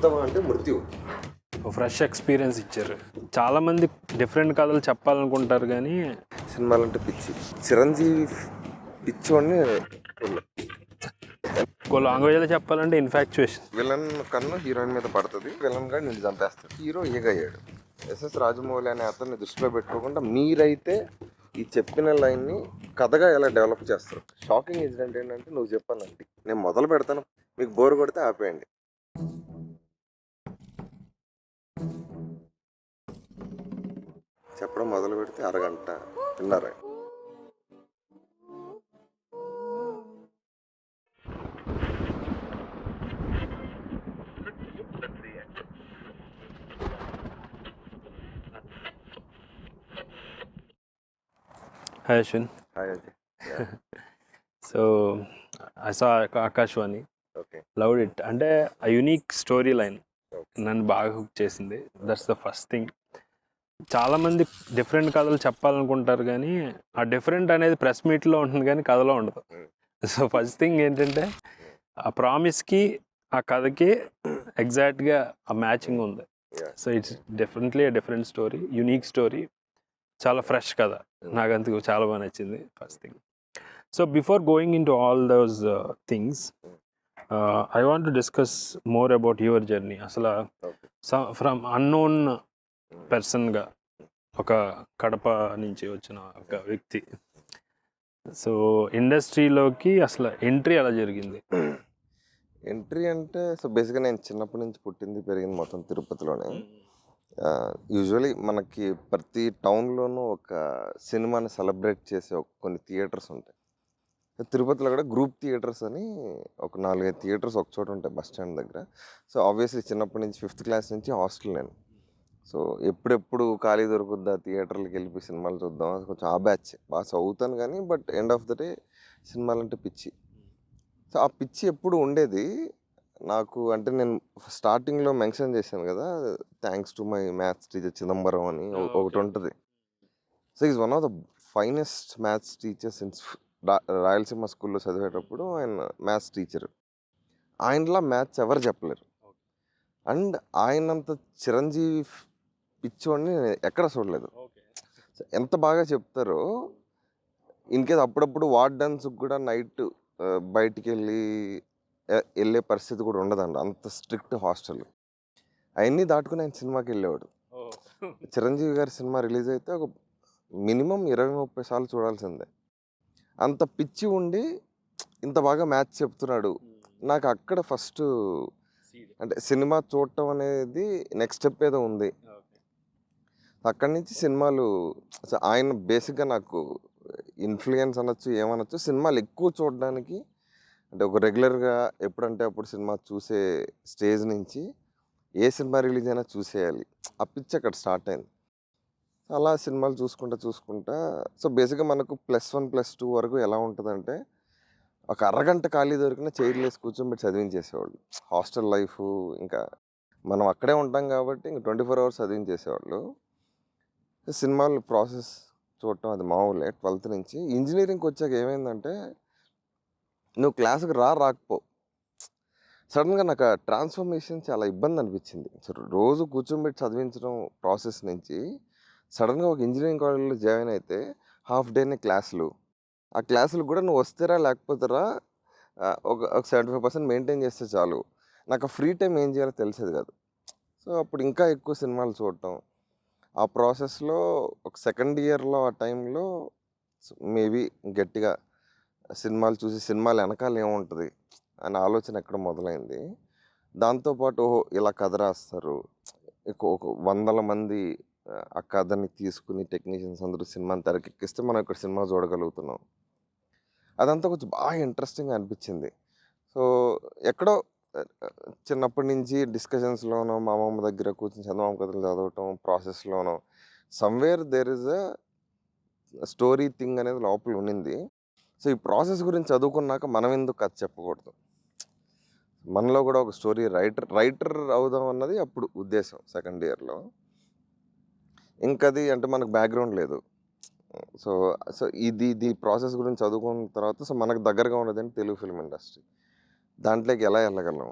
ఉత్తమ అంటే మృత్యు. ఫ్రెష్ ఎక్స్పీరియన్స్ ఇచ్చారు. చాలామంది డిఫరెంట్ కథలు చెప్పాలనుకుంటారు కానీ సినిమాలంటే పిచ్చి. చిరంజీవి పిచ్చోడిని ఇంకో లాంగ్వేజ్లో చెప్పాలంటే ఇన్ఫాక్చుయేషన్. విలన్ కన్ను హీరోయిన్ మీద పడుతుంది, విలన్ గా నిన్ను చంపేస్తాడు. హీరో ఈగయ్యాడు. ఎస్ఎస్ రాజమౌళి అనే అతన్ని దృష్టిలో పెట్టుకోకుండా మీరైతే ఈ చెప్పిన లైన్ని కథగా ఎలా డెవలప్ చేస్తారు. షాకింగ్ ఇన్సిడెంట్ ఏంటంటే నువ్వు చెప్పానండి, నేను మొదలు పెడతాను, మీకు బోర్ కొడితే ఆపేయండి. చెప్పడం మొదలు పెడితే అరగంట తిన్నారా? Hi Ashwin. Hi Ajay. So I saw Akashvani. Okay. Loved it. అంటే ఆ యూనిక్ స్టోరీ లైన్ Okay. నన్ను బాగా హుక్ చేసింది. That's the first thing. చాలామంది డిఫరెంట్ కథలు చెప్పాలనుకుంటారు కానీ ఆ డిఫరెంట్ అనేది ప్రెస్ మీట్లో ఉంటుంది కానీ కథలో ఉండదు. సో ఫస్ట్ థింగ్ ఏంటంటే ఆ ప్రామిస్కి ఆ కథకి ఎగ్జాక్ట్గా ఆ మ్యాచింగ్ ఉంది. So it's definitely different story, unique story, చాలా ఫ్రెష్ కథ. నాకు అందుకు చాలా బాగా నచ్చింది first thing. So before going in to all those things I want to discuss more about your journey. అసలు ఫ్రమ్ అన్నోన్ పర్సన్గా ఒక కడప నుంచి వచ్చిన ఒక వ్యక్తి, సో ఇండస్ట్రీలోకి అసలు ఎంట్రీ ఎలా జరిగింది? ఎంట్రీ అంటే సో బేసిక్గా నేను చిన్నప్పటి నుంచి పుట్టింది పెరిగింది మొత్తం తిరుపతిలోనే. యూజువలీ మనకి ప్రతి టౌన్లోనూ ఒక సినిమాని సెలబ్రేట్ చేసే కొన్ని థియేటర్స్ ఉంటాయి. తిరుపతిలో కూడా గ్రూప్ థియేటర్స్ అని ఒక 4-5 థియేటర్స్ ఒక చోట ఉంటాయి బస్ స్టాండ్ దగ్గర. సో ఆబ్వియస్లీ చిన్నప్పటి నుంచి 5th క్లాస్ నుంచి హాస్టల్ నేను. సో ఎప్పుడెప్పుడు ఖాళీ దొరుకుద్దా థియేటర్లకు వెళ్ళిపోయి సినిమాలు చూద్దాం, కొంచెం ఆ బ్యాచ్. బాగా చదువుతాను కానీ but end of the day సినిమాలంటే పిచ్చి. సో ఆ పిచ్చి ఎప్పుడు ఉండేది నాకు. అంటే నేను స్టార్టింగ్లో మెన్షన్ చేశాను కదా, thanks to my maths teacher Chidambaram అని ఒకటి ఉంటుంది. So is one of the finest maths teacher since Rayalaseema స్కూల్లో చదివేటప్పుడు ఆయన మ్యాథ్స్ టీచర్. ఆయనలా మ్యాథ్స్ ఎవరు చెప్పలేరు. అండ్ ఆయనంత చిరంజీవి పిచ్చోడిని నేను ఎక్కడ చూడలేదు. ఎంత బాగా చెప్తారో. ఇన్ కేస్ అప్పుడప్పుడు వార్డెన్స్కి కూడా నైట్ బయటికి వెళ్ళే పరిస్థితి కూడా ఉండదండి, అంత స్ట్రిక్ట్ హాస్టల్. అవన్నీ దాటుకుని ఆయన సినిమాకి వెళ్ళేవాడు. చిరంజీవి గారి సినిమా రిలీజ్ అయితే ఒక మినిమం 20-30 సార్లు చూడాల్సిందే. అంత పిచ్చి ఉండి ఇంత బాగా మ్యాథ్స్ చెప్తున్నాడు. నాకు అక్కడ ఫస్ట్ అంటే సినిమా చూడటం అనేది నెక్స్ట్ స్టెప్ ఏదో ఉంది. అక్కడి నుంచి సినిమాలు ఆయన బేసిక్గా నాకు ఇన్ఫ్లుయెన్స్ అనొచ్చు, ఏమనొచ్చు. సినిమాలు ఎక్కువ చూడడానికి అంటే ఒక రెగ్యులర్గా ఎప్పుడంటే అప్పుడు సినిమా చూసే స్టేజ్ నుంచి ఏ సినిమా రిలీజ్ అయినా చూసేయాలి, ఆ పిచ్చి అక్కడ స్టార్ట్ అయింది. అలా సినిమాలు చూసుకుంటా సో బేసిక్గా మనకు +1 +2 వరకు ఎలా ఉంటుందంటే ఒక అరగంట ఖాళీ దొరికిన చైర్లు వేసి కూర్చోబెట్టి చదివించేసేవాళ్ళు. హాస్టల్ లైఫ్ ఇంకా మనం అక్కడే ఉంటాం కాబట్టి ఇంక 24 hours చదివించేసేవాళ్ళు. సినిమాలు ప్రాసెస్ చూడటం అది మామూలే. 12th నుంచి ఇంజనీరింగ్కి వచ్చాక ఏమైందంటే నువ్వు క్లాసుకి రాకపో, సడన్గా నాకు ఆ ట్రాన్స్ఫర్మేషన్ చాలా ఇబ్బంది అనిపించింది. సో రోజు కూర్చోబెట్టి చదివించడం ప్రాసెస్ నుంచి సడన్గా ఒక ఇంజనీరింగ్ కాలేజ్లో జాయిన్ అయితే హాఫ్ డేనే క్లాసులు. ఆ క్లాసులు కూడా నువ్వు వస్తేరా లేకపోతేరా ఒక 75% మెయింటైన్ చేస్తే చాలు. నాకు ఆ ఫ్రీ టైం ఏం చేయాలో తెలిసేది కాదు. సో అప్పుడు ఇంకా ఎక్కువ సినిమాలు చూడటం. ఆ ప్రాసెస్లో ఒక సెకండ్ ఇయర్లో ఆ టైంలో మేబీ గట్టిగా సినిమాలు చూసి సినిమాలు వెనకాల ఏముంటుంది అనే ఆలోచన ఎక్కడ మొదలైంది. దాంతోపాటు ఓహో ఇలా కథ రాస్తారు, ఒక 100 మంది ఆ కథని తీసుకుని టెక్నీషియన్స్ అందరూ సినిమాని తెరకెక్కిస్తే మనం ఇక్కడ సినిమా చూడగలుగుతున్నాం. అదంతా కొంచెం బాగా ఇంట్రెస్టింగ్గా అనిపించింది. సో ఎక్కడో చిన్నప్పటి నుంచి డిస్కషన్స్లోనో మా అమ్మమ్మ దగ్గర కూర్చొని చందమామ కథలు చదవటం ప్రాసెస్లోనో somewhere there is a story thing అనేది లోపల ఉన్నింది. సో ఈ ప్రాసెస్ గురించి చదువుకున్నాక మనం ఎందుకు కథ చెప్పకూడదు, మనలో కూడా ఒక స్టోరీ రైటర్ అవుదాం అన్నది అప్పుడు ఉద్దేశం సెకండ్ ఇయర్లో. ఇంకది అంటే మనకు బ్యాక్గ్రౌండ్ లేదు. సో సో ఇది ప్రాసెస్ గురించి చదువుకున్న తర్వాత సో మనకు దగ్గరగా ఉన్నదంటే తెలుగు ఫిల్మ్ ఇండస్ట్రీ. దాంట్లోకి ఎలా వెళ్ళగలం,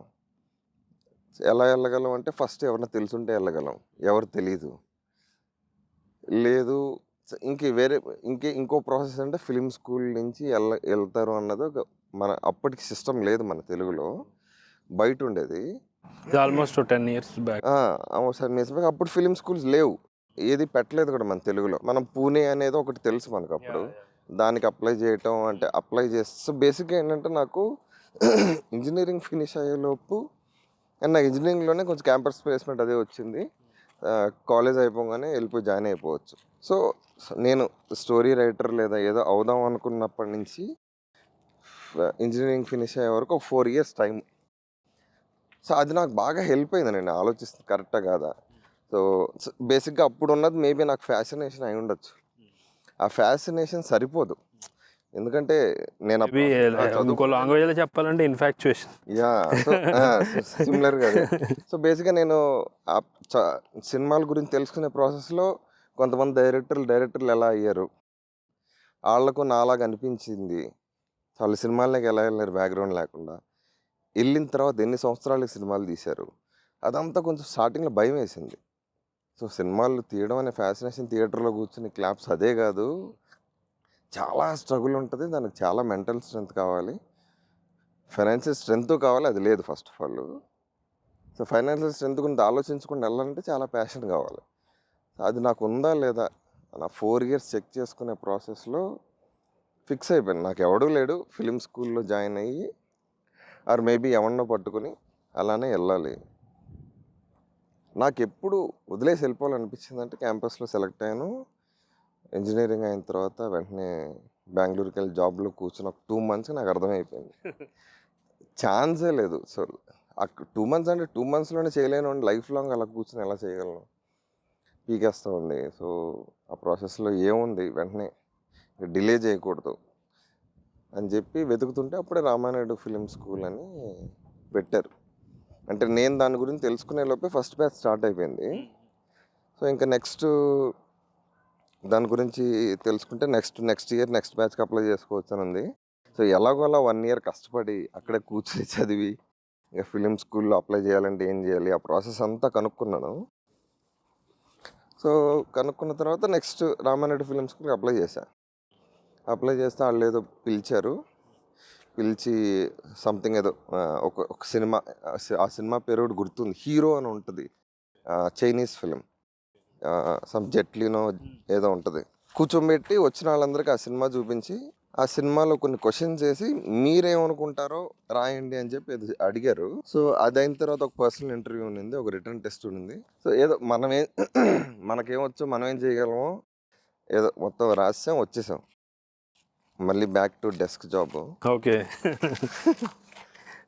ఎలా వెళ్ళగలం అంటే ఫస్ట్ ఎవరైనా తెలుసుంటే వెళ్ళగలం, ఎవరు తెలీదు. లేదు వేరే ఇంకో ప్రాసెస్ అంటే ఫిలిం స్కూల్ నుంచి వెళ్తారు అన్నది ఒక అప్పటికి సిస్టమ్ లేదు మన తెలుగులో, బయట ఉండేది. ఇది ఆల్మోస్ట్ 10 years బ్యాక్. సార్ నిజమే, అప్పుడు ఫిలిం స్కూల్స్ లేవు, ఏది పెట్టలేదు కూడా మన తెలుగులో. మనం పూణే అనేది ఒకటి తెలుసు మనకు అప్పుడు, దానికి అప్లై చేయటం అంటే అప్లై చేస్తే. సో బేసిక్గా ఏంటంటే నాకు ఇంజనీరింగ్ ఫినిష్ అయ్యేలోపు, అండ్ నాకు ఇంజనీరింగ్లోనే కొంచెం క్యాంపస్ ప్లేస్మెంట్ అదే వచ్చింది. కాలేజ్ అయిపోగానే వెళ్ళిపోయి జాయిన్ అయిపోవచ్చు. సో నేను స్టోరీ రైటర్ లేదా ఏదో అవుదాం అనుకున్నప్పటి నుంచి ఇంజనీరింగ్ ఫినిష్ అయ్యే వరకు ఒక 4 years టైం. సో అది నాకు బాగా హెల్ప్ అయింది, నేను ఆలోచిస్తుంది కరెక్టా కాదా. సో బేసిక్గా అప్పుడు ఉన్నది మేబీ నాకు ఫ్యాసినేషన్ అయి ఉండొచ్చు. ఆ ఫ్యాసినేషన్ సరిపోదు, ఎందుకంటే నేను ఇంకో లాంగ్వేజ్లో చెప్పాలంటే ఇన్ఫాక్చుయేషన్. సో సిమిలర్గా. సో బేసిక్గా నేను సినిమాల గురించి తెలుసుకునే ప్రాసెస్లో కొంతమంది డైరెక్టర్లు ఎలా అయ్యారు, వాళ్ళకు నాలాగా అనిపించింది, వాళ్ళు సినిమాలకి ఎలా వెళ్ళారు బ్యాక్గ్రౌండ్ లేకుండా, వెళ్ళిన తర్వాత ఎన్ని సంవత్సరాలకి సినిమాలు తీశారు, అదంతా కొంచెం స్టార్టింగ్లో భయం వేసింది. సో సినిమాలు తీయడం అనే ఫ్యాసినేషన్, థియేటర్లో కూర్చుని క్లాప్స్ అదే కాదు, చాలా స్ట్రగుల్ ఉంటుంది, దానికి చాలా మెంటల్ స్ట్రెంగ్త్ కావాలి, ఫైనాన్షియల్ స్ట్రెంగ్త్ కావాలి, అది లేదు first of all. So financial strength గురించి ఆలోచించుకుని వెళ్ళాలంటే చాలా ప్యాషన్ కావాలి. అది నాకు ఉందా లేదా నా 4 years చెక్ చేసుకునే ప్రాసెస్లో ఫిక్స్ అయిపోయాను, నాకు ఎవడూ లేడు, ఫిలిం స్కూల్లో జాయిన్ అయ్యి ఆర్ మేబీ ఎవరినో పట్టుకుని అలానే వెళ్ళాలి. నాకు ఎప్పుడు వదిలేసి వెళ్ళిపోవాలనిపించింది అంటే క్యాంపస్లో సెలెక్ట్ అయ్యాను, ఇంజనీరింగ్ అయిన తర్వాత వెంటనే బెంగళూరుకి వెళ్ళి జాబ్లో కూర్చుని ఒక 2 months నాకు అర్థమైపోయింది ఛాన్సే లేదు. సో 2 months అంటే 2 monthsలోనే చేయలేను, లైఫ్ లాంగ్ అలా కూర్చొని ఎలా చేయగలను, పీకేస్తూ ఉంది. సో ఆ ప్రాసెస్లో ఏముంది, వెంటనే డిలే చేయకూడదు అని చెప్పి వెతుకుతుంటే అప్పుడే రామానాయుడు ఫిలిం స్కూల్ అని పెట్టారు. అంటే నేను దాని గురించి తెలుసుకునే లోపే ఫస్ట్ బ్యాచ్ స్టార్ట్ అయిపోయింది. సో ఇంకా నెక్స్ట్ దాని గురించి తెలుసుకుంటే నెక్స్ట్ ఇయర్ నెక్స్ట్ బ్యాచ్కి అప్లై చేసుకోవచ్చు అని ఉంది. సో ఎలాగోలా 1 year కష్టపడి అక్కడే కూర్చొని చదివి ఇక ఫిలిం స్కూల్లో అప్లై చేయాలంటే ఏం చేయాలి, ఆ ప్రాసెస్ అంతా కనుక్కున్నాను. సో కనుక్కున్న తర్వాత నెక్స్ట్ రామానాయుడు ఫిలిం స్కూల్కి అప్లై చేస్తే వాళ్ళు ఏదో పిలిచి సంథింగ్ ఏదో ఒక సినిమా, ఆ సినిమా పేరు కూడా గుర్తుంది, హీరో అని ఉంటుంది, చైనీస్ ఫిలిం, సమ్ జెట్లీనో ఏదో ఉంటుంది, కూర్చోబెట్టి వచ్చిన వాళ్ళందరికీ ఆ సినిమా చూపించి ఆ సినిమాలో కొన్ని క్వశ్చన్స్ వేసి మీరేమనుకుంటారో రాయండి అని చెప్పి అడిగారు. సో అది అయిన తర్వాత ఒక పర్సనల్ ఇంటర్వ్యూ ఉంది, ఒక రిటర్న్ టెస్ట్ ఉంది. సో ఏదో మనకేమొచ్చో మనం ఏం చేయగలమో ఏదో మొత్తం రాసాం, వచ్చేసాం, మళ్ళీ back to desk job. Okay.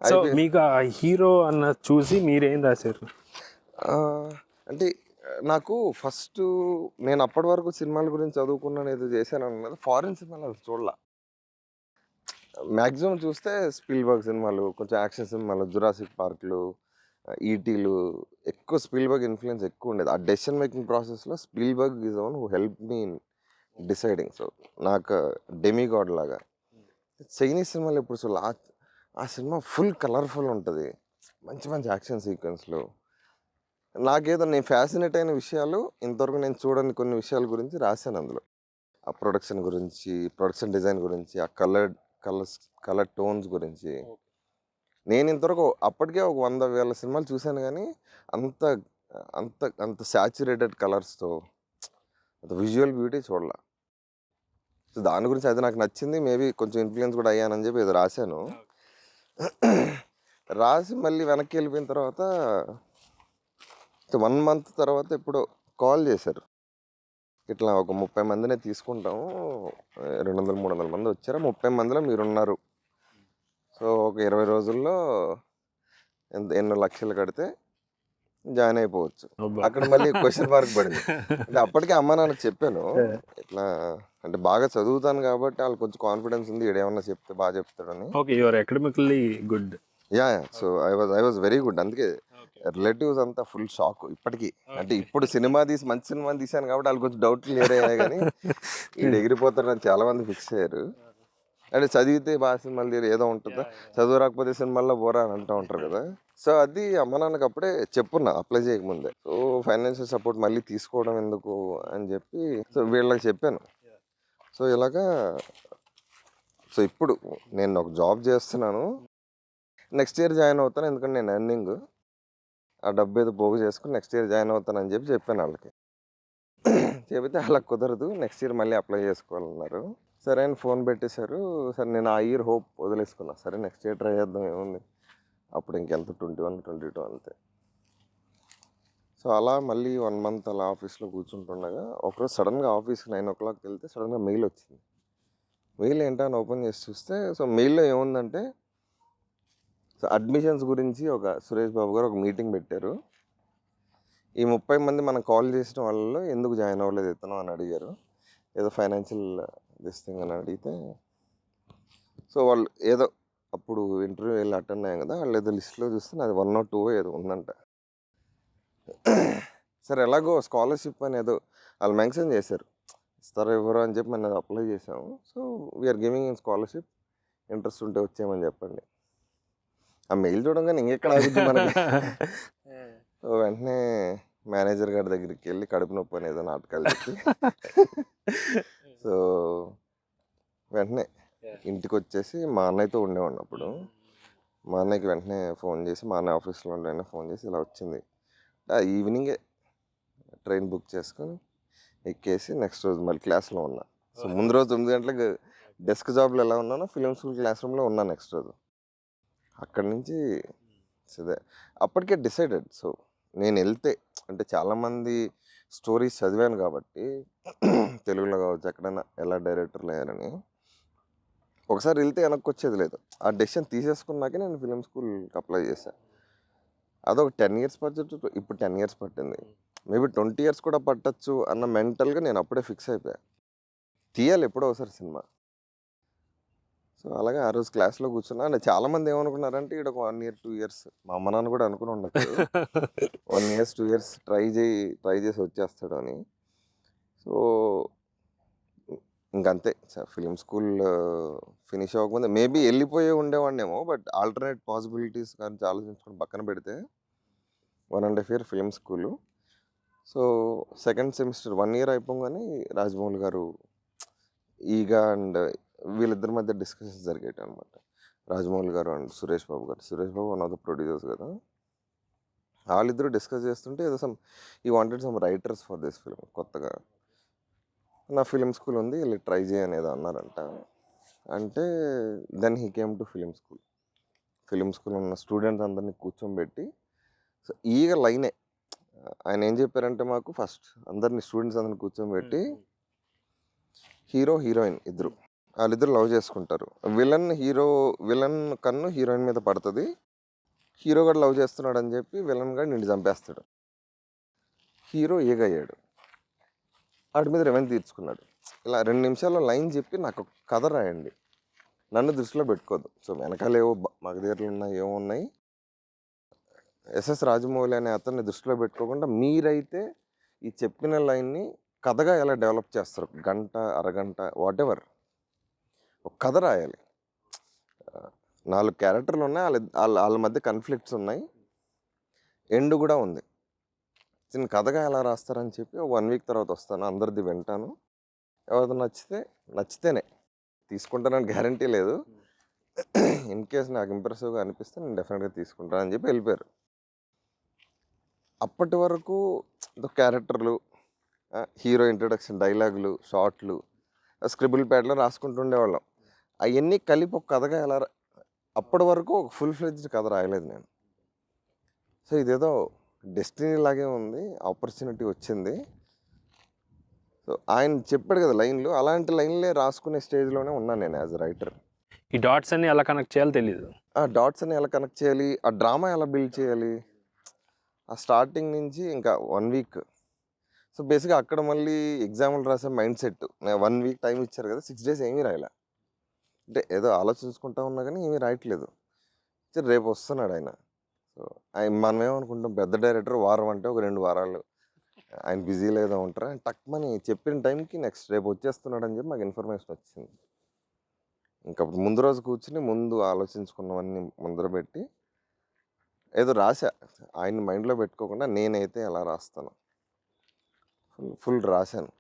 So మీకు ఆ హీరో అన్న చూసి మీరేం రాశారు? అంటే నాకు ఫస్ట్ నేను అప్పటి వరకు సినిమాల గురించి చదువుకున్నాను, ఏదో చేశాను అన్నది, ఫారిన్ సినిమాలు అది చూడలా. మ్యాక్సిమం చూస్తే స్పీల్బర్గ్ సినిమాలు, కొంచెం యాక్షన్ సినిమాలు, జురాసిక్ పార్క్లు, ఈటీలు, ఎక్కువ స్పీల్బర్గ్ ఇన్ఫ్లుయెన్స్ ఎక్కువ ఉండేది. ఆ డెసిషన్ మేకింగ్ ప్రాసెస్లో Spielberg is one who help me in deciding. So నాకు డెమిగాడ్ లాగా. చైనీస్ సినిమాలు ఎప్పుడు చూడాలి, ఆ సినిమా ఫుల్ కలర్ఫుల్ ఉంటుంది, మంచి మంచి యాక్షన్ సీక్వెన్స్లు. నాకేదో నేను ఫ్యాసినేట్ అయిన విషయాలు, ఇంతవరకు నేను చూడని కొన్ని విషయాల గురించి రాశాను అందులో. ఆ ప్రొడక్షన్ గురించి, ప్రొడక్షన్ డిజైన్ గురించి, ఆ కలర్ టోన్స్ గురించి. నేను ఇంతవరకు అప్పటికే ఒక 100,000 సినిమాలు చూశాను, కానీ అంత అంత అంత సాచురేటెడ్ కలర్స్తో అంత విజువల్ బ్యూటీ చూడాల. సో దాని గురించి అది నాకు నచ్చింది, మేబీ కొంచెం ఇన్ఫ్లుయెన్స్ కూడా అయ్యానని చెప్పి ఏదో రాశాను. రాసి మళ్ళీ వెనక్కి వెళ్ళిపోయిన తర్వాత 1 month తర్వాత ఎప్పుడో కాల్ చేశారు, ఇట్లా ఒక 30 మందినే తీసుకుంటాము, 200-300 మంది వచ్చారు, 30 మందిలో మీరున్నారు, సో ఒక 20 రోజుల్లో ఎన్నో లక్షలు కడితే జాయిన్ అయిపోవచ్చు. అక్కడ మళ్ళీ క్వశ్చన్ మార్క్ పడింది. అంటే అప్పటికే అమ్మ నాన్నకి చెప్పాను, ఇట్లా అంటే బాగా చదువుతాను కాబట్టి వాళ్ళకి కొంచెం కాన్ఫిడెన్స్ ఉంది, ఏమన్నా చెప్తే బాగా చెప్తాడని. Okay, you are academically good. Yeah, so I was very good. అందుకే రిలేటివ్స్ అంతా ఫుల్ షాక్ ఇప్పటికీ. అంటే ఇప్పుడు మంచి సినిమా తీశాను కాబట్టి వాళ్ళు కొంచెం డౌట్ క్లియర్ అయ్యాయి, కానీ ఇది ఎగిరిపోతాడని చాలా మంది ఫిక్స్ అయ్యారు. అంటే చదివితే బాగా సినిమాలు తీరు ఏదో ఉంటుందా, చదువు రాకపోతే సినిమాల్లో పోరా అని అంటూ ఉంటారు కదా. సో అది అమ్మ నాన్నకి అప్పుడే చెప్పున్నా అప్లై చేయకముందే. సో ఫైనాన్షియల్ సపోర్ట్ మళ్ళీ తీసుకోవడం ఎందుకు అని చెప్పి సో వీళ్ళకి చెప్పాను. సో ఇలాగా సో ఇప్పుడు నేను ఒక జాబ్ చేస్తున్నాను, నెక్స్ట్ ఇయర్ జాయిన్ అవుతాను, ఎందుకంటే నేను ఎర్నింగ్ ఆ డబ్బు ఏదో పోగు చేసుకుని నెక్స్ట్ ఇయర్ జాయిన్ అవుతానని చెప్పాను వాళ్ళకి. చెబితే అలా కుదరదు, నెక్స్ట్ ఇయర్ మళ్ళీ అప్లై చేసుకోవాలన్నారు. సరే అని ఫోన్ పెట్టేశారు. సరే నేను ఆ ఇయర్ హోప్ వదిలేసుకున్నా, సరే నెక్స్ట్ ఇయర్ ట్రై చేద్దాం ఏముంది, అప్పుడు ఇంకెంత 21, 22 అంతే. సో అలా మళ్ళీ 1 మంత్ అలా ఆఫీస్లో కూర్చుంటుండగా ఒకరోజు సడన్గా ఆఫీస్కి 9 o'clock వెళ్తే సడన్గా మెయిల్ వచ్చింది. మెయిల్ ఏంటని ఓపెన్ చేసి చూస్తే సో మెయిల్లో ఏముందంటే సో అడ్మిషన్స్ గురించి ఒక సురేష్ బాబు గారు ఒక మీటింగ్ పెట్టారు. ఈ 30 మంది మనం కాల్ చేసిన వాళ్ళలో ఎందుకు జాయిన్ అవ్వలేదు ఇతను అని అడిగారు. ఏదో ఫైనాన్షియల్ దిస్ థింగ్ అని అడిగితే సో వాళ్ళు ఏదో అప్పుడు ఇంటర్వ్యూ వెళ్ళి అటెండ్ అయ్యాం కదా, వాళ్ళు ఏదో లిస్ట్లో చూస్తే నాది 1 or 2 ఏదో ఉందంట. సరే ఎలాగో స్కాలర్షిప్ అని ఏదో వాళ్ళు మెన్షన్ చేశారు, ఇస్తారో ఎవరో అని చెప్పి మనం అప్లై చేసాము. So we're giving in scholarship, interest ఉంటే వచ్చేయమని చెప్పండి. ఆ మెయిల్ చూడంగానే ఇంకెక్కడ ఆగుద్ది మనకి. సో వెంటనే మేనేజర్ గారి దగ్గరికి వెళ్ళి కడుపు నొప్పి అని ఏదో నాటకాలు చెప్పి సో వెంటనే ఇంటికి వచ్చేసి మా అన్నయ్యతో ఉండేవాడిని అప్పుడు. మా అన్నయ్యకి వెంటనే ఫోన్ చేసి, మా అన్నయ్య ఆఫీస్లో ఉండే ఫోన్ చేసి ఇలా వచ్చింది. ఆ ఈవినింగే ట్రైన్ బుక్ చేసుకొని ఎక్కేసి నెక్స్ట్ రోజు మళ్ళీ క్లాస్లో ఉన్నా. సో ముందు రోజు 9 గంటలకు డెస్క్ జాబ్లో ఎలా ఉన్నానో ఫిలిం స్కూల్ క్లాస్ రూమ్లో ఉన్నా నెక్స్ట్ రోజు. అక్కడి నుంచి సరే అప్పటికే డిసైడెడ్. సో నేను వెళ్తే అంటే చాలామంది స్టోరీస్ చదివాను కాబట్టి తెలుగులో కావచ్చు ఎక్కడైనా ఎలా డైరెక్టర్లు అయ్యారని, ఒకసారి వెళ్తే వెనక్కి వచ్చేది లేదు. ఆ డెసిషన్ తీసేసుకున్నాకే నేను ఫిలిం స్కూల్కి అప్లై చేశాను. అదొక 10 years పట్టచ్చు, ఇప్పుడు 10 years పట్టింది, మేబీ 20 years కూడా పట్టచ్చు అన్న మెంటల్గా నేను అప్పుడే ఫిక్స్ అయిపోయా, తీయాలి ఎప్పుడో ఒకసారి సినిమా. సో అలాగే ఆ రోజు క్లాస్లో కూర్చున్నా. అంటే చాలామంది ఏమనుకున్నారంటే ఇక్కడ ఒక 1 year 2 years, మా అమ్మ నాన్న కూడా అనుకుని ఉండదు 1 year 2 years ట్రై చేసి వచ్చేస్తాడు అని. సో ఇంకంతే ఫిలిం స్కూల్ ఫినిష్ అవ్వకముందే మేబీ వెళ్ళిపోయి ఉండేవాడినేమో, బట్ ఆల్టర్నేట్ పాసిబిలిటీస్ కానీ ఆలోచించుకొని పక్కన పెడితే 1.5 year film school. So second semester 1 year అయిపోగానే రాజమౌళి గారు ఈగా అండ్ వీళ్ళిద్దరి మధ్య డిస్కషన్స్ జరిగాయి అనమాట. రాజమౌళి గారు అండ్ సురేష్ బాబు గారు. Suresh Babu one of the producers కదా. వాళ్ళిద్దరూ డిస్కస్ చేస్తుంటే ఏదో ఈ wanted some writers for this film, కొత్తగా నా ఫిలిం స్కూల్ ఉంది వీళ్ళు ట్రై చేయనేది అన్నారంట. అంటే then he came to film school. Film school ఉన్న స్టూడెంట్స్ అందరినీ కూర్చోబెట్టి సో ఈగ లైనే ఆయన ఏం చెప్పారంటే మాకు ఫస్ట్ అందరినీ స్టూడెంట్స్ అందరిని కూర్చోబెట్టి హీరో హీరోయిన్ ఇద్దరు, వాళ్ళిద్దరు లవ్ చేసుకుంటారు. విలన్ కన్ను హీరోయిన్ మీద పడుతుంది, హీరో కూడా లవ్ చేస్తున్నాడు అని చెప్పి విలన్ గారు నిన్ను చంపేస్తాడు. హీరో ఏగయ్యాడు, వాటి మీద రెవెన్యూ తీర్చుకున్నాడు. ఇలా 2 నిమిషాల్లో లైన్ చెప్పి నాకు ఒక కథ రాయండి, నన్ను దృష్టిలో పెట్టుకోవద్దు. సో వెనకాల ఏవో మగధీరలు ఉన్నాయి, ఏమో ఉన్నాయి, ఎస్ఎస్ రాజమౌళి అనే అతన్ని దృష్టిలో పెట్టుకోకుండా మీరైతే ఈ చెప్పిన లైన్ని కథగా ఎలా డెవలప్ చేస్తారు, గంట అరగంట వాట్ ఎవర్, ఒక కథ రాయాలి. 4 క్యారెక్టర్లు ఉన్నాయి, వాళ్ళ మధ్య కన్ఫ్లిక్ట్స్ ఉన్నాయి, ఎండ్ కూడా ఉంది. చిన్న కథగా ఎలా రాస్తారని చెప్పి 1 week తర్వాత వస్తాను, అందరిది వింటాను, ఎవరితో నచ్చితేనే తీసుకుంటానని గ్యారంటీ లేదు, ఇన్ కేస్ నాకు ఇంప్రెసివ్గా అనిపిస్తే నేను డెఫినెట్గా తీసుకుంటాను అని చెప్పి వెళ్ళిపోయారు. అప్పటి వరకు క్యారెక్టర్లు, హీరో ఇంట్రొడక్షన్ డైలాగులు, షార్ట్లు స్క్రిబుల్ ప్యాడ్లో రాసుకుంటుండేవాళ్ళం. అవన్నీ కలిపి ఒక కథగా ఎలా అప్పటి వరకు ఒక ఫుల్ ఫ్లెడ్జ్డ్ కథ రాయలేదు నేను. సో ఇదేదో డెస్టినీ లాగే ఉంది, ఆపర్చునిటీ వచ్చింది. సో ఆయన చెప్పాడు కదా లైన్లు, అలాంటి లైన్లే రాసుకునే స్టేజ్లోనే ఉన్నాను నేను యాజ్ అ రైటర్. ఈ డాట్స్ అన్ని ఎలా కనెక్ట్ చేయాలో తెలియదు, ఆ డాట్స్ అని ఎలా కనెక్ట్ చేయాలి, ఆ డ్రామా ఎలా బిల్డ్ చేయాలి, ఆ స్టార్టింగ్ నుంచి ఇంకా 1 week. సో బేసిక్గా అక్కడ మళ్ళీ ఎగ్జామ్లు రాసే మైండ్ సెట్, 1 week టైం ఇచ్చారు కదా, 6 days ఏమీ రాయలే, అంటే ఏదో ఆలోచించుకుంటా ఉన్నా కానీ ఏమీ రాయట్లేదు. రేపు వస్తున్నాడు ఆయన. సో మనం ఏమనుకుంటాం పెద్ద డైరెక్టర్, వారం అంటే ఒక 2 వారాలు ఆయన బిజీ లేదా ఉంటారా, టక్మని చెప్పిన టైంకి నెక్స్ట్ రేపు వచ్చేస్తున్నాడు అని చెప్పి మాకు ఇన్ఫర్మేషన్ వచ్చింది. ఇంకప్పుడు ముందు రోజు కూర్చుని ముందు ఆలోచించుకున్నవన్నీ ముందర పెట్టి ఏదో రాసా. ఆయన మైండ్లో పెట్టుకోకుండా నేనైతే ఎలా రాస్తాను ఫుల్ రాశాను.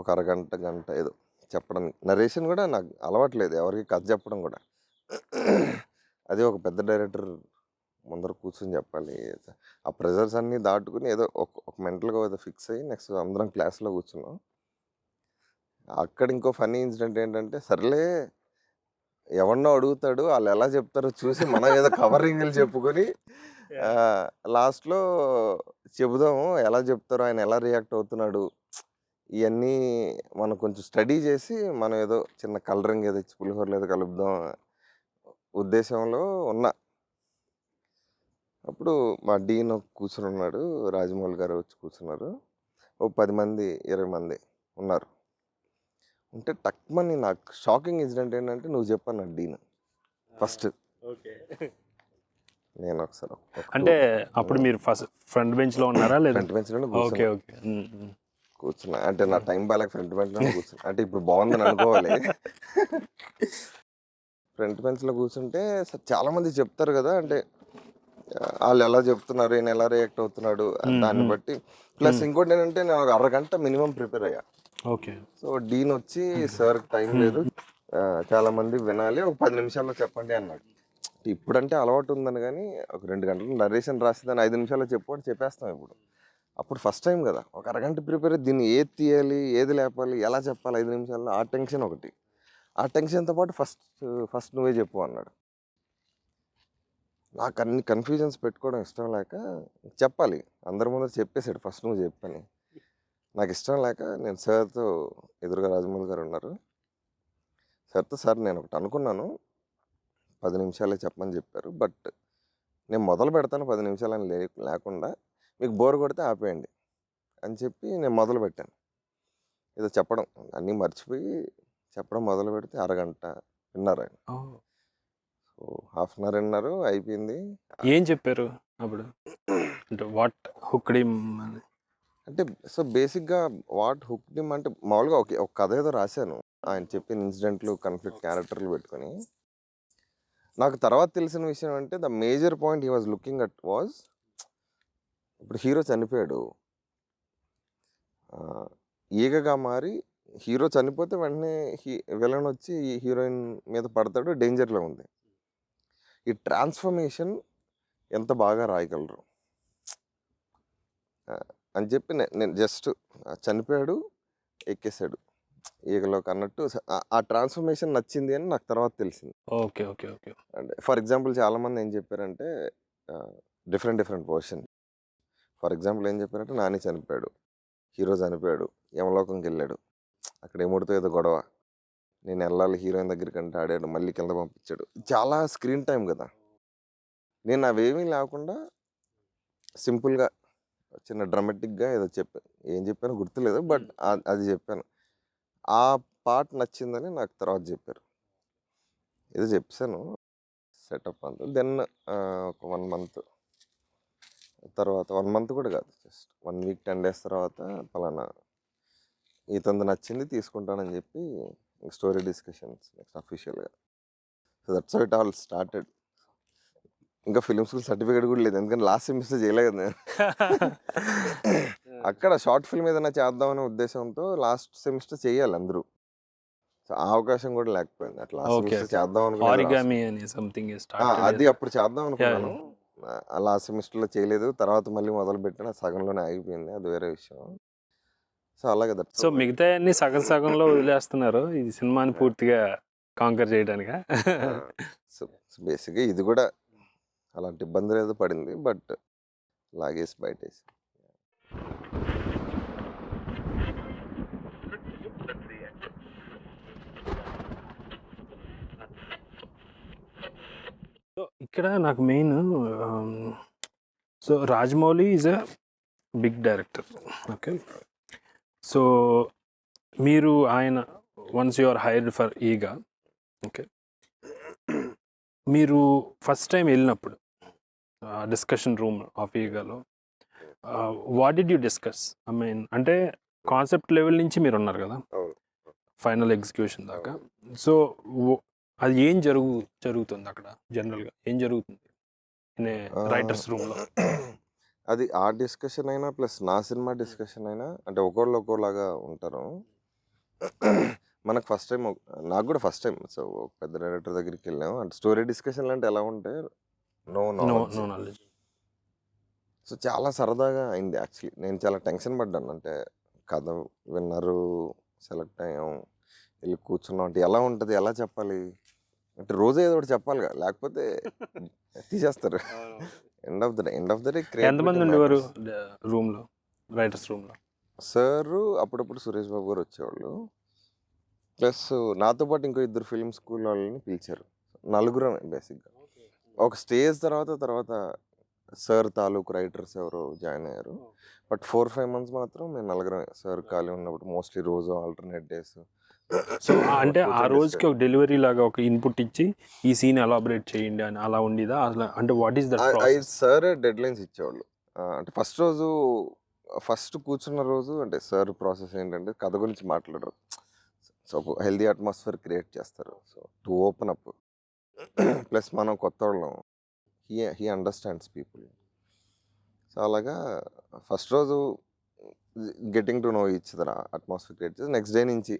ఒక అరగంట గంట ఏదో చెప్పడం. నరేషన్ కూడా నాకు అలవాట్లేదు ఎవరికి కథ చెప్పడం కూడా. అది ఒక పెద్ద డైరెక్టర్ ముందర కూర్చొని చెప్పాలి. ఆ ప్రెజర్స్ అన్నీ దాటుకుని ఏదో ఒక మెంటల్గా ఏదో ఫిక్స్ అయ్యి నెక్స్ట్ అందరం క్లాస్లో కూర్చున్నాం. అక్కడ ఇంకో ఫన్నీ ఇన్సిడెంట్ ఏంటంటే, సర్లే ఎవరినో అడుగుతాడు, వాళ్ళు ఎలా చెప్తారో చూసి మనం ఏదో కవరింగ్లు చెప్పుకొని లాస్ట్లో చెబుదాము ఎలా చెప్తారో, ఆయన ఎలా రియాక్ట్ అవుతున్నాడు, ఇవన్నీ మనం కొంచెం స్టడీ చేసి మనం ఏదో చిన్న కలరింగ్ ఏదో ఇచ్చి పులిహోరలో ఏదో కలుపుదాం ఉద్దేశంలో ఉన్నా. అప్పుడు మా డీన్ కూర్చుని ఉన్నాడు, రాజమౌళి గారు వచ్చి కూర్చున్నారు. ఓ 10 మంది 20 మంది ఉన్నారు. ఉంటే టక్మని నాకు షాకింగ్ ఇన్సిడెంట్ ఏంటంటే, నువ్వు చెప్పాను డీన్ ఫస్ట్. నేను ఒకసారి అంటే అప్పుడు మీరు ఫస్ట్ ఫ్రంట్ బెంచ్లో ఉన్నారా లేదా? ఫ్రంట్ బెంచ్లోనే ఓకే కూర్చున్నా. ఓకే. కూర్చున్నా అంటే నా టైం బాగా ఫ్రంట్ బెంచ్లోనే కూర్చున్నా. అంటే ఇప్పుడు బాగుందని అనుకోవాలి. ఫ్రంట్ బెంచ్లో కూర్చుంటే చాలా మంది చెప్తారు కదా, అంటే వాళ్ళు ఎలా చెప్తున్నారు, ఈయన ఎలా రియాక్ట్ అవుతున్నాడు దాన్ని బట్టి. ప్లస్ ఇంకోటి ఏంటంటే నేను ఒక అరగంట మినిమం ప్రిపేర్ అయ్యా. ఓకే. సో డీన్ వచ్చి సార్ టైం లేదు, చాలా మంది వినాలి, ఒక 10 నిమిషాల్లో చెప్పండి అన్నాడు. ఇప్పుడంటే అలవాటు ఉందని, కానీ ఒక 2 గంటలు నరేషన్ రాసేదాన్ని 5 నిమిషాల్లో చెప్పండి చెప్పేస్తాం ఇప్పుడు. అప్పుడు ఫస్ట్ టైం కదా, ఒక అరగంట ప్రిపేర్ అయ్యి దీన్ని ఏది తీయాలి, ఏది లేపాలి, ఎలా చెప్పాలి 5 నిమిషాల్లో, ఆ టెన్షన్ ఒకటి. ఆ టెన్షన్తో పాటు ఫస్ట్ నువ్వే చెప్పు అన్నాడు. నాకు అన్ని కన్ఫ్యూజన్స్ పెట్టుకోవడం ఇష్టం లేక, చెప్పాలి అందరి ముందు చెప్పేశాడు ఫస్ట్ నువ్వు చెప్పని. నాకు ఇష్టం లేక నేను సార్తో, ఎదురుగా రాజమౌళి గారు ఉన్నారు, సార్తో సార్ నేను ఒకటి అనుకున్నాను, 10 నిమిషాలే చెప్పమని చెప్పారు, బట్ నేను మొదలు పెడతాను 10 నిమిషాలని లేకుండా మీకు బోర్ కొడితే ఆపేయండి అని చెప్పి నేను మొదలు పెట్టాను. ఏదో చెప్పడం అన్నీ మర్చిపోయి చెప్పడం మొదలు పెడితే అరగంట విన్నారు ఆయన. సో హాఫ్ అన్ అవర్ విన్నారు, అయిపోయింది. ఏం చెప్పారు అప్పుడు? అంటే వాట్ హుక్డ్ హిమ్ అని. అంటే సో బేసిక్గా వాట్ హుక్డ్ హిమ్ అంటే మామూలుగా ఒక కథ ఏదో రాశాను, ఆయన చెప్పిన ఇన్సిడెంట్లు కన్ఫ్లిక్ట్ క్యారెక్టర్లు పెట్టుకొని. నాకు తర్వాత తెలిసిన విషయం అంటే the major point he was looking at was, ఇప్పుడు హీరో చనిపోయాడు, ఈగగా మారి హీరో చనిపోతే వెంటనే విలన్ వచ్చి ఈ హీరోయిన్ మీద పడతాడు, డేంజర్లో ఉంది. ఈ ట్రాన్స్ఫర్మేషన్ ఎంత బాగా రాయగలరు అని చెప్పి నేను జస్ట్ చనిపోయాడు ఎక్కేసాడు ఈగలోకి అన్నట్టు ఆ ట్రాన్స్ఫర్మేషన్ నచ్చింది అని నాకు తర్వాత తెలిసింది. Okay okay okay. అంటే ఫర్ ఎగ్జాంపుల్ చాలామంది ఏం చెప్పారంటే డిఫరెంట్ వర్షన్. ఫర్ ఎగ్జాంపుల్ ఏం చెప్పారంటే, నాని చనిపోయాడు, హీరో చనిపోయాడు, యమలోకంకి వెళ్ళాడు, అక్కడ ఎముడితో ఏదో గొడవ, నేను వెళ్ళాలి హీరోయిన్ దగ్గరికి అంటే ఆడాడు, మళ్ళీ కింద పంపించాడు. చాలా స్క్రీన్ టైం కదా. నేను అవేమీ లేకుండా సింపుల్గా చిన్న డ్రామాటిక్గా ఏదో చెప్పాను, ఏం చెప్పానో గుర్తులేదు, బట్ అది చెప్పాను. ఆ పార్ట్ నచ్చిందని నాకు తర్వాత చెప్పారు. ఏదో చెప్పాను సెటప్ అంతా. దెన్ ఒక 1 మంత్ తర్వాత, 1 మంత్ కూడా కాదు, జస్ట్ 1 వీక్ 10 డేస్ తర్వాత పలానా ఇతంది నచ్చింది తీసుకుంటానని చెప్పి స్టోరీ డిస్కషన్స్ నెక్స్ట్ అఫీషియల్గా. So that's how it all started. ఇంకా ఫిలిం స్కూల్ సర్టిఫికేట్ కూడా లేదు, ఎందుకంటే లాస్ట్ సెమిస్టర్ చేయలేదు నేను. అక్కడ షార్ట్ ఫిల్మ్ ఏదైనా చేద్దామనే ఉద్దేశంతో లాస్ట్ సెమిస్టర్ చేయాలి అందరూ. సో ఆ అవకాశం కూడా లేకపోయింది. అట్లా లాస్ట్ సెమిస్టర్ చేద్దాం అనుకున్నాను, అది అప్పుడు చేద్దాం అనుకున్నాను, లాస్ట్ సెమిస్టర్లో చేయలేదు. తర్వాత మళ్ళీ మొదలు పెట్టిన సగంలోనే ఆగిపోయింది, అది వేరే విషయం. సో అలాగే సో మిగతా అన్ని సగంలో వదిలేస్తున్నారు ఈ సినిమాని పూర్తిగా కాంకర్ చేయడానికా? సో బేసిక్గా ఇది కూడా అలాంటి ఇబ్బందులు ఏదో పడింది, బట్ లాగేసి బయటేసి. సో ఇక్కడ నాకు main, so Rajamouli is a big director, okay. So మీరు ఆయన once you are hired for Eega, okay, మీరు ఫస్ట్ టైం వెళ్ళినప్పుడు డిస్కషన్ రూమ్ ఆఫ్ ఈగాలో what did you discuss? I mean అంటే కాన్సెప్ట్ లెవెల్ నుంచి మీరు ఉన్నారు కదా, ఫైనల్ ఎగ్జిక్యూషన్ దాకా. సో అది ఏం జరుగుతుంది అక్కడ జనరల్గా ఏం జరుగుతుంది రైటర్స్ రూమ్లో? అది ఆ డిస్కషన్ అయినా ప్లస్ నా సినిమా డిస్కషన్ అయినా అంటే ఒకళ్ళు ఒక్కోలాగా ఉంటారు. మనకు ఫస్ట్ టైం, నాకు కూడా ఫస్ట్ టైం. సో పెద్ద డైరెక్టర్ దగ్గరికి వెళ్ళాము అంటే స్టోరీ డిస్కషన్లు అంటే ఎలా ఉంటే నో నాలెడ్జ్. సో చాలా సరదాగా అయింది యాక్చువల్లీ. నేను చాలా టెన్షన్ పడ్డాను. అంటే కథ విన్నారు, సెలెక్ట్ అయ్యాం, వెళ్ళి కూర్చున్నాం అంటే ఎలా ఉంటుంది, ఎలా చెప్పాలి అంటే రోజు ఏదో ఒకటి చెప్పాలిగా, లేకపోతే తీసేస్తారు. ఎండ్ ఆఫ్ ద డే ఎంతమంది ఉండేవారు రూమ్లో, రైటర్స్ రూమ్లో? సార్ అప్పుడప్పుడు సురేష్ బాబు గారు వచ్చేవాళ్ళు, ప్లస్ నాతో పాటు ఇంకో 2 ఫిల్మ్ స్కూల్ వాళ్ళని పిలిచారు. నలుగురం బేసిక్గా. ఒక స్టేజ్ తర్వాత సార్ తాలూకు రైటర్స్ ఎవరో జాయిన్ అయ్యారు. బట్ 4-5 months మాత్రం మేము నలుగురమే. సార్ ఖాళీ ఉన్నప్పుడు మోస్ట్లీ రోజు ఆల్టర్నేట్ డేస్. సో అంటే ఆ రోజుకి ఒక డెలివరీ లాగా ఒక ఇన్పుట్ ఇచ్చి ఈ సీన్ ఎలాబరేట్ చేయండి అని అలా ఉండేదా అసలు? అంటే what is that process? Sir dead lines ఇచ్చేవాళ్ళు. అంటే ఫస్ట్ కూర్చున్న రోజు అంటే సార్ ప్రాసెస్ ఏంటంటే కథ గురించి మాట్లాడరు. సో ఒక హెల్దీ అట్మాస్ఫియర్ క్రియేట్ చేస్తారు. So to open up, plus మనం కొత్త వాళ్ళం, హీ అండర్స్టాండ్స్ పీపుల్. సో అలాగా ఫస్ట్ రోజు getting to know each other atmosphere create చేసి నెక్స్ట్ డే నుంచి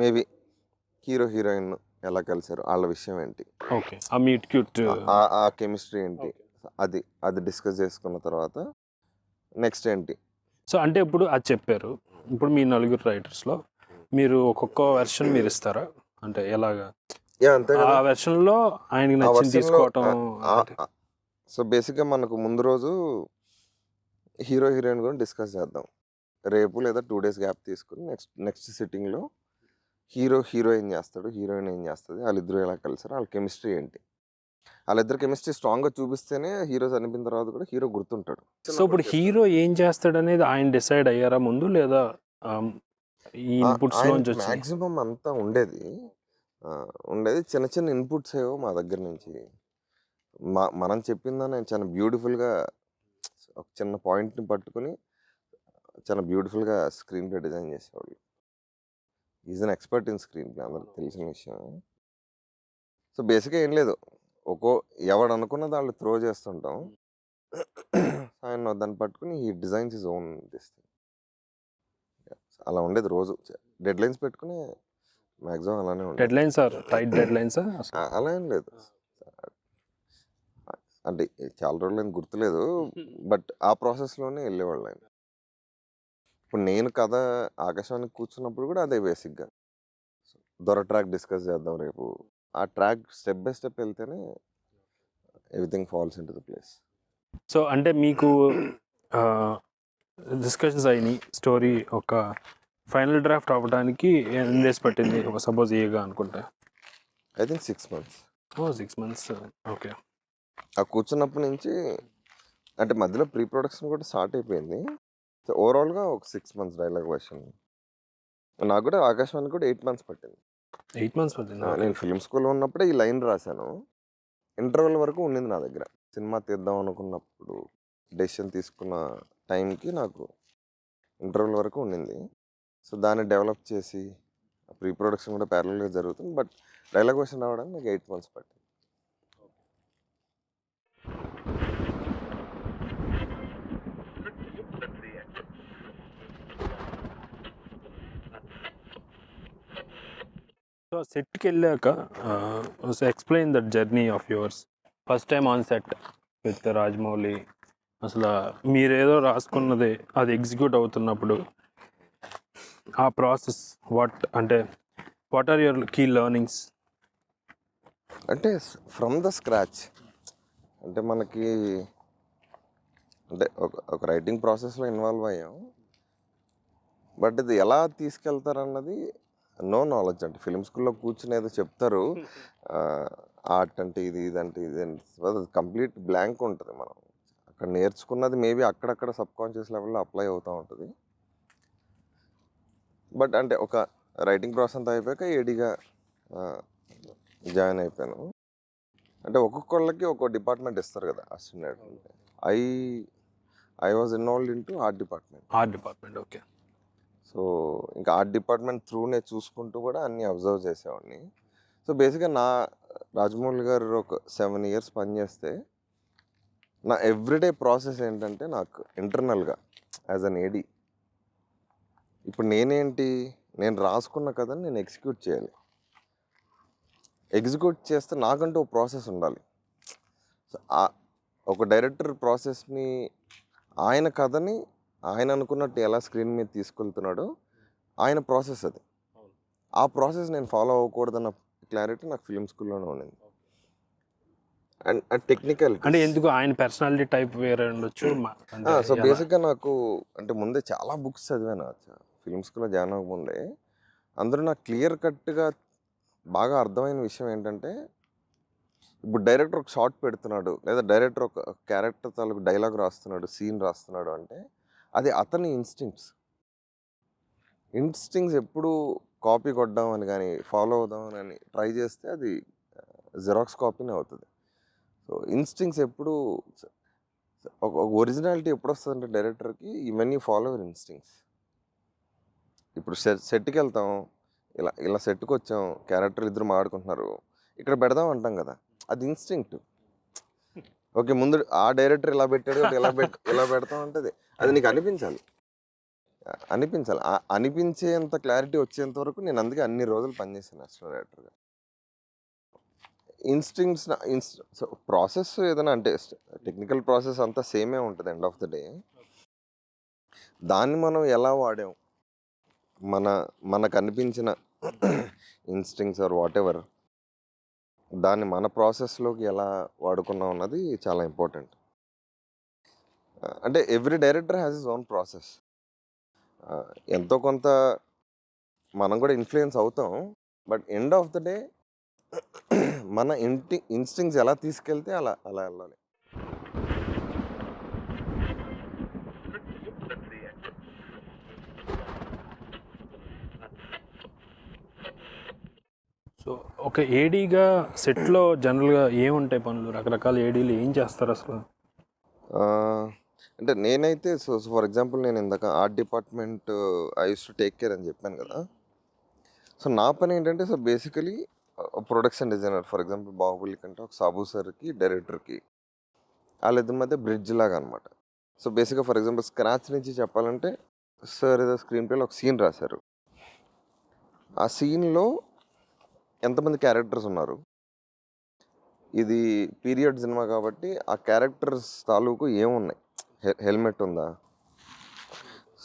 మేబీ హీరోయిన్ ఎలా కలిసారు, వాళ్ళ విషయం ఏంటి, ఓకే ఆ మీట్ క్యూట్ ఆ కెమిస్ట్రీ ఏంటి, అది డిస్కస్ చేసుకున్న తర్వాత నెక్స్ట్ ఏంటి. సో అంటే ఇప్పుడు అది చెప్పారు. ఇప్పుడు మీ నలుగురు రైటర్స్లో మీరు ఒక్కొక్క వెర్షన్ మీరు ఇస్తారా? అంటే ఎలాగా అంతే ఆ కదా. వెర్షన్లో ఆయనకి నచ్చింది తీసుకోవటం? సో బేసిక్గా మనకు ముందు రోజు హీరోయిన్ కూడా డిస్కస్ చేద్దాం. రేపు లేదా 2 days గ్యాప్ తీసుకుని నెక్స్ట్ సిట్టింగ్లో హీరో ఏం చేస్తాడు, హీరోయిన్ ఏం చేస్తుంది, వాళ్ళిద్దరూ ఎలా కలిసారు, వాళ్ళ కెమిస్ట్రీ ఏంటి, వాళ్ళిద్దరు కెమిస్ట్రీ స్ట్రాంగ్గా చూపిస్తేనే హీరో చనిపోయిన తర్వాత కూడా హీరో గుర్తుంటాడు. సో ఇప్పుడు హీరో ఏం చేస్తాడు అనేది ఆయన డిసైడ్ అయ్యారా ముందు, లేదా ఈ ఇన్పుట్స్ లోంచి వచ్చి? మ్యాక్సిమం అంతా ఉండేది చిన్న చిన్న ఇన్పుట్స్ ఏవో మా దగ్గర నుంచి మనం చెప్పిందని చాలా బ్యూటిఫుల్గా ఒక చిన్న పాయింట్ని పట్టుకుని చాలా బ్యూటిఫుల్గా స్క్రీన్ ప్లే డిజైన్ చేసేవాళ్ళు. Is an expert in screen play, అందరికి తెలిసిన విషయం. సో బేసిక్గా ఏం లేదు, ఎవడు అనుకున్నది వాళ్ళు త్రో చేస్తుంటాం, ఆయన దాన్ని పట్టుకుని ఈ డిజైన్స్ ఇస్ ఓన్ దిస్. అలా ఉండేది రోజు. డెడ్ లైన్స్ పెట్టుకుని మ్యాక్సిమం అలానే ఉండేది. Deadlines are tight deadlines? అలా ఏం లేదు అంటే చాలా రోజులు గుర్తులేదు, బట్ ఆ ప్రాసెస్లోనే వెళ్ళేవాళ్ళు ఆయన. ఇప్పుడు నేను కథ ఆకాశవాణికి కూర్చున్నప్పుడు కూడా అదే బేసిక్గా. దొర ట్రాక్ డిస్కస్ చేద్దాం రేపు, ఆ ట్రాక్ స్టెప్ బై స్టెప్ వెళ్తేనే everything falls into the place. So అంటే మీకు డిస్కషన్స్ అయినాయి, స్టోరీ ఒక ఫైనల్ డ్రాఫ్ట్ అవ్వడానికి ఎన్ని డేస్ పట్టింది? ఒక సపోజ్ ఏగా అనుకుంటా I think 6 months. 6 months. Okay. ఆ కూర్చున్నప్పటి నుంచి అంటే మధ్యలో ప్రీ ప్రొడక్షన్ కూడా స్టార్ట్ అయిపోయింది. సో ఓవరాల్గా ఒక 6 months డైలాగ్ వర్షన్. నాకు కూడా ఆకాశవాణి కూడా 8 months పట్టింది. 8 months పట్టింది. నేను ఫిల్మ్ స్కూల్లో ఉన్నప్పుడే ఈ లైన్ రాశాను. ఇంటర్వెల్ వరకు ఉండింది నా దగ్గర. సినిమా తీద్దాం అనుకున్నప్పుడు డెసిషన్ తీసుకున్న టైంకి నాకు ఇంటర్వెల్ వరకు ఉండింది. సో దాన్ని డెవలప్ చేసి ప్రీ ప్రొడక్షన్ కూడా ప్యారలల్గా జరుగుతుంది. బట్ డైలాగ్ వర్షన్ రావడానికి నాకు 8 months పట్టింది. సో సెట్కి వెళ్ళాక explain that journey of yours. First time on set with Rajamouli, అసలు మీరేదో రాసుకున్నది అది ఎగ్జిక్యూట్ అవుతున్నప్పుడు ఆ process what are your key learnings? అంటే ఫ్రమ్ ద స్క్రాచ్ అంటే మనకి అంటే ఒక రైటింగ్ ప్రాసెస్లో ఇన్వాల్వ్ అయ్యాం. బట్ ఇది ఎలా తీసుకెళ్తారన్నది నో నాలెడ్జ్. అంటే ఫిలిం స్కూల్లో కూర్చుని ఏదో చెప్తారు, ఆర్ట్ అంటే ఇదంటే ఇది కంప్లీట్ బ్లాంక్ ఉంటుంది. మనం అక్కడ నేర్చుకున్నది మేబీ అక్కడక్కడ సబ్కాన్షియస్ లెవెల్లో అప్లై అవుతూ ఉంటుంది. బట్ అంటే ఒక రైటింగ్ ప్రాసెస్ అంతా అయిపోయాక ఏడీగా జాయిన్ అయిపోయాను. అంటే ఒక్కొక్కళ్ళకి ఒక్కో డిపార్ట్మెంట్ ఇస్తారు కదా assistant. I was involved in to art department. Okay. So so ఇంకా ఆర్ట్ డిపార్ట్మెంట్ త్రూనే చూసుకుంటూ కూడా అన్నీ అబ్జర్వ్ చేసేవాడిని. సో బేసిక్గా నా రాజమౌళి గారు ఒక 7 ఇయర్స్ పనిచేస్తే నా ఎవ్రీడే ప్రాసెస్ ఏంటంటే నాకు ఇంటర్నల్గా యాజ్ అన్ ఏడి ఇప్పుడు నేనేంటి, నేను రాసుకున్న కథని నేను ఎగ్జిక్యూట్ చేయాలి. ఎగ్జిక్యూట్ చేస్తే నాకంటూ ఒక ప్రాసెస్ ఉండాలి. సో ఒక డైరెక్టర్ ప్రాసెస్ని, ఆయన కథని ఆయన అనుకున్నట్టు ఎలా స్క్రీన్ మీద తీసుకెళ్తున్నాడో ఆయన ప్రాసెస్ అది. ఆ ప్రాసెస్ నేను ఫాలో అవ్వకూడదన్న క్లారిటీ నాకు ఫిలిం స్కూల్లోనే ఉండింది. అండ్ టెక్నికల్ అంటే ఎందుకు ఆయన పర్సనాలిటీ టైప్ వేరే ఉండొచ్చు. సో బేసిక్గా నాకు అంటే ముందే చాలా బుక్స్ చదివాను ఫిలిం స్కూల్లో జాయిన్ అవ్వకముందే. అందరూ నాకు క్లియర్ కట్గా బాగా అర్థమైన విషయం ఏంటంటే, ఇప్పుడు డైరెక్టర్ ఒక షార్ట్ పెడుతున్నాడు, లేదా డైరెక్టర్ ఒక క్యారెక్టర్ తాలూకు డైలాగ్ రాస్తున్నాడు, సీన్ రాస్తున్నాడు అంటే అది అతని ఇన్స్టింక్ట్స్ ఎప్పుడు కాపీ కొద్దామని కానీ ఫాలో అవుదామని ట్రై చేస్తే అది జిరాక్స్ కాపీనే అవుతుంది. సో ఇన్స్టింక్ట్స్ ఎప్పుడు ఒక ఒరిజినాలిటీ ఎప్పుడు వస్తుందంటే డైరెక్టర్కి, ఇవన్నీ ఫాలో అవర్ ఇన్స్టింక్ట్స్. ఇప్పుడు సెట్కి వెళ్తాం, ఇలా సెట్కి వచ్చాం, క్యారెక్టర్లు ఇద్దరు మాట్లాడుకుంటున్నారు, ఇక్కడ పెడదాం అంటాం కదా, అది ఇన్స్టింక్ట్. ఓకే, ముందు ఆ డైరెక్టర్ ఇలా పెట్టాడు ఇలా పెడతాం అంటే అది నీకు అనిపించాలి. అనిపించేంత క్లారిటీ వచ్చేంత వరకు నేను అందుకే అన్ని రోజులు పనిచేశాను అసిస్టెంట్ డైరెక్టర్గా. ఇన్స్టింక్ట్స్ సో ప్రాసెస్ ఏదైనా అంటే టెక్నికల్ ప్రాసెస్ అంతా సేమే ఉంటుంది. ఎండ్ ఆఫ్ ద డే దాన్ని మనం ఎలా వాడాం, మనకు అనిపించిన ఇన్స్టింక్ట్స్ ఆర్ వాట్ ఎవర్, దాన్ని మన ప్రాసెస్లోకి ఎలా వాడుకున్నాం అన్నది చాలా ఇంపార్టెంట్. అంటే every director has his own process. ఎంతో కొంత మనం కూడా ఇన్ఫ్లుయెన్స్ అవుతాం, but end of the day మన ఇన్స్టింక్ట్స్ ఎలా తీసుకెళ్తే అలా వెళ్ళాలి. సో ఒక ఏడీగా సెట్లో జనరల్గా ఏముంటాయి పనులు? రకరకాల ఏడీలు ఏం చేస్తారు అసలు? అంటే నేనైతే సో ఫర్ ఎగ్జాంపుల్ నేను ఇందాక art department I use to take care అని చెప్పాను కదా. సో నా పని ఏంటంటే, so basically production designer. For example Baahubali కంటే ఒక సాబు సార్కి డైరెక్టర్కి వాళ్ళిద్దరి మధ్య బ్రిడ్జ్ లాగా అనమాట. సో బేసిక్గా ఫర్ ఎగ్జాంపుల్ స్క్రాచ్ నుంచి చెప్పాలంటే, సార్ ఏదో స్క్రీన్ ప్లేలో ఒక సీన్ రాశారు. ఆ సీన్లో ఎంతమంది క్యారెక్టర్స్ ఉన్నారు, ఇది పీరియడ్ సినిమా కాబట్టి ఆ క్యారెక్టర్స్ తాలూకు ఏమున్నాయి, హెల్మెట్ ఉందా,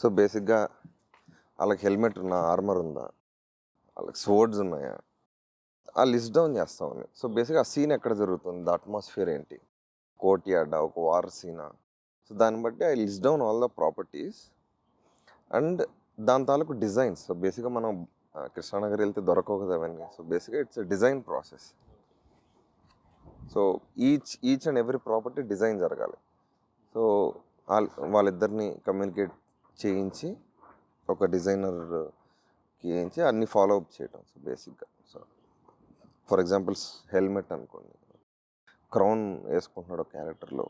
సో బేసిక్గా వాళ్ళకి హెల్మెట్ ఉందా, ఆర్మర్ ఉందా, వాళ్ళకి స్వర్డ్స్ ఉన్నాయా, ఆ లిస్ట్ డౌన్ చేస్తామని. సో బేసిక్గా ఆ సీన్ ఎక్కడ జరుగుతుంది, ద అట్మాస్ఫియర్ ఏంటి, కోర్ట్ యార్డా, ఒక వార్ సీనా, సో దాన్ని బట్టి I list down all the properties and దాని తాలూకు డిజైన్స్. సో బేసిక్గా మనం కృష్ణానగర్ వెళ్తే దొరకవు కదా అవన్నీ. సో బేసిక్గా it's design process. So each and every property design జరగాలి. సో వాళ్ళిద్దరిని కమ్యూనికేట్ చేయించి ఒక డిజైనర్కి చేయించి అన్ని ఫాలో అప్ చేయటం. సో బేసిక్గా సో ఫర్ ఎగ్జాంపుల్ హెల్మెట్ అనుకోండి, క్రౌన్ వేసుకుంటున్నాడు ఒక క్యారెక్టర్లో,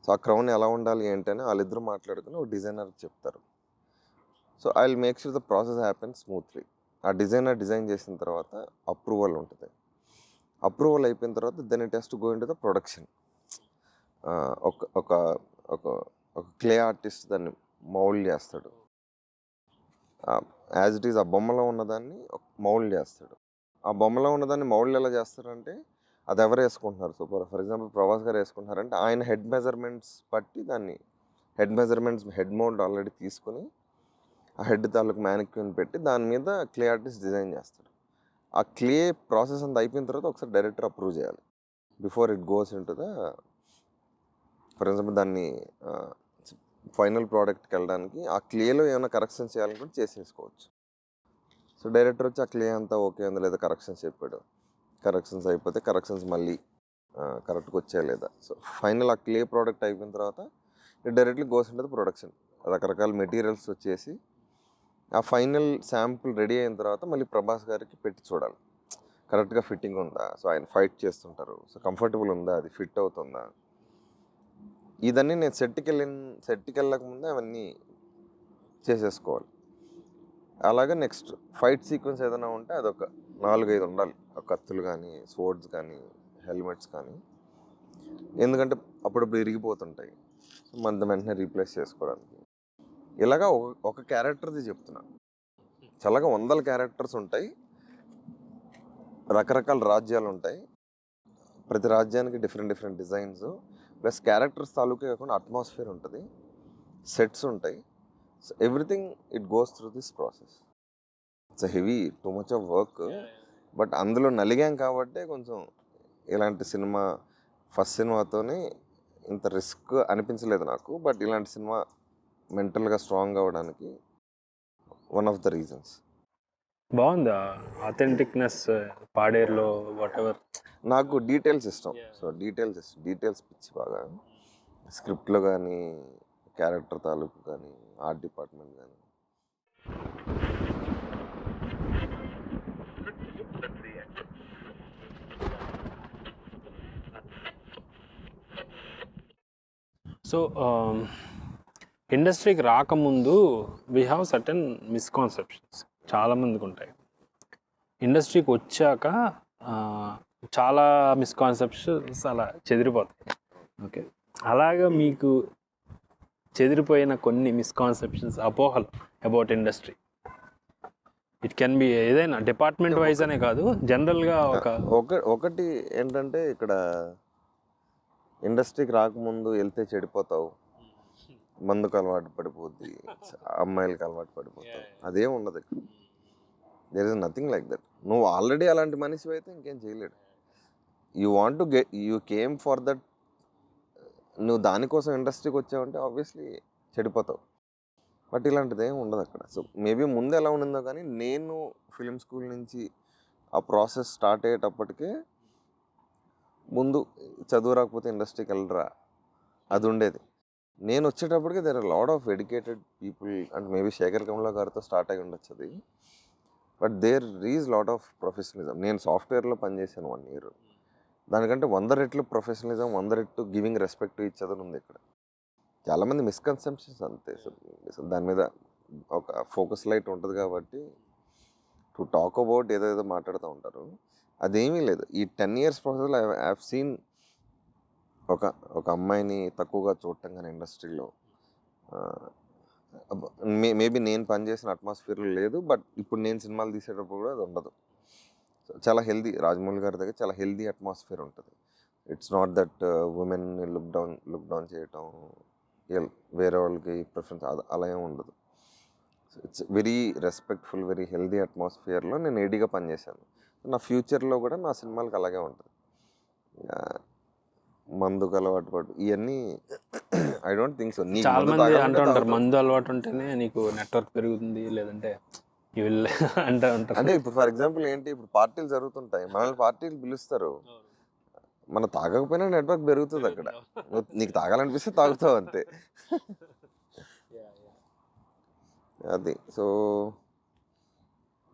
సో ఆ క్రౌన్ ఎలా ఉండాలి ఏంటని వాళ్ళిద్దరు మాట్లాడుకుని ఒక డిజైనర్కి చెప్తారు. So I will make sure the process happen smoothly. ఆ డిజైనర్ డిజైన్ చేసిన తర్వాత అప్రూవల్ ఉంటుంది. అప్రూవల్ అయిపోయిన తర్వాత then it has to go into the production. ఒక క్లే ఆర్టిస్ట్ దాన్ని మౌల్డ్ చేస్తాడు. యాజ్ ఇట్ ఈజ్ ఆ బొమ్మలో ఉన్నదాన్ని మౌల్డ్ చేస్తాడు. ఆ బొమ్మలో ఉన్నదాన్ని మౌల్డ్ ఎలా చేస్తారంటే, అది ఎవరు వేసుకుంటున్నారు. సో ఫర్ ఎగ్జాంపుల్ ప్రభాస్ గారు వేసుకుంటున్నారంటే ఆయన హెడ్ మెజర్మెంట్స్ బట్టి దాన్ని హెడ్ మౌల్డ్ ఆల్రెడీ తీసుకొని ఆ హెడ్ తాలూకు మ్యానిక్యూన్ పెట్టి దాని మీద క్లే ఆర్టిస్ట్ డిజైన్ చేస్తాడు. ఆ క్లే ప్రాసెస్ అంతా అయిపోయిన తర్వాత ఒకసారి డైరెక్టర్ అప్రూవ్ చేయాలి before it goes in to the, for example దాన్ని ఫైనల్ ప్రోడక్ట్కి వెళ్ళడానికి ఆ క్లేలో ఏమైనా కరెక్షన్స్ చేయాలనుకుంటే చేసేసుకోవచ్చు. సో డైరెక్టర్ వచ్చి ఆ క్లే అంతా ఓకే ఉందా లేదా కరెక్షన్స్ చెప్పాడు, కరెక్షన్స్ అయిపోతే కరెక్షన్స్ మళ్ళీ కరెక్ట్గా వచ్చాయా లేదా. సో ఫైనల్ ఆ క్లే ప్రోడక్ట్ అయిపోయిన తర్వాత it directly goes in to the production. రకరకాల మెటీరియల్స్ వచ్చేసి ఆ ఫైనల్ శాంపుల్ రెడీ అయిన తర్వాత మళ్ళీ ప్రభాస్ గారికి పెట్టి చూడాలి కరెక్ట్గా ఫిట్టింగ్ ఉందా. సో ఆయన ఫైట్ చేస్తుంటారు, సో కంఫర్టబుల్ ఉందా, అది ఫిట్ అవుతుందా, ఇదన్నీ నేను సెట్కి వెళ్ళక ముందే అవన్నీ చేసేసుకోవాలి. అలాగే నెక్స్ట్ ఫైట్ సీక్వెన్స్ ఏదైనా ఉంటే అదొక 4-5 ఉండాలి. కత్తులు కానీ, స్వర్డ్స్ కానీ, హెల్మెట్స్ కానీ. ఎందుకంటే అప్పుడప్పుడు ఇరిగిపోతుంటాయి, మన వెంటనే రీప్లేస్ చేసుకోవడానికి. ఇలాగా ఒక క్యారెక్టర్ది చెప్తున్నా. చాలాగా 100 క్యారెక్టర్స్ ఉంటాయి, రకరకాల రాజ్యాలు ఉంటాయి, ప్రతి రాజ్యానికి డిఫరెంట్ డిజైన్స్, ప్లస్ క్యారెక్టర్స్ తాలూకే కాకుండా అట్మాస్ఫియర్ ఉంటుంది, సెట్స్ ఉంటాయి. So everything it goes through this process. It's heavy, too much of work. But అందులో నలిగాం కాబట్టి కొంచెం ఇలాంటి సినిమా ఫస్ట్ సినిమాతోనే ఇంత రిస్క్ అనిపించలేదు నాకు. బట్ ఇలాంటి సినిమా మెంటల్గా స్ట్రాంగ్ అవ్వడానికి వన్ ఆఫ్ ద రీజన్స్. బాగుంది ఆథెంటిక్నెస్, పాడేరులో వాట్ ఎవర్. నాకు డీటెయిల్స్ ఇష్టం. సో డీటెయిల్స్ పిచ్చి బాగా. స్క్రిప్ట్లో కానీ, క్యారెక్టర్ తాలూకు కానీ, ఆర్ట్ డిపార్ట్మెంట్ కానీ. సో ఇండస్ట్రీకి రాకముందు వీ హ్యావ్ సర్టన్ మిస్కాన్సెప్షన్స్ చాలామందికి ఉంటాయి. ఇండస్ట్రీకి వచ్చాక చాలా మిస్కాన్సెప్షన్స్ అలా చెదిరిపోతాయి. ఓకే, అలాగా మీకు చెదిరిపోయిన కొన్ని మిస్కాన్సెప్షన్స్, అపోహలు about industry. It can be ఏదైనా డిపార్ట్మెంట్ వైజ్ అనే కాదు, జనరల్గా ఒకటి ఏంటంటే, ఇక్కడ ఇండస్ట్రీకి రాకముందు వెళ్తే చెడిపోతావు, మందుకు అలవాటు పడిపోద్ది, అమ్మాయిలకి అలవాటు పడిపోతావు, అదేం ఉండదు ఇక్కడ. There is nothing like that. నువ్వు ఆల్రెడీ అలాంటి మనిషి అయితే ఇంకేం చేయలేడు. You came for that. నువ్వు దానికోసం ఇండస్ట్రీకి వచ్చావంటే ఆబ్వియస్లీ చెడిపోతావు. బట్ ఇలాంటిది ఏం ఉండదు అక్కడ. సో మేబీ ముందు ఎలా ఉండిందో కానీ, నేను ఫిలిం స్కూల్ నుంచి ఆ ప్రాసెస్ స్టార్ట్ అయ్యేటప్పటికే ముందు చదువు రాకపోతే ఇండస్ట్రీకి వెళ్ళరా అది ఉండేది. నేను వచ్చేటప్పటికి there are lot of educated people. అంటే మేబీ శేఖర్ కమలా గారితో స్టార్ట్ అయ్యి ఉండొచ్చు అది. But there is lot of professionalism. నేను సాఫ్ట్వేర్లో పనిచేశాను 1 year. దానికంటే 100 రెట్లు ప్రొఫెషనలిజం, 100 రెట్లు giving respect to each other ఉంది ఇక్కడ. చాలామంది మిస్కన్సెప్షన్స్ అంతే. సో దాని మీద ఒక ఫోకస్ లైట్ ఉంటుంది కాబట్టి టు టాక్ అబౌట్ ఏదో మాట్లాడుతూ ఉంటారు. అదేమీ లేదు. ఈ 10 years ప్రాసెస్లో ఐ హ్యావ్ సీన్ ఒక అమ్మాయిని తక్కువగా చూడటం కానీ ఇండస్ట్రీలో. మేబీ నేను పనిచేసిన అట్మాస్ఫియర్లో లేదు, బట్ ఇప్పుడు నేను సినిమాలు తీసేటప్పుడు కూడా అది ఉండదు. చాలా హెల్దీ, రాజమౌళి గారి దగ్గర చాలా హెల్దీ అట్మాస్ఫియర్ ఉంటుంది. It's not that women look down చేయటం, వేరే వాళ్ళకి ప్రిఫరెన్స్, అలా ఏమి ఉండదు. It's very respectful, very healthy అట్మాస్ఫియర్లో నేను ఏడీగా పనిచేశాను. నా ఫ్యూచర్లో కూడా నా సినిమాలకు అలాగే ఉంటుంది. మందుకు అలవాటు పడు ఇవన్నీ ఐ డోంట్ థింక్ సో. చాలా మంది అంటూ ఉంటారు, మందు అలవాటు ఉంటేనే నీకు నెట్వర్క్ పెరుగుతుంది, లేదంటే అంటూ ఉంటారు. అంటే ఇప్పుడు ఫర్ ఎగ్జాంపుల్ ఏంటి, ఇప్పుడు పార్టీలు జరుగుతుంటాయి, మనల్ని పార్టీలు పిలుస్తారు, మనం తాగకపోయినా నెట్వర్క్ పెరుగుతుంది అక్కడ. నీకు తాగాలనిపిస్తే తాగుతావు అంతే. అది. సో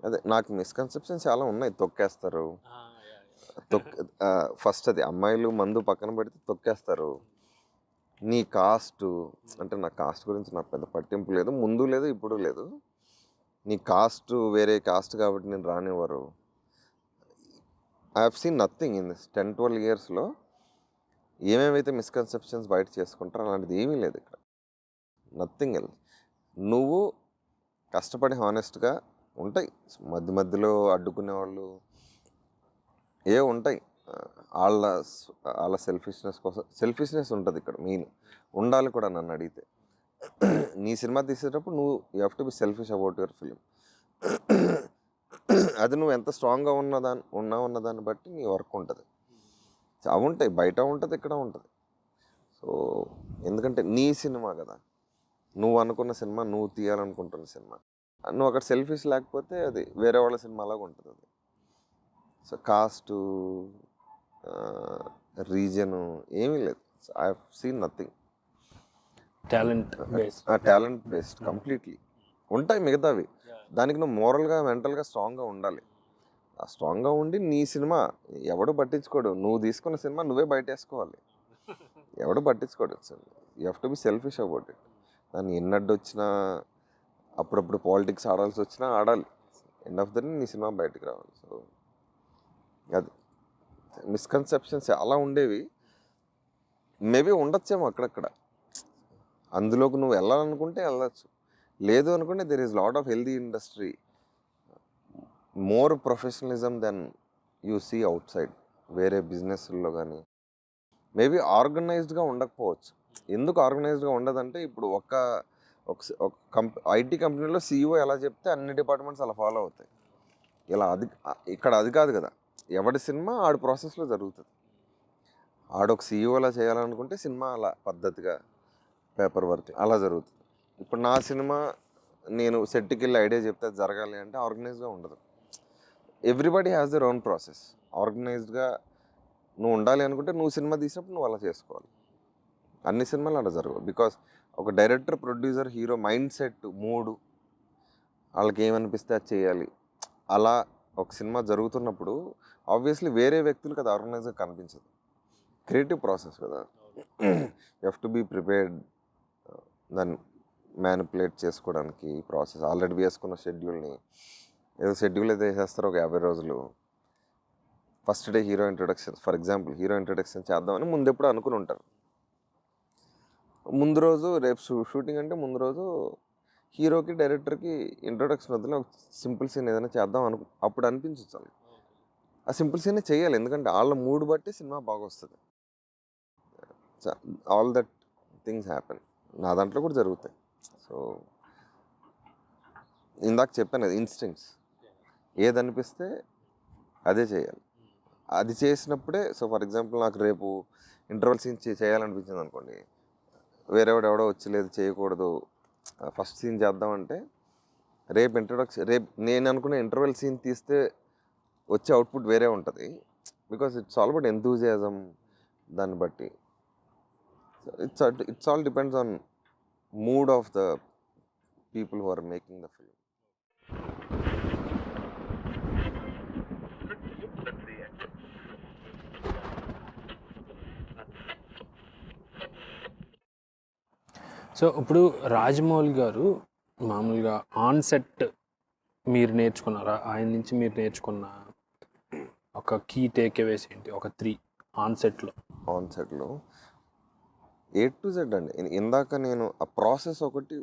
అదే నాకు మిస్కన్సెప్షన్ చాలా ఉన్నాయి. తొక్కేస్తారు, ఫస్ట్ అది అమ్మాయిలు మందు పక్కన పెడితే తొక్కేస్తారు. నీ కాస్ట్ అంటే, నా కాస్ట్ గురించి నాకు పెద్ద పట్టింపు లేదు, ముందు లేదు ఇప్పుడు లేదు. నీ కాస్ట్ వేరే కాస్ట్ కాబట్టి నేను రానివ్వరు. I have seen nothing in this 10-12 yearsలో. ఏమేమైతే మిస్కన్సెప్షన్స్ బయట చేసుకుంటారో అలాంటిది ఏమీ లేదు ఇక్కడ. Nothing else. నువ్వు కష్టపడి హానెస్ట్గా ఉంటాయి, మధ్యలో అడ్డుకునే వాళ్ళు ఉంటాయి. వాళ్ళ సెల్ఫిష్నెస్ కోసం, సెల్ఫిష్నెస్ ఉంటుంది ఇక్కడ మెయిన్, ఉండాలి కూడా. నన్ను అడిగితే నీ సినిమా తీసేటప్పుడు you have to be selfish about your film. అది నువ్వు ఎంత స్ట్రాంగ్గా ఉన్నదాన్ని బట్టి నీ వర్క్ ఉంటుంది. అవి ఉంటాయి, బయట ఉంటుంది, ఇక్కడ ఉంటుంది. సో ఎందుకంటే నీ సినిమా కదా, నువ్వు అనుకున్న సినిమా, నువ్వు తీయాలనుకుంటున్న సినిమా. నువ్వు అక్కడ సెల్ఫిష్ లేకపోతే అది వేరే వాళ్ళ సినిమాలాగా ఉంటుంది అది. సో కాస్టు, రీజను ఏమీ లేదు. I have seen nothing. Talent based completely ఉంటాయి మిగతావి. దానికి నువ్వు మోరల్గా, మెంటల్గా స్ట్రాంగ్గా ఉండాలి. ఆ స్ట్రాంగ్గా ఉండి నీ సినిమా ఎవడు పట్టించుకోడు. నువ్వు తీసుకున్న సినిమా నువ్వే బయట వేసుకోవాలి, ఎవడు పట్టించుకోడు. You have to be selfish about it. దాన్ని ఎన్నడ్డు వచ్చినా అప్పుడప్పుడు పాలిటిక్స్ ఆడాల్సి వచ్చినా ఆడాలి. ఎండ్ ఆఫ్ ద డే నీ సినిమా బయటకు రావాలి. సో అది మిస్కన్సెప్షన్స్ చాలా ఉండేవి. మేబీ ఉండొచ్చేమో అక్కడక్కడ. అందులోకి నువ్వు వెళ్ళాలనుకుంటే వెళ్ళచ్చు, లేదు అనుకుంటే there is lot of healthy industry, more professionalism then you see outside వేరే బిజినెస్లో కానీ. మేబీ ఆర్గనైజ్డ్గా ఉండకపోవచ్చు. ఎందుకు ఆర్గనైజ్డ్గా ఉండదంటే ఇప్పుడు ఒక ఐటీ కంపెనీలో సీఈఓ ఎలా చెప్తే అన్ని డిపార్ట్మెంట్స్ అలా ఫాలో అవుతాయి. ఇలా ఇక్కడ అది కాదు కదా. ఎవడి సినిమా ఆడి ప్రాసెస్లో జరుగుతుంది. ఆడొక సీఈఓలా చేయాలనుకుంటే సినిమా అలా పద్ధతిగా పేపర్ వర్క్ అలా జరుగుతుంది. ఇప్పుడు నా సినిమా నేను సెట్కి వెళ్ళి ఐడియా చెప్తే అది జరగాలి అంటే ఆర్గనైజ్గా ఉండదు. Everybody has their own process. ఆర్గనైజ్డ్గా నువ్వు ఉండాలి అనుకుంటే నువ్వు సినిమా తీసినప్పుడు నువ్వు అలా చేసుకోవాలి. అన్ని సినిమాలు అలా జరగవు. బికాస్ ఒక director, producer, hero mind set, మూడు, వాళ్ళకి ఏమనిపిస్తే అది చేయాలి. అలా ఒక సినిమా జరుగుతున్నప్పుడు ఆబ్వియస్లీ వేరే వ్యక్తులకు అది ఆర్గనైజ్గా కనిపించదు. క్రియేటివ్ ప్రాసెస్ కదా. You have to be prepared దాన్ని మ్యానిపులేట్ చేసుకోవడానికి. ప్రాసెస్ ఆల్రెడీ వేసుకున్న షెడ్యూల్ని ఏదో షెడ్యూల్ అయితే వేసేస్తారు ఒక 50 రోజులు. First day hero introduction, for example hero introduction చేద్దామని ముందు ఎప్పుడు అనుకుని ఉంటారు. ముందు రోజు రేపు షూటింగ్ అంటే ముందు రోజు హీరోకి డైరెక్టర్కి ఇంట్రొడక్షన్ వద్దులో ఒక సింపుల్ సీన్ ఏదైనా చేద్దాం అప్పుడు అనిపించచ్చు. ఆ సింపుల్ సీనే చేయాలి, ఎందుకంటే వాళ్ళ మూడ్ బట్టి సినిమా బాగా వస్తుంది. All that things happen. నా దాంట్లో కూడా జరుగుతాయి. సో ఇందాక చెప్పాను కదా, ఇన్స్టింక్ట్స్, ఏది అనిపిస్తే అదే చేయాలి. అది చేసినప్పుడే. సో ఫర్ ఎగ్జాంపుల్ నాకు రేపు ఇంటర్వెల్ సీన్ చేయాలనిపించింది అనుకోండి, ఎవడో వచ్చి లేదు చేయకూడదు ఫస్ట్ సీన్ చేద్దామంటే రేపు నేను అనుకునే ఇంటర్వెల్ సీన్ తీస్తే వచ్చే అవుట్పుట్ వేరే ఉంటుంది. Because it's all about enthusiasm. దాన్ని బట్టి it's all depends on mood of the people who are making the film. So ఇప్పుడు రాజమౌళి గారు మామూలుగా ఆన్ సెట్ మీరు నేర్చుకున్నారా? ఆయన నుంచి మీరు నేర్చుకున్న ఒక కీ టేక్అవేస్ ఏంటి? ఒక 3 ఆన్ సెట్లో. A to Z అండి. ఇందాక నేను ఆ ప్రాసెస్ ఒకటి,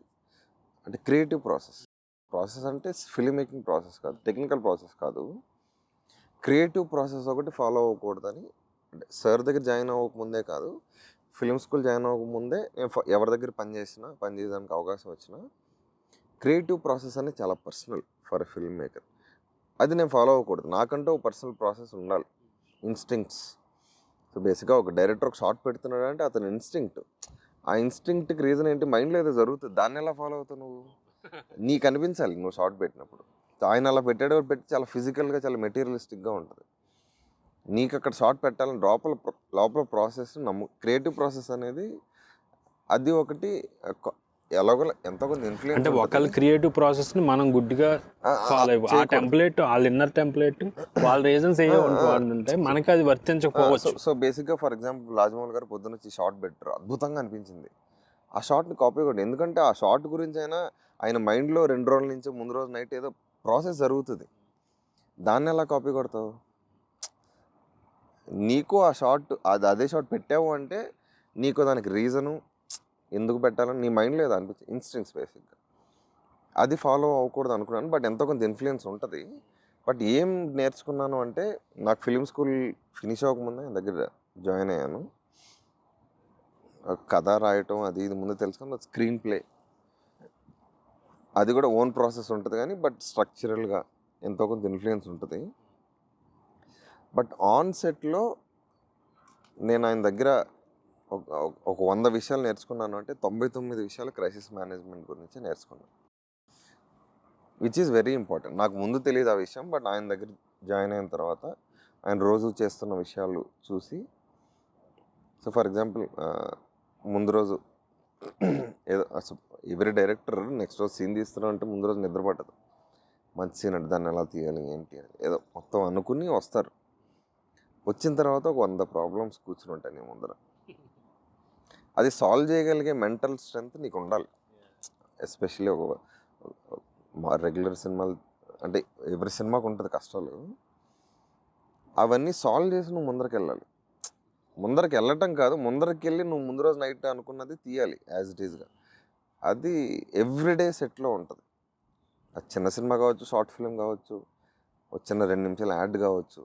అంటే క్రియేటివ్ ప్రాసెస్ అంటే ఫిల్మ్ మేకింగ్ ప్రాసెస్ కాదు, టెక్నికల్ ప్రాసెస్ కాదు, క్రియేటివ్ ప్రాసెస్ ఒకటి ఫాలో అవ్వకూడదని. అంటే సార్ దగ్గర జాయిన్ అవ్వకముందే కాదు, ఫిల్మ్ స్కూల్ జాయిన్ అవ్వకముందే నేను ఎవరి దగ్గర పనిచేయడానికి అవకాశం వచ్చినా క్రియేటివ్ ప్రాసెస్ అనేది చాలా personal for a film maker. అది నేను ఫాలో అవ్వకూడదు. నాకంటూ ఒక పర్సనల్ ప్రాసెస్ ఉండాలి, ఇన్స్టింక్ట్స్. సో బేసిక్గా ఒక డైరెక్టర్ ఒక షార్ట్ పెడుతున్నాడు అంటే అతని ఇన్స్టింక్ట్, ఆ ఇన్స్టింక్ట్కి రీజన్ ఏంటి, మైండ్లో ఏదో జరుగుతుంది, దాన్ని ఎలా ఫాలో అవుతావు నువ్వు? నీకు అనిపించాలి నువ్వు షార్ట్ పెట్టినప్పుడు. ఆయన అలా పెట్టి చాలా ఫిజికల్గా, చాలా మెటీరియలిస్టిక్గా ఉంటుంది. నీకు అక్కడ షార్ట్ పెట్టాలని లోపల ప్రాసెస్ క్రియేటివ్ ప్రాసెస్ అనేది అది ఒకటి ఎలాగో ఎంతో కొంత ఇన్ఫ్లుయెన్స్. అంటే ఒకళ్ళ క్రియేటివ్ ప్రాసెస్ని మనం గుడ్డిగా ఫాలో అయిపో, ఆ టెంప్లెట్, వాళ్ళ ఇన్నర్ టెంప్లెట్, వాళ్ళ రీజన్స్ ఏవో ఉంటే మనకి అది వర్తించకపోవచ్చు. సో బేసిక్గా ఫర్ ఎగ్జాంపుల్ రాజమౌళి గారు పొద్దున్న వచ్చి షార్ట్ పెట్టారు, అద్భుతంగా అనిపించింది. ఆ షార్ట్ని కాపీ కొట్టి, ఎందుకంటే ఆ షార్ట్ గురించి అయినా ఆయన మైండ్లో 2 రోజుల నుంచి ముందు రోజు నైట్ ఏదో ప్రాసెస్ జరుగుతుంది. దాన్ని ఎలా కాపీ కొడతావు? నీకు ఆ షార్ట్ అదే షార్ట్ పెట్టావు అంటే నీకు దానికి రీజను ఎందుకు పెట్టాలని నీ మైండ్లో ఏదో అనిపించింది, ఇన్స్టింక్ట్స్ బేసిక్గా. అది ఫాలో అవ్వకూడదు అనుకున్నాను, బట్ ఎంతో కొంత ఇన్ఫ్లుయెన్స్ ఉంటుంది. బట్ ఏం నేర్చుకున్నాను అంటే, నాకు ఫిలిం స్కూల్ ఫినిష్ అవ్వకముందే ఆయన దగ్గర జాయిన్ అయ్యాను. కథ రాయటం అది ఇది ముందు తెలుసుకుని, స్క్రీన్ ప్లే అది కూడా ఓన్ ప్రాసెస్ ఉంటుంది కానీ, బట్ స్ట్రక్చరల్గా ఎంతో కొంత ఇన్ఫ్లుయెన్స్ ఉంటుంది. బట్ ఆన్ సెట్లో నేను ఆయన దగ్గర ఒక 100 విషయాలు నేర్చుకున్నాను అంటే 99 విషయాలు క్రైసిస్ మేనేజ్మెంట్ గురించి నేర్చుకున్నాను, విచ్ ఈస్ వెరీ ఇంపార్టెంట్. నాకు ముందు తెలియదు ఆ విషయం, బట్ ఆయన దగ్గర జాయిన్ అయిన తర్వాత ఆయన రోజు చేస్తున్న విషయాలు చూసి. సో ఫర్ ఎగ్జాంపుల్ ముందు రోజు ఏదో ఎవరి డైరెక్టర్ నెక్స్ట్ రోజు సీన్ తీస్తున్నాం అంటే ముందు రోజు నిద్ర పట్టదు. మంచి సీన్ అంటే దాన్ని ఎలా తీయాలి ఏంటి అని ఏదో మొత్తం అనుకుని వస్తారు. వచ్చిన తర్వాత ఒక 100 ప్రాబ్లమ్స్ కూర్చుని ఉంటాయి నీ ముందర. అది సాల్వ్ చేయగలిగే మెంటల్ స్ట్రెంగ్త్ నీకు ఉండాలి. ఎస్పెషల్లీ మా రెగ్యులర్ సినిమాలు అంటే ఎవరి సినిమాకు ఉంటుంది కష్టాలు, అవన్నీ సాల్వ్ చేసి నువ్వు ముందరికి వెళ్ళాలి. ముందరికి వెళ్ళటం కాదు, ముందరికి వెళ్ళి నువ్వు ముందు రోజు నైట్ అనుకున్నది తీయాలి యాజ్ ఇట్ ఈస్గా. అది ఎవ్రీడే సెట్లో ఉంటుంది. అది చిన్న సినిమా కావచ్చు, షార్ట్ ఫిల్మ్ కావచ్చు, ఒక చిన్న 2 నిమిషాల యాడ్ కావచ్చు,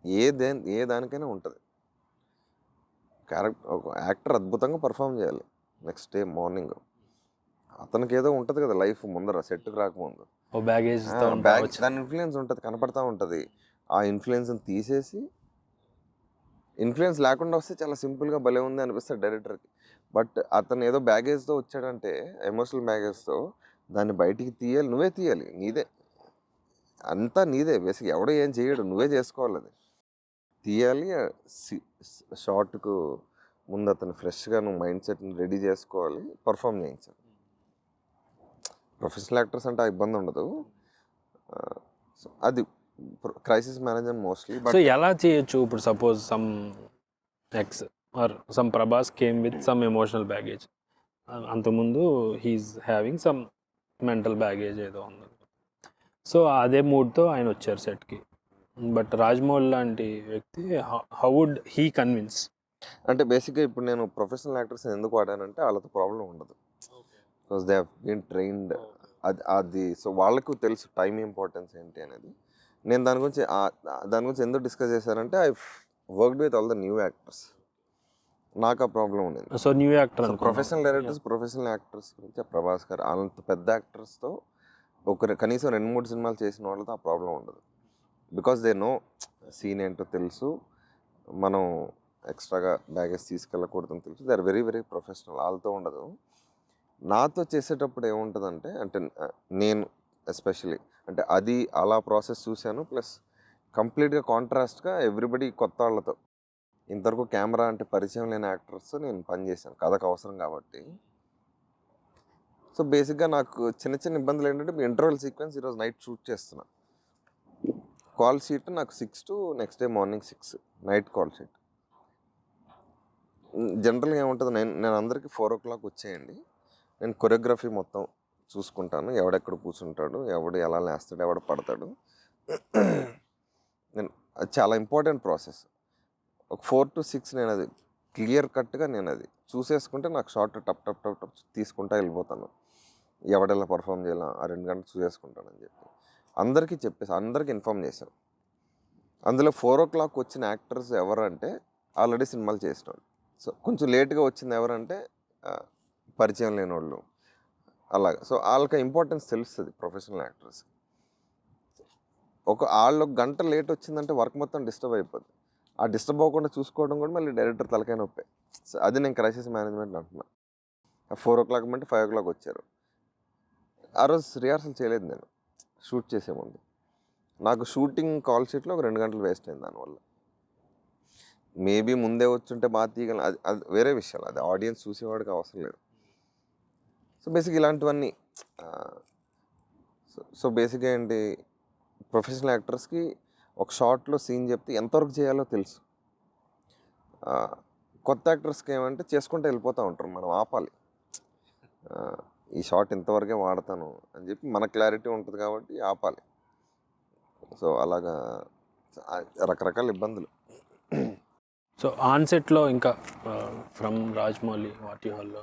ఏ దానికైనా ఉంటుంది. ఒక యాక్టర్ అద్భుతంగా పర్ఫామ్ చేయాలి నెక్స్ట్ డే మార్నింగ్. అతనికి ఏదో ఉంటుంది కదా లైఫ్ ముందర సెట్కి రాకముందు, బ్యాగేజ్ దాని ఇన్ఫ్లుయెన్స్ ఉంటుంది, కనపడతా ఉంటుంది. ఆ ఇన్ఫ్లుయెన్స్ని తీసేసి, ఇన్ఫ్లుయెన్స్ లేకుండా వస్తే చాలా సింపుల్గా భలే ఉంది అనిపిస్తుంది డైరెక్టర్కి. బట్ అతను ఏదో బ్యాగేజ్తో వచ్చాడంటే, ఎమోషనల్ బ్యాగేజ్తో, దాన్ని బయటికి తీయాలి, నువ్వే తీయాలి, నీదే అంతా నీదే. బేసిక్ ఎవడో ఏం చేయడు, నువ్వే చేసుకోవాలి. అది తీయాలి. షార్ట్కు ముందు అతను ఫ్రెష్గా నువ్వు మైండ్ సెట్ని రెడీ చేసుకోవాలి, పర్ఫామ్ చేయించాలి. ప్రొఫెషనల్ యాక్టర్స్ అంటే ఆ ఇబ్బంది ఉండదు. అది క్రైసిస్ మేనేజ్మెంట్ మోస్ట్లీ. సో ఎలా చేయొచ్చు ఇప్పుడు suppose some ex or some Prabhas came with some emotional baggage, అంతకుముందు he's having some mental baggage ఏదో ఉంది. సో అదే మూడ్తో ఆయన వచ్చారు సెట్కి. బట్ రాజమౌళి లాంటి వ్యక్తి హౌ వుడ్ హీ కన్విన్స్? అంటే బేసిక్గా ఇప్పుడు నేను ప్రొఫెషనల్ యాక్టర్స్ ఎందుకు వాడానంటే వాళ్ళతో ప్రాబ్లం ఉండదు, because they have been trained. అది సో వాళ్ళకు తెలుసు టైం ఇంపార్టెన్స్ ఏంటి అనేది. నేను దాని గురించి ఎందుకు డిస్కస్ చేశానంటే I worked with all the new actors. నాకు ఆ ప్రాబ్లం ఉండేది. So new actor professional directors, professional actors గురించి ప్రభాస్ గారు అంత పెద్ద యాక్టర్స్తో కనీసం 2-3 సినిమాలు చేసిన వాళ్ళతో ఆ ప్రాబ్లం ఉండదు. బికాస్ దే నో సీన్ ఏంటో తెలుసు, మనం ఎక్స్ట్రాగా బ్యాగేజ్ తీసుకెళ్ళకూడదని తెలుసు. They are very very professional. వాళ్ళతో ఉండదు. నాతో చేసేటప్పుడు ఏముంటుందంటే, అంటే నేను ఎస్పెషలీ అంటే అది అలా ప్రాసెస్ చూశాను. ప్లస్ కంప్లీట్గా కాంట్రాస్ట్గా ఎవ్రీబడి కొత్త వాళ్ళతో, ఇంతవరకు కెమెరా అంటే పరిచయం లేని యాక్టర్స్ నేను పనిచేశాను కథకు అవసరం కాబట్టి. సో బేసిక్గా నాకు చిన్న చిన్న ఇబ్బందులు ఏంటంటే, ఇంటర్వెల్ సీక్వెన్స్ ఈరోజు నైట్ షూట్ చేస్తున్నా, కాల్ షీట్ నాకు 6 to next day morning 6 night call sheet. జనరల్గా ఏముంటుంది, నేను అందరికీ 4 o'clock వచ్చేయండి, నేను కొరియోగ్రఫీ మొత్తం చూసుకుంటాను, ఎవడెక్కడ కూర్చుంటాడు, ఎవడు ఎలా లేస్తాడు, ఎవడు పడతాడు. నేను అది చాలా ఇంపార్టెంట్ ప్రాసెస్. ఒక 4 to 6 నేను అది క్లియర్ కట్గా నేను అది చూసేసుకుంటే నాకు షార్ట్ టప్ టప్ టప్ టప్ తీసుకుంటా వెళ్ళిపోతాను. ఎవడెలా పర్ఫామ్ చేయాలా ఆ 2 గంటలు చూసేసుకుంటానని చెప్పి అందరికీ చెప్పేసి అందరికీ ఇన్ఫామ్ చేశాను. అందులో 4 o'clock వచ్చిన యాక్టర్స్ ఎవరంటే ఆల్రెడీ సినిమాలు చేసిన వాళ్ళు. సో కొంచెం లేట్గా వచ్చింది ఎవరంటే పరిచయం లేని వాళ్ళు, అలాగా. సో వాళ్ళకి ఇంపార్టెన్స్ తెలుస్తుంది ప్రొఫెషనల్ యాక్టర్స్. వాళ్ళు 1 గంట లేట్ వచ్చిందంటే వర్క్ మొత్తం డిస్టర్బ్ అయిపోద్ది. ఆ డిస్టర్బ్ అవ్వకుండా చూసుకోవడం కూడా మళ్ళీ డైరెక్టర్ తలకాయ నొప్పే. సో అది నేను క్రైసిస్ మేనేజ్మెంట్ అంటున్నా. 4 o'clock అంటే 5 o'clock వచ్చారు. ఆ రోజు రిహార్సల్ చేయలేదు నేను షూట్ చేసే ముందు. నాకు షూటింగ్ కాల్ షీట్లో ఒక 2 గంటలు వేస్ట్ అయింది దానివల్ల. మేబీ ముందే వచ్చుంటే బాగా తీయగలను, అది వేరే విషయాలు, అది ఆడియన్స్ చూసేవాడికి అవసరం లేదు. సో బేసిక్ ఇలాంటివన్నీ. సో బేసిక్గా ఏంటి, ప్రొఫెషనల్ యాక్టర్స్కి ఒక షార్ట్లో సీన్ చెప్తే ఎంతవరకు చేయాలో తెలుసు. కొత్త యాక్టర్స్కి ఏమంటే చేసుకుంటూ వెళ్ళిపోతూ ఉంటారు, మనం ఆపాలి. ఈ షార్ట్ ఇంతవరకే వాడతాను అని చెప్పి మన క్లారిటీ ఉంటుంది కాబట్టి ఆపాలి. సో అలాగా రకరకాల ఇబ్బందులు. సో ఆన్ సెట్లో ఇంకా ఫ్రమ్ రాజమౌళి వాటి హాల్లో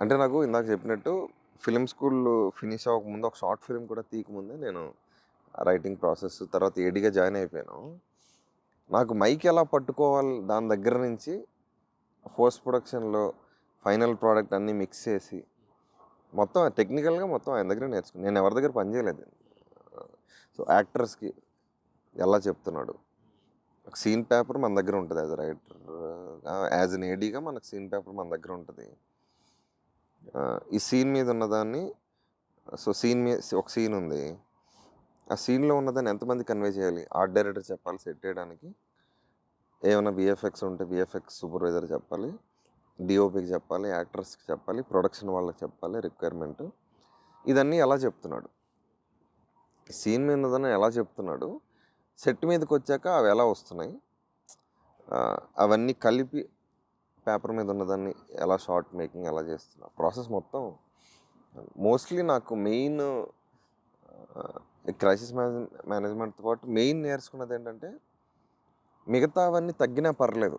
అంటే నాకు ఇందాక చెప్పినట్టు ఫిలిం స్కూల్ ఫినిష్ అవ్వకముందు, ఒక షార్ట్ ఫిలిం కూడా తీయకముందే నేను రైటింగ్ ప్రాసెస్ తర్వాత ఏడీగా జాయిన్ అయిపోయాను. నాకు మైక్ ఎలా పట్టుకోవాలి దాని దగ్గర నుంచి పోస్ట్ ప్రొడక్షన్లో ఫైనల్ ప్రోడక్ట్ అన్నీ మిక్స్ చేసి మొత్తం టెక్నికల్గా మొత్తం ఆయన దగ్గర నేర్చుకుని, నేను ఎవరి దగ్గర పని చేయలేదు. సో యాక్టర్స్కి ఎలా చెప్తున్నాడు, ఒక సీన్ పేపర్ మన దగ్గర ఉంటుంది యాజ్ రైటర్, యాజ్ అన్ ఏడీగా మనకు సీన్ పేపర్ మన దగ్గర ఉంటుంది. ఈ సీన్ మీద ఉన్నదాన్ని, సో సీన్ మీద ఒక సీన్ ఉంది, ఆ సీన్లో ఉన్నదాన్ని ఎంతమంది కన్వే చేయాలి, ఆర్ట్ డైరెక్టర్ చెప్పాలి సెట్ చేయడానికి, ఏమైనా విఎఫ్ఎక్స్ ఉంటే విఎఫ్ఎక్స్ సూపర్వైజర్ చెప్పాలి, డిఓపికి చెప్పాలి, యాక్టర్స్కి చెప్పాలి, ప్రొడక్షన్ వాళ్ళకి చెప్పాలి రిక్వైర్మెంట్. ఇదన్నీ ఎలా చెప్తున్నాడు, సీన్ మీద ఉన్నదాన్ని ఎలా చెప్తున్నాడు, సెట్ మీదకి వచ్చాక అవి ఎలా వస్తున్నాయి, అవన్నీ కలిపి పేపర్ మీద ఉన్నదాన్ని ఎలా షార్ట్ మేకింగ్ ఎలా చేస్తున్నా, ప్రాసెస్ మొత్తం మోస్ట్లీ నాకు మెయిన్ క్రైసిస్ మేనేజ్మెంట్తో పాటు మెయిన్ నేర్చుకున్నది ఏంటంటే మిగతావన్నీ తగ్గినా పర్లేదు,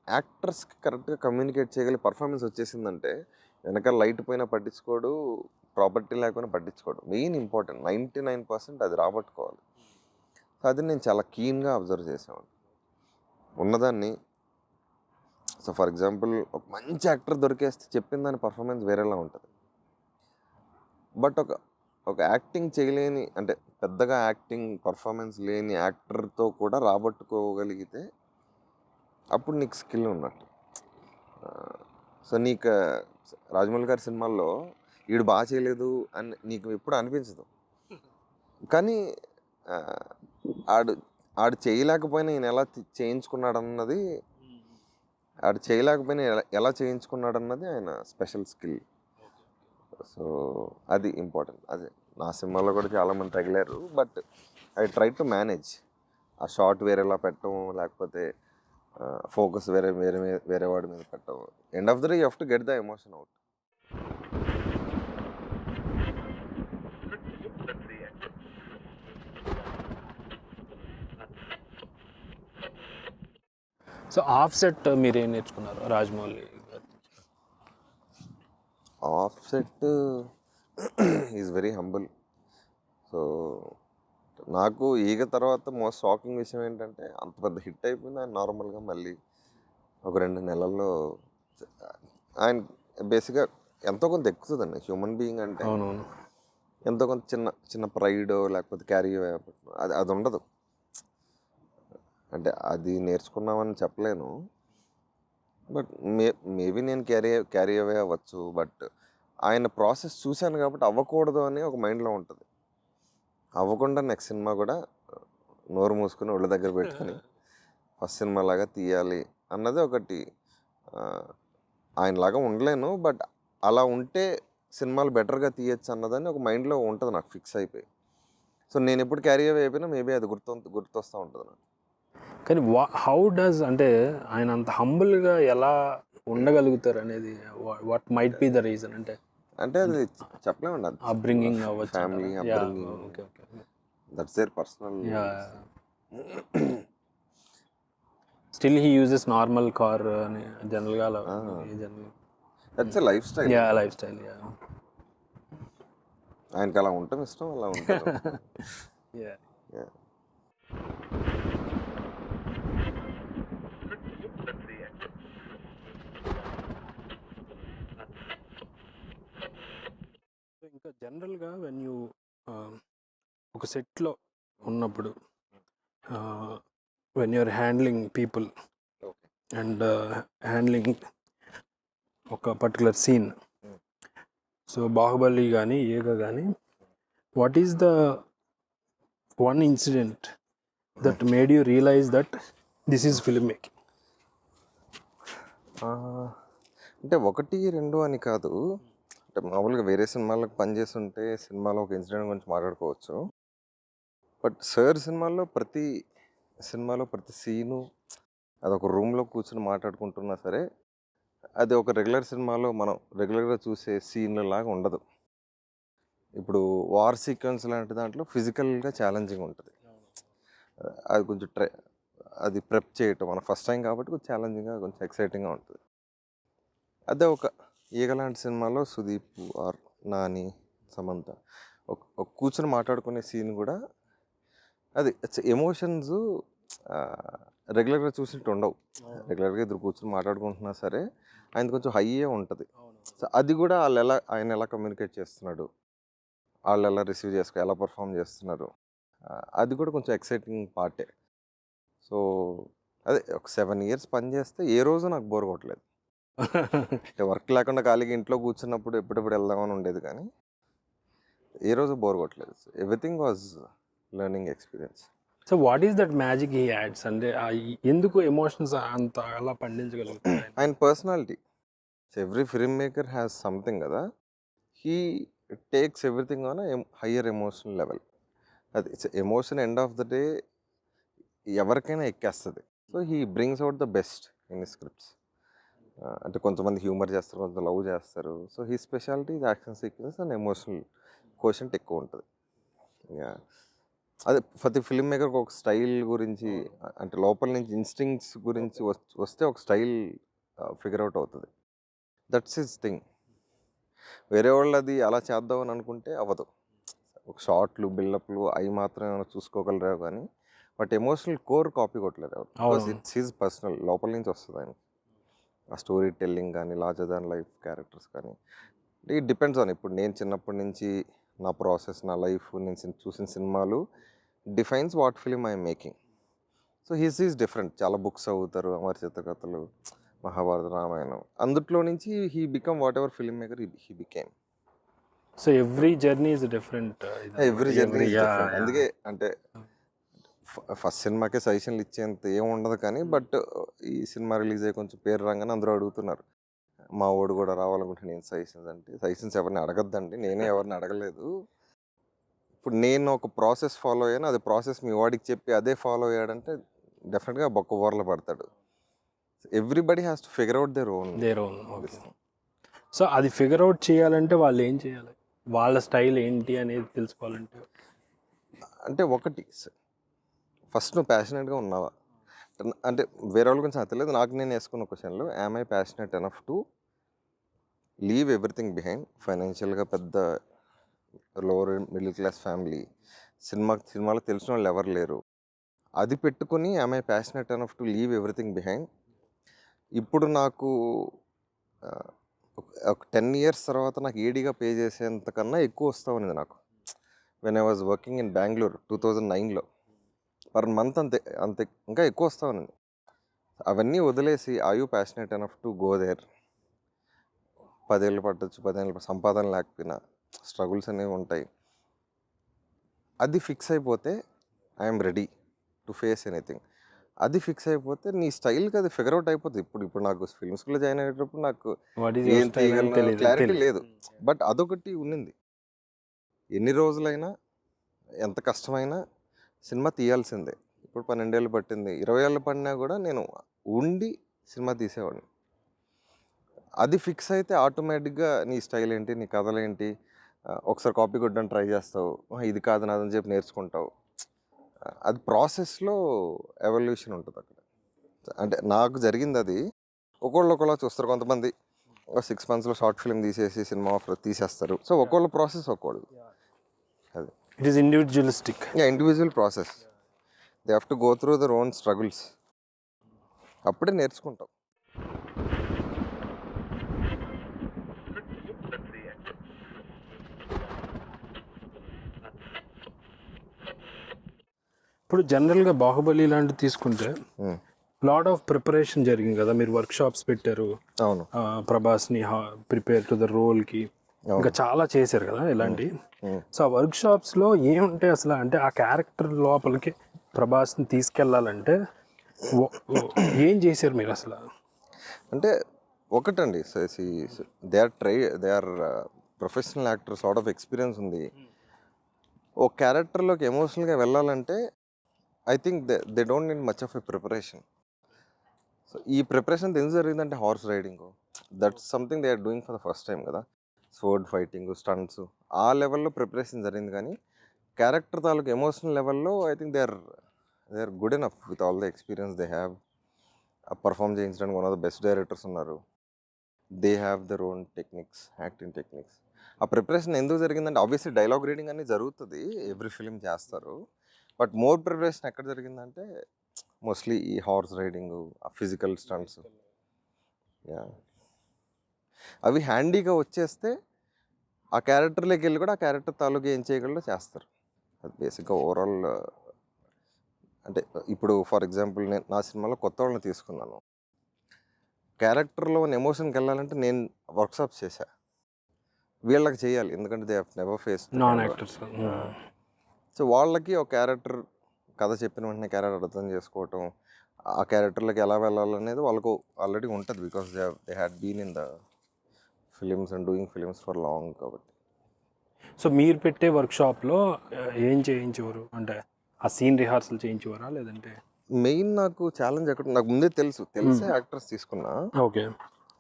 యాక్టర్స్కి కరెక్ట్గా కమ్యూనికేట్ చేయగలిగే పర్ఫార్మెన్స్ వచ్చేసిందంటే వెనకాల లైట్ పోయినా పట్టించుకోడు, ప్రాపర్టీ లేకపోయినా పట్టించుకోడు. మెయిన్ ఇంపార్టెంట్ 99% అది రాబట్టుకోవాలి. సో అది నేను చాలా కీన్గా అబ్జర్వ్ చేసాను ఉన్నదాన్ని. సో ఫర్ ఎగ్జాంపుల్ ఒక మంచి యాక్టర్ దొరికేస్తే చెప్పిన దాని పర్ఫార్మెన్స్ వేరేలా ఉంటుంది. బట్ ఒక యాక్టింగ్ చేయలేని, అంటే పెద్దగా యాక్టింగ్ పర్ఫార్మెన్స్ లేని యాక్టర్తో కూడా రాబట్టుకోగలిగితే అప్పుడు నీకు స్కిల్ ఉన్నట్టు. సో నీకు రాజమౌళి గారి సినిమాల్లో వీడు బాగా చేయలేదు అని నీకు ఎప్పుడు అనిపించదు. కానీ ఆడు చేయలేకపోయినా ఈయన ఎలా చేయించుకున్నాడు అన్నది, ఆడు చేయలేకపోయినా ఎలా చేయించుకున్నాడు అన్నది ఆయన స్పెషల్ స్కిల్. సో అది ఇంపార్టెంట్. అదే నా సినిమాలో కూడా చాలామంది తగిలారు, but I try to manage. ఆ షార్ట్ వేరేలా పెట్టడం, లేకపోతే ఫోకస్ వేరే వాడి మీద పెట్టడం. End of the day you have to get the emotion out. So off set మీరు ఏం నేర్చుకున్నారు Rajamouli? Off set is very humble. So నాకు ఈగ తర్వాత మోస్ట్ షాకింగ్ విషయం ఏంటంటే అంత పెద్ద హిట్ అయిపోయింది. ఆయన నార్మల్గా మళ్ళీ ఒక 2 నెలల్లో ఆయన బేసిక్గా ఎంతో కొంత ఎక్కుతుందండి. హ్యూమన్ బీయింగ్ అంటే అవునవును, ఎంతో కొంత చిన్న చిన్న ప్రైడ్ లేకపోతే క్యారీ అది ఉండదు. అంటే అది నేర్చుకున్నామని చెప్పలేను, బట్ మేబీ నేను క్యారీ అవే అవ్వచ్చు. బట్ ఆయన ప్రాసెస్ చూశాను కాబట్టి అవ్వకూడదు అని ఒక మైండ్లో ఉంటుంది. అవ్వకుండా నెక్స్ట్ సినిమా కూడా నోరు మూసుకుని ఒళ్ళ దగ్గర పెట్టుకుని ఫస్ట్ సినిమా లాగా తీయాలి అన్నది ఒకటి. ఆయనలాగా ఉండలేను, బట్ అలా ఉంటే సినిమాలు బెటర్గా తీయచ్చు అన్నదని ఒక మైండ్లో ఉంటుంది నాకు, ఫిక్స్ అయిపోయి. సో నేను ఎప్పుడు క్యారీ అవే అయిపోయినా మేబీ అది గుర్తొస్తూ ఉంటుంది నాకు. కానీ హౌ డస్, అంటే ఆయన అంత హంబుల్గా ఎలా ఉండగలుగుతారు అనేది what might be the reason? అంటే అది చెప్పలేమండి, అది అప్బ్రింగింగ్ అవ్వచ్చు, family upbringing, that's there personal. Still he uses normal car అని జనరల్గా that's a life style. Life style. ఆయనకి అలా ఉండటం ఇష్టం, అలా ఉంటారు. ఇంకా జనరల్గా వెన్ యూ ఒక సెట్లో ఉన్నప్పుడు when you're handling people and handling ఒక పర్టికులర్ సీన్, సో బాహుబలి కానీ ఏగా కానీ, what is the one incident that made you realise that this is film making? అంటే 1, 2 అని కాదు. అంటే మామూలుగా వేరే సినిమాలకు పనిచేస్తుంటే సినిమాలో ఒక ఇన్సిడెంట్ గురించి మాట్లాడుకోవచ్చు. బట్ సార్ ప్రతి సినిమాలో ప్రతి సీను అదొక రూమ్లో కూర్చొని మాట్లాడుకుంటున్నా సరే, అది ఒక రెగ్యులర్ సినిమాలో మనం రెగ్యులర్గా చూసే సీన్ లాగా ఉండదు. ఇప్పుడు వార్ సీక్వెన్స్ లాంటి దాంట్లో ఫిజికల్గా ఛాలెంజింగ్ ఉంటుంది. అది కొంచెం అది ప్రెప్ చేయటం మన ఫస్ట్ టైం కాబట్టి కొంచెం ఛాలెంజింగ్గా, కొంచెం ఎక్సైటింగ్గా ఉంటుంది. అదే ఒక ఈగ లాంటి సినిమాలో సుదీప్ ఆర్ నాని, సమంత ఒక కూర్చొని మాట్లాడుకునే సీన్ కూడా అది ఎమోషన్స్ రెగ్యులర్గా చూసినట్టు ఉండవు. రెగ్యులర్గా ఇద్దరు కూర్చొని మాట్లాడుకుంటున్నా సరే ఆయన కొంచెం హైయే ఉంటుంది. సో అది కూడా ఆయన ఎలా కమ్యూనికేట్ చేస్తున్నాడు, వాళ్ళు ఎలా రిసీవ్ ఎలా పర్ఫామ్ చేస్తున్నారు, అది కూడా కొంచెం ఎక్సైటింగ్ పార్టే. సో అదే ఒక 7 years పని చేస్తే ఏ రోజు నాకు బోర్ కొట్టలేదు. అంటే వర్క్ లేకుండా ఖాళీగా ఇంట్లో కూర్చున్నప్పుడు ఎప్పుడెప్పుడు వెళ్దామని ఉండేది, కానీ ఏ రోజు బోర్ కొట్టలేదు. Everything was learning experience. So what is that magic he adds? అంటే ఎందుకు ఎమోషన్స్ అంత అలా పండించగలుగుతారు? ఆయన personality. Every film maker has something కదా, he takes everything on higher emotional level. అది emotion end of the day ఎవరికైనా ఎక్కేస్తుంది. So he brings out the best in scripts. అంటే కొంతమంది హ్యూమర్ చేస్తారు, కొంతమంది లవ్ చేస్తారు. So he speciality action sequence and emotional quotient ఎక్కువ ఉంటుంది. అదే ప్రతి ఫిల్మ్ మేకర్కి ఒక స్టైల్ గురించి, అంటే లోపల నుంచి ఇన్స్టింక్ట్స్ గురించి వస్తే ఒక స్టైల్ ఫిగర్ అవుట్ అవుతుంది. That's his thing. వేరే వాళ్ళు అది అలా చేద్దామని అనుకుంటే అవ్వదు. ఒక షార్ట్లు, బిల్డప్లు అవి మాత్రం ఏమైనా చూసుకోగలరా కానీ, బట్ ఎమోషనల్ కోర్ కాపీ కొట్టలేరు ఎవరు. బికాస్ ఇట్స్ హిజ్ పర్సనల్, లోపల నుంచి వస్తుంది ఆయన. ఆ స్టోరీ టెల్లింగ్ కానీ, లార్జర్ దాన్ లైఫ్ క్యారెక్టర్స్ కానీ, ఇట్ డిపెండ్స్ ఆన్. ఇప్పుడు నేను చిన్నప్పటి నుంచి నా ప్రాసెస్, నా లైఫ్, నేను చూసిన సినిమాలు defines what film I'm making. So his is different. చాలా బుక్స్ చదువుతారు, అమరచిత్ర కథలు, మహాభారత, రామాయణం, అందుట్లో నుంచి he become what ever film maker he became. So every journey is different. Every journey అందుకే అంటే ఫస్ట్ సినిమాకే సజెషన్లు ఇచ్చేంత ఏం ఉండదు కానీ, బట్ ఈ సినిమా రిలీజ్ అయ్యి కొంచెం పేరు రాగానే అందరూ అడుగుతున్నారు, మా వాడు కూడా రావాలనుకుంటే నేను సజెషన్స్. అంటే సజెషన్స్ ఎవరిని అడగద్దండి, నేనే ఎవరిని అడగలేదు. ఇప్పుడు నేను ఒక ప్రాసెస్ ఫాలో అయ్యాను, అది ప్రాసెస్ మీ వాడికి చెప్పి అదే ఫాలో అయ్యాడంటే డెఫినెట్గా బొక్క బోర్ల పడతాడు. Everybody has to figure out their own. So అది ఫిగర్ అవుట్ చేయాలంటే వాళ్ళు ఏం చేయాలి, వాళ్ళ స్టైల్ ఏంటి అనేది తెలుసుకోవాలంటే? అంటే ఒకటి, ఫస్ట్ నువ్వు ప్యాషనెట్గా ఉన్నావా? అంటే వేరే వాళ్ళ గురించి నాకు తెలియదు, నాకు నేను వేసుకున్న క్వశ్చన్లో, am I passionate enough to leave everything behind? ఫైనాన్షియల్గా పెద్ద లోవర్ మిడిల్ క్లాస్ ఫ్యామిలీ, సినిమాలో తెలిసిన వాళ్ళు ఎవరు లేరు, అది పెట్టుకుని am I passionate enough to leave everything behind? ఇప్పుడు నాకు ఒక 10 years తర్వాత నాకు ఏడీగా పే చేసేంతకన్నా ఎక్కువ వస్తూ ఉన్నది నాకు. When I was working in Bengaluru 2009లో పర్ మంత్ అంతే ఇంకా ఎక్కువ వస్తూ ఉన్నది. అవన్నీ వదిలేసి are you passionate enough to go there? 10 ఏళ్ళు పట్టచ్చు, 10 ఏళ్ళు సంపాదన లేకపోయినా స్ట్రగుల్స్ అనేవి ఉంటాయి. అది ఫిక్స్ అయిపోతే I'm ready to face anything. అది ఫిక్స్ అయిపోతే నీ స్టైల్కి అది ఫిగర్ అవుట్ అయిపోతుంది. ఇప్పుడు నాకు ఫిల్మ్ స్కూల్లో జాయిన్ అయ్యేటప్పుడు నాకు ఏం తీయగలను క్లారిటీ లేదు, బట్ అదొకటి ఉన్నింది. ఎన్ని రోజులైనా ఎంత కష్టమైనా సినిమా తీయాల్సిందే. ఇప్పుడు 12 ఏళ్ళు పట్టింది, 20 ఏళ్ళు పడినా కూడా నేను ఉండి సినిమా తీసేవాడిని. అది ఫిక్స్ అయితే ఆటోమేటిక్గా నీ స్టైల్ ఏంటి, నీ కథలు ఏంటి, ఒకసారి కాపీ కొట్టడానికి ట్రై చేస్తావు, ఇది కాదు నాదని చెప్పి నేర్చుకుంటావు. అది ప్రాసెస్లో ఎవల్యూషన్ ఉంటుంది అక్కడ. అంటే నాకు జరిగింది అది. ఒకళ్ళొకలా చూస్తారు, కొంతమంది 6 monthsలో షార్ట్ ఫిల్మ్ తీసేసి సినిమా ఆఫర్ తీసేస్తారు. సో ఒకళ్ళ ప్రాసెస్ ఒకళ్ళు, అది it is individualistic. Individual process. They have to go through their own struggles, అప్పుడే నేర్చుకుంటాం. ఇప్పుడు జనరల్గా బాహుబలి లాంటివి తీసుకుంటే లాట్ ఆఫ్ ప్రిపరేషన్ జరిగింది కదా, మీరు వర్క్ షాప్స్ పెట్టారు. అవును, ప్రభాస్ని ప్రిపేర్ టు ద రోల్కి ఇంకా చాలా చేశారు కదా ఇలాంటి. సో ఆ వర్క్ షాప్స్లో ఏముంటాయి అసలు? అంటే ఆ క్యారెక్టర్ లోపలికి ప్రభాస్ని తీసుకెళ్ళాలంటే ఏం చేశారు మీరు అసలు? అంటే ఒకటండి, they are professional actors, out of experience ఉంది. ఓ క్యారెక్టర్లోకి ఎమోషనల్గా వెళ్ళాలంటే I think they don't need much of a preparation. So ఈ ప్రిపరేషన్ ఎందుకు జరిగిందంటే horse riding, that's something they are doing for the first time కదా. స్వర్డ్ ఫైటింగ్, స్టంట్స్, ఆ లెవెల్లో ప్రిపరేషన్ జరిగింది. కానీ క్యారెక్టర్ తాలూకు ఎమోషనల్ లెవెల్లో I think they are good enough with all the experience they have. Perform చేయించడానికి one of the best directors ఉన్నారు. They have their own techniques, acting techniques. ఆ preparation ఎందుకు జరిగిందంటే ఆబ్వియస్లీ డైలాగ్ రీడింగ్ అనేది జరుగుతుంది, every film చేస్తారు. But more preparation ఎక్కడ జరిగిందంటే మోస్ట్లీ ఈ హార్స్ రైడింగ్, ఆ ఫిజికల్ స్టంట్స్, అవి హ్యాండీగా వచ్చేస్తే ఆ క్యారెక్టర్లోకి వెళ్ళి కూడా ఆ క్యారెక్టర్ తాలూకు ఏం చేయగలరో చేస్తారు. అది బేసిక్గా ఓవరాల్. అంటే ఇప్పుడు ఫర్ ఎగ్జాంపుల్ నేను నా సినిమాలో కొత్త వాళ్ళని తీసుకున్నాను, క్యారెక్టర్లో ఉన్న ఎమోషన్కి వెళ్ళాలంటే నేను వర్క్షాప్స్ చేశా, వీళ్ళకి చేయాలి, ఎందుకంటే they have never face non actors. So వాళ్ళకి ఒక క్యారెక్టర్ కథ చెప్పిన వెంటనే క్యారెక్టర్ అర్థం చేసుకోవటం, ఆ క్యారెక్టర్లోకి ఎలా వెళ్ళాలనేది వాళ్ళకు ఆల్రెడీ ఉంటుంది, because they had been in the films and doing films for long కాబట్టి. సో మీరు పెట్టే వర్క్షాప్లో ఏం చేయించేవారు? అంటే ఆ సీన్ రిహార్సల్ చేయించేవారా లేదంటే? మెయిన్ నాకు ఛాలెంజ్ ఎక్కడ, నాకు ముందే తెలిసే యాక్టర్స్ తీసుకున్నా. ఓకే.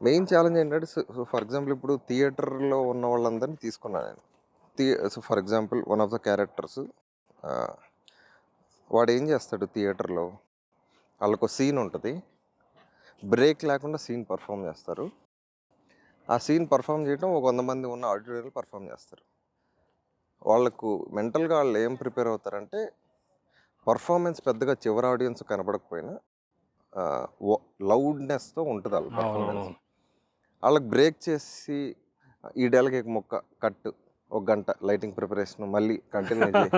మెయిన్ ఛాలెంజ్ ఏంటంటే సో ఫర్ ఎగ్జాంపుల్ ఇప్పుడు థియేటర్లో ఉన్న వాళ్ళందరినీ తీసుకున్నాను నేను. So for example one of the characters వాడు ఏం చేస్తాడు థియేటర్లో, వాళ్ళకు సీన్ ఉంటుంది, బ్రేక్ లేకుండా సీన్ పర్ఫామ్ చేస్తారు. ఆ సీన్ పర్ఫామ్ చేయడం ఒక 100 మంది ఉన్న ఆడిటోరియంలో పర్ఫామ్ చేస్తారు. వాళ్ళకు మెంటల్గా వాళ్ళు ఏం ప్రిపేర్ అవుతారంటే పర్ఫార్మెన్స్ పెద్దగా చివరి ఆడియన్స్ కనపడకపోయినా లౌడ్నెస్తో ఉంటుంది వాళ్ళ పర్ఫార్మెన్స్. వాళ్ళకి బ్రేక్ చేసి ఈ డైలాగ్ మొక్క కట్, ఒక గంట లైటింగ్ ప్రిపరేషన్, మళ్ళీ కంటిన్యూ చేయి.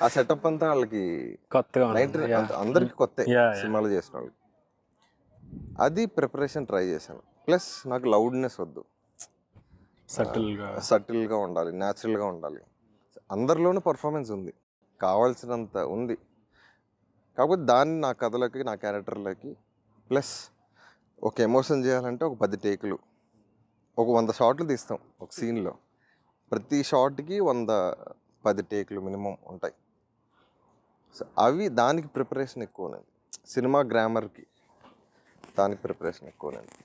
ఆ సెటప్ అంతా వాళ్ళకి కొత్తగా అందరికి కొత్త సినిమాలు చేసిన వాళ్ళకి. అది ప్రిపరేషన్ ట్రై చేశాను. ప్లస్ నాకు లౌడ్నెస్ వద్దు, సటిల్గా ఉండాలి, న్యాచురల్గా ఉండాలి. అందరిలోనూ పర్ఫార్మెన్స్ ఉంది, కావాల్సినంత ఉంది. కాకపోతే దాన్ని నా కథలోకి, నా క్యారెక్టర్లోకి, ప్లస్ ఒక ఎమోషన్ చేయాలంటే ఒక 10 టేకులు, ఒక 100 షాట్లు తీస్తాం ఒక సీన్లో. ప్రతి షాట్కి 110 టేకులు మినిమం ఉంటాయి. సో అవి దానికి ప్రిపరేషన్ ఎక్కువనండి. సినిమా గ్రామర్కి దానికి ప్రిపరేషన్ ఎక్కువనండి.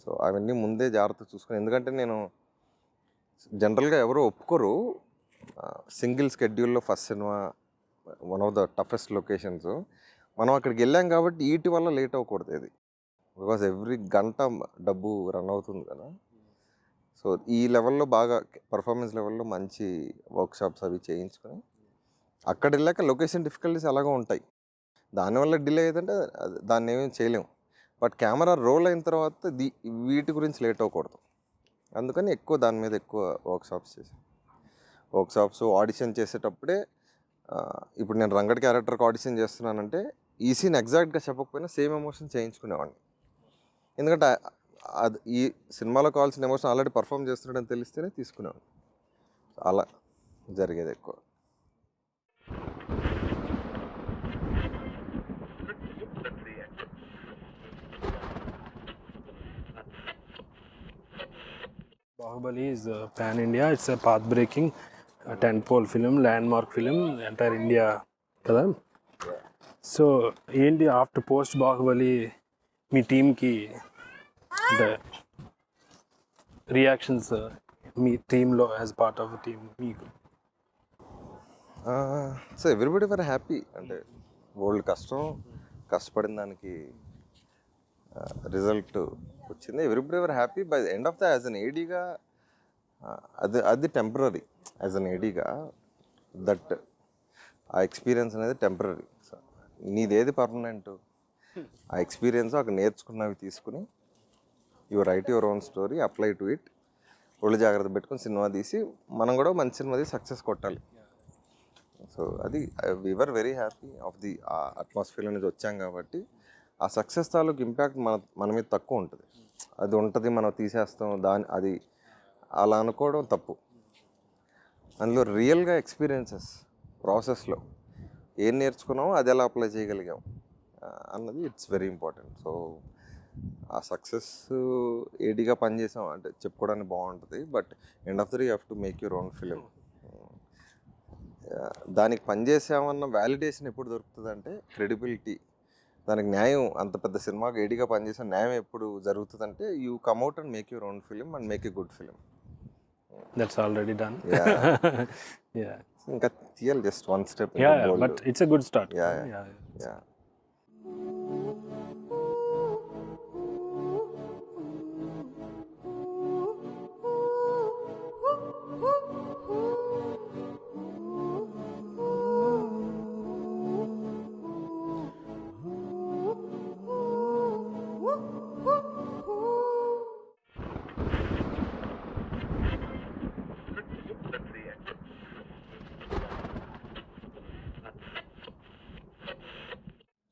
సో అవన్నీ ముందే జాగ్రత్త చూసుకుని, ఎందుకంటే నేను జనరల్గా ఎవరు ఒప్పుకోరు సింగిల్ స్కెడ్యూల్లో ఫస్ట్ సినిమా, one of the toughest locations. మనం అక్కడికి వెళ్ళాం కాబట్టి వీటి వల్ల లేట్ అవ్వకూడదు ఇది, బికాజ్ ఎవ్రీ గంట డబ్బు రన్ అవుతుంది కదా. సో ఈ లెవెల్లో బాగా పర్ఫార్మెన్స్ లెవెల్లో మంచి వర్క్షాప్స్ అవి చేయించుకొని అక్కడ వెళ్ళాక లొకేషన్ డిఫికల్టీస్ అలాగే ఉంటాయి. దానివల్ల డిలే అయ్యేదంటే దాన్ని ఏమీ చేయలేము. బట్ కెమెరా రోల్ అయిన తర్వాత వీటి గురించి లేట్ అవ్వకూడదు. అందుకని ఎక్కువ దాని మీద ఎక్కువ వర్క్షాప్స్ చేశాను. వర్క్షాప్స్ ఆడిషన్ చేసేటప్పుడే ఇప్పుడు నేను రంగడి క్యారెక్టర్కి ఆడిషన్ చేస్తున్నానంటే ఈ సీన్ ఎగ్జాక్ట్గా చెప్పకపోయినా సేమ్ ఎమోషన్ చేయించుకునేవాడిని. ఎందుకంటే అది ఈ సినిమాలో కావాల్సిన ఎమోషన్ ఆల్రెడీ పర్ఫామ్ చేస్తున్నాడని తెలిస్తేనే తీసుకునేవాడిని. అలా జరిగేది ఎక్కువ. Bahubali is pan India. It's a path breaking tentpole film, landmark film, entire India కదా. సో ఏంటి ఆఫ్టర్ పోస్ట్ బాహుబలి మీ టీంకి అంటే రియాక్షన్స్, మీ టీంలో as part of the team మీకు? So everybody were happy. అంటే వరల్డ్ కష్టపడిన దానికి రిజల్ట్ వచ్చింది. Everybody were happy. By the end of the as an ఏడీగా అది టెంపరీ. యాజ్ అన్ ఏడీగా దట్ ఆ ఎక్స్పీరియన్స్ అనేది టెంపరీ. సో నీదేది పర్మనెంట్, ఆ ఎక్స్పీరియన్స్ అక్కడ నేర్చుకున్నవి తీసుకుని you write your own story, apply to it, ఒళ్ళు జాగ్రత్త పెట్టుకుని సినిమా తీసి మనం కూడా మంచి సినిమా తీసి సక్సెస్ కొట్టాలి. సో అది we're very happy of the atmosphere అనేది వచ్చాం కాబట్టి ఆ సక్సెస్ తాలూకు ఇంపాక్ట్ మన మీద తక్కువ ఉంటుంది. అది ఉంటుంది, మనం తీసేస్తాం అది అలా అనుకోవడం తప్పు. అందులో రియల్గా ఎక్స్పీరియన్సెస్ ప్రాసెస్లో ఏం నేర్చుకున్నామో అది ఎలా అప్లై చేయగలిగాం అన్నది ఇట్స్ వెరీ ఇంపార్టెంట్. సో ఆ సక్సెస్ ఏడీగా పనిచేసాం అంటే చెప్పుకోవడానికి బాగుంటుంది. But end of the day you have to make your own film. దానికి పనిచేసామన్న వ్యాలిడేషన్ ఎప్పుడు దొరుకుతుంది అంటే క్రెడిబిలిటీ, దానికి న్యాయం, అంత పెద్ద సినిమాకి ఏడీగా పనిచేసిన న్యాయం ఎప్పుడు జరుగుతుంది అంటే you come out and make your own film and make a good film. That's already done. ఇంకా తీయాలి just one step. But it's a good start.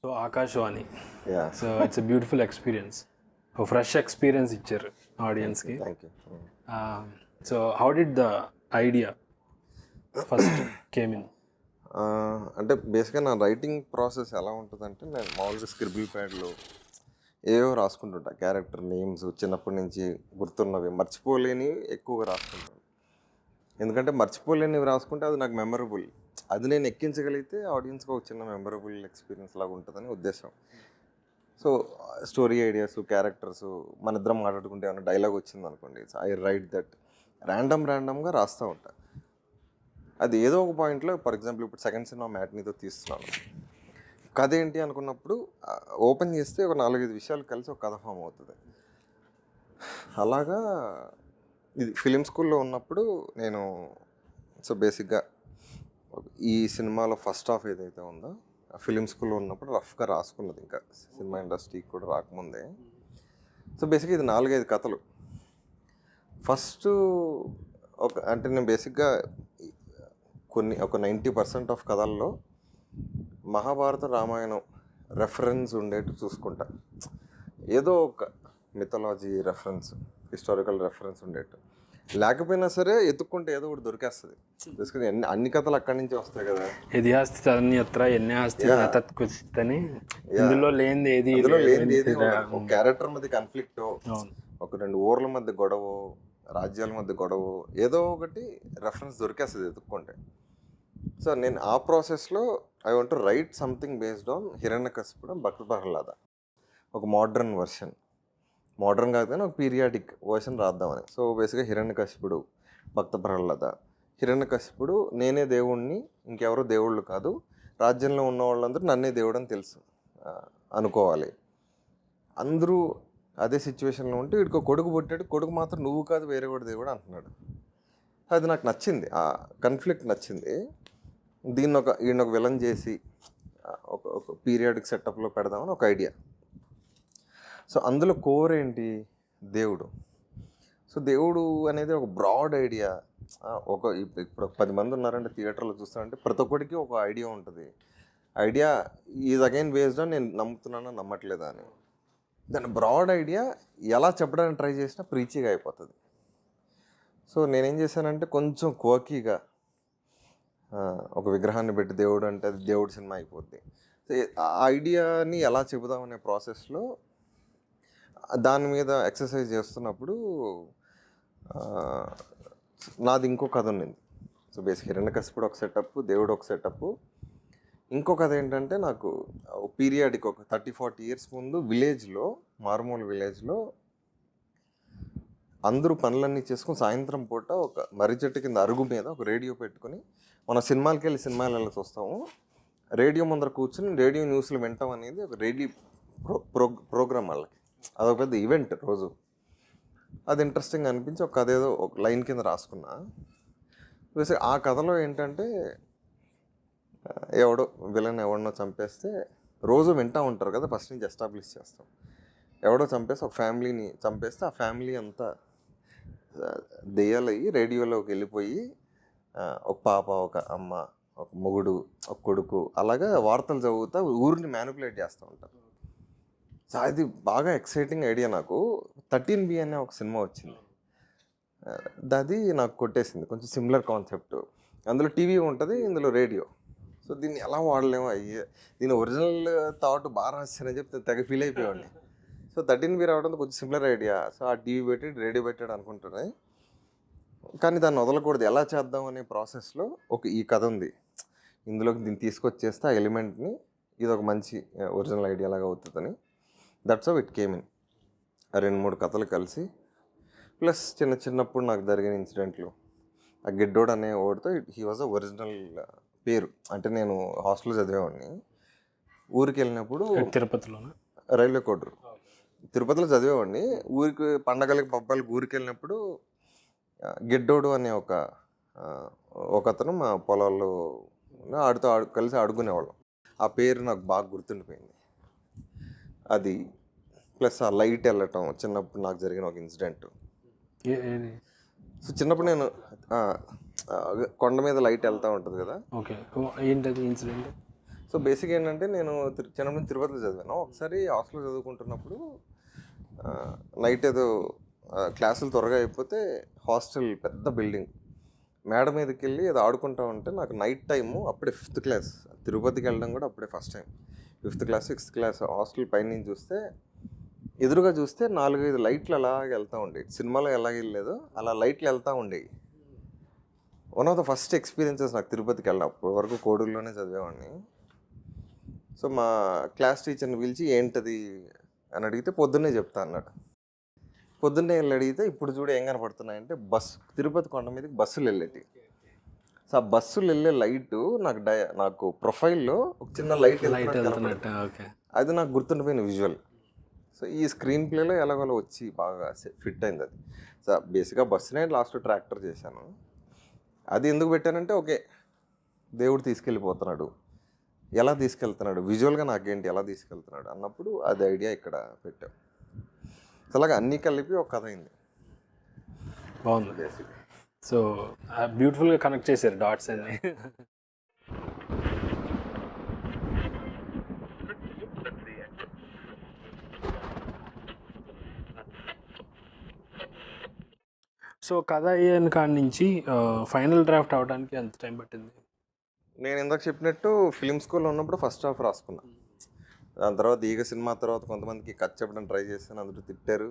So Akashvani, so it's a beautiful experience, ఒక ఫ్రెష్ ఎక్స్పీరియన్స్ ఇచ్చారు ఆడియన్స్కి. Thank you. So how did the idea first came in? అంటే బేసిక్గా నా writing process ఎలా ఉంటుందంటే, నేను మామూలుగా స్క్రిబుల్ ప్యాడ్లో ఏవో రాసుకుంటుంటా, క్యారెక్టర్ నేమ్స్ చిన్నప్పటి నుంచి గుర్తున్నవి, మర్చిపోలేని ఎక్కువగా రాసుకుంటాను. ఎందుకంటే మర్చిపోలేనివి రాసుకుంటే అది నాకు మెమరబుల్, అది నేను ఎక్కించగలిగితే ఆడియన్స్కి ఒక చిన్న మెమరబుల్ ఎక్స్పీరియన్స్ లాగా ఉంటుందని ఉద్దేశం. సో స్టోరీ ఐడియాస్, క్యారెక్టర్స్, మన ఇద్దరం మాట్లాడుకుంటే ఏమైనా డైలాగ్ వచ్చింది అనుకోండి, ఐ రైట్ దట్ ర్యాండమ్గా రాస్తూ ఉంటా. అది ఏదో ఒక పాయింట్లో, ఫర్ ఎగ్జాంపుల్ ఇప్పుడు సెకండ్ సినిమా మ్యాట్నీతో తీస్తున్నాను, కథ ఏంటి అనుకున్నప్పుడు ఓపెన్ చేస్తే ఒక 4-5 విషయాలు కలిసి ఒక కథ ఫామ్ అవుతుంది. అలాగా ఇది ఫిలిం స్కూల్లో ఉన్నప్పుడు నేను సో బేసిక్గా ఈ సినిమాలో ఫస్ట్ హాఫ్ ఏదైతే ఉందో ఫిలిం స్కూల్లో ఉన్నప్పుడు రఫ్గా రాసుకున్నది, ఇంకా సినిమా ఇండస్ట్రీకి కూడా రాకముందే. సో బేసిక్గా ఇది 4-5 కథలు. ఫస్ట్ అంటే నేను బేసిక్గా ఒక 90% ఆఫ్ కథల్లో మహాభారత, రామాయణం రెఫరెన్స్ ఉండేట్టు చూసుకుంటా. ఏదో ఒక మిథాలజీ రెఫరెన్స్, హిస్టారికల్ రెఫరెన్స్ ఉండేట్టు. లేకపోయినా సరే ఎత్తుక్కుంటే ఏదో ఒకటి దొరికేస్తుంది. బేసిక్గా అన్ని కథలు అక్కడి నుంచి వస్తాయి కదా. ఇది ఆస్తి తదన్యత్ర ఎన్ని ఆస్తి తత్కుచితని, ఇందులో లేనిది ఏది ఒక క్యారెక్టర్ మధ్య కాన్ఫ్లిక్ట్, ఒక 2 ఊర్ల మధ్య గొడవ, రాజ్యాల మధ్య గొడవ, ఏదో ఒకటి రెఫరెన్స్ దొరికేస్తుంది ఎత్తుక్కుంటే. సో నేను ఆ ప్రాసెస్లో I want to write something based on హిరణ్యకశిపుడు, భక్త ప్రహ్లాద, ఒక మోడ్రన్ వర్షన్, మోడ్రన్ కాకపోతే ఒక పీరియాడిక్ వర్షన్ రాద్దామని. సో బేసిక్గా హిరణ్యకశిపుడు, భక్త ప్రహ్లాద. హిరణ్యకశిపుడు నేనే దేవుణ్ణి, ఇంకెవరో దేవుళ్ళు కాదు, రాజ్యంలో ఉన్న వాళ్ళందరూ నన్నే దేవుడు అని తెలుసు అనుకోవాలి. అందరూ అదే సిచ్యువేషన్లో ఉంటే వీడికి కొడుకు పుట్టాడు, కొడుకు మాత్రం నువ్వు కాదు వేరే కూడా దేవుడు అంటున్నాడు. అది నాకు నచ్చింది, ఆ కన్ఫ్లిక్ట్ నచ్చింది. ఈయన ఒక విలన్ చేసి ఒక పీరియాడిక్ సెటప్లో పెడదామని ఒక ఐడియా. సో అందులో కోర్ ఏంటి, దేవుడు. సో దేవుడు అనేది ఒక బ్రాడ్ ఐడియా. ఇప్పుడు 10 మంది ఉన్నారంటే థియేటర్లో చూస్తారంటే ప్రతి ఒక్కడికి ఒక ఐడియా ఉంటుంది. Idea is again based on నేను నమ్ముతున్నానా నమ్మట్లేదా అని. దాని బ్రాడ్ ఐడియా ఎలా చెప్పడానికి ట్రై చేసినా ప్రీచీగా అయిపోతుంది. సో నేనేం చేశానంటే కొంచెం కోకీగా ఒక విగ్రహాన్ని పెట్టి దేవుడు అంటే అది దేవుడు సినిమా అయిపోద్ది. సో ఆ ఐడియాని ఎలా చెబుదామనే ప్రాసెస్లో దాని మీద ఎక్సర్సైజ్ చేస్తున్నప్పుడు నాది ఇంకో కథ ఉన్నింది. సో బేసిక్ హిరణ్యకశిపుడు ఒక సెటప్, దేవుడు ఒక సెటప్. ఇంకో కథ ఏంటంటే నాకు పీరియాడిక్ ఒక 30-40 ఇయర్స్ ముందు విలేజ్లో, మారుమూల విలేజ్లో అందరూ పనులన్నీ చేసుకుని సాయంత్రం పూట ఒక మర్రి చెట్టు కింద అరుగు మీద ఒక రేడియో పెట్టుకుని, మనం సినిమాలకి వెళ్ళి సినిమాలు వెళ్ళి చూస్తాము, రేడియో ముందర కూర్చుని రేడియో న్యూస్లు వింటాం అనేది ఒక రేడియో ప్రోగ్రామ్ వాళ్ళకి. అదొక పెద్ద ఈవెంట్ రోజు. అది ఇంట్రెస్టింగ్ అనిపించి ఒక కథ ఏదో ఒక లైన్ కింద రాసుకున్నా. బేసిక్ ఆ కథలో ఏంటంటే ఎవడో విలన్ ఎవడనో చంపేస్తే రోజు వింటూ ఉంటారు కదా, ఫస్ట్ నుంచి ఎస్టాబ్లిష్ చేస్తాం. ఎవడో చంపేసి ఒక ఫ్యామిలీని చంపేస్తే ఆ ఫ్యామిలీ అంతా దెయ్యాలయ్యి రేడియోలోకి వెళ్ళిపోయి ఒక పాప, ఒక అమ్మ, ఒక మొగుడు, ఒక కొడుకు, అలాగా వార్తలు చదువుతా ఊరిని మ్యానిపులేట్ చేస్తూ ఉంటారు. సో అది బాగా ఎక్సైటింగ్ ఐడియా. నాకు 13B అనే ఒక సినిమా వచ్చింది, అది నాకు కొట్టేసింది. కొంచెం సిమిలర్ కాన్సెప్ట్, అందులో టీవీ ఉంటుంది, ఇందులో రేడియో. సో దీన్ని ఎలా వాడలేము, అయ్యే దీని ఒరిజినల్ థాట్ బాగా రాశానని చెప్తే తెగ ఫీల్ అయిపోయాడిని. సో 13B రావడంతో కొంచెం సిమిలర్ ఐడియా. సో ఆ టీవీ పెట్టి రేడియో పెట్టాడు అనుకుంటున్నాయి, కానీ దాన్ని వదలకూడదు. ఎలా చేద్దాం అనే ప్రాసెస్లో ఈ కథ ఉంది, ఇందులోకి దీన్ని తీసుకొచ్చేస్తే ఆ ఎలిమెంట్ని ఇది ఒక మంచి ఒరిజినల్ ఐడియా లాగా అవుతుందని. That's how it came in. 2-3 కథలు కలిసి ప్లస్ చిన్నప్పుడు నాకు జరిగిన ఇన్సిడెంట్లు. ఆ గిడ్డోడ్ అనే వాడితో హీ వాజ్ అ ఒరిజినల్ పేరు. అంటే నేను హాస్టల్లో చదివేవాడిని, ఊరికి వెళ్ళినప్పుడు తిరుపతిలోనే రైల్వే కోడరు, తిరుపతిలో చదివేవాడిని. ఊరికి పండగలకి పబ్బాలకి ఊరికి వెళ్ళినప్పుడు గిడ్డోడు అనే ఒకతను మా పొలాల్లో ఆడుతూ కలిసి ఆడుకునేవాళ్ళం. ఆ పేరు నాకు బాగా గుర్తుండిపోయింది. అది ప్లస్ ఆ లైట్ వెళ్ళటం చిన్నప్పుడు నాకు జరిగిన ఒక ఇన్సిడెంట్. సో చిన్నప్పుడు నేను కొండ మీద లైట్ వెళ్తూ ఉంటుంది కదా. ఓకే, ఏంటది ఇన్సిడెంట్? సో బేసిక్ ఏంటంటే నేను చిన్నప్పుడు తిరుపతిలో చదివాను. ఒకసారి హాస్టల్లో చదువుకుంటున్నప్పుడు నైట్ ఏదో క్లాసులు త్వరగా అయిపోతే హాస్టల్ పెద్ద బిల్డింగ్ మేడ మీదకి వెళ్ళి ఏదో ఆడుకుంటా ఉంటే నాకు నైట్ టైము అప్పుడే 5th క్లాస్, తిరుపతికి వెళ్ళడం కూడా అప్పుడే first time. 5th class 6th class hostel పైన చూస్తే ఎదురుగా చూస్తే 4-5 లైట్లు అలాగే వెళ్తూ ఉండేవి. సినిమాలో ఎలాగ వెళ్ళలేదో అలా లైట్లు వెళ్తూ ఉండేవి. One of the first experiences నాకు తిరుపతికి వెళ్ళిన. అప్పటి వరకు కోడూరులోనే చదివేవాడిని. సో మా క్లాస్ టీచర్ని పిలిచి ఏంటది అని అడిగితే పొద్దున్నే చెప్తా అన్నాడు. పొద్దున్నే వెళ్ళి అడిగితే ఇప్పుడు చూడు ఏం కనపడుతున్నాయంటే తిరుపతి కొండ మీదకి బస్సులు వెళ్ళేటి. సో ఆ బస్సులు వెళ్ళే లైటు నాకు ప్రొఫైల్లో ఒక చిన్న లైట్ అది నాకు గుర్తుండిపోయిన విజువల్. సో ఈ స్క్రీన్ ప్లేలో ఎలాగోలా వచ్చి బాగా ఫిట్ అయింది అది. సో బేసిక్గా బస్సునే లాస్ట్ ట్రాక్టర్ చేశాను. అది ఎందుకు పెట్టానంటే ఓకే దేవుడు తీసుకెళ్ళిపోతున్నాడు, ఎలా తీసుకెళ్తున్నాడు విజువల్గా నాకేంటి ఎలా తీసుకెళ్తున్నాడు అన్నప్పుడు అది ఐడియా ఇక్కడ పెట్టాం. సో అలాగా అన్నీ కలిపి ఒక కథ అయింది. బాగుంది బేసిక్. సో బ్యూటిఫుల్గా కనెక్ట్ చేశారు డాట్స్ అన్ని. సో కథ అయ్యాను కాడి నుంచి ఫైనల్ డ్రాఫ్ట్ అవడానికి ఎంత టైం పట్టింది? నేను ఇందాక చెప్పినట్టు ఫిలిం స్కూల్లో ఉన్నప్పుడు ఫస్ట్ హాఫ్ రాసుకున్నా. దాని తర్వాత ఈగ సినిమా తర్వాత కొంతమందికి కథ చెప్పడం ట్రై చేశాను, అందరూ తిట్టారు.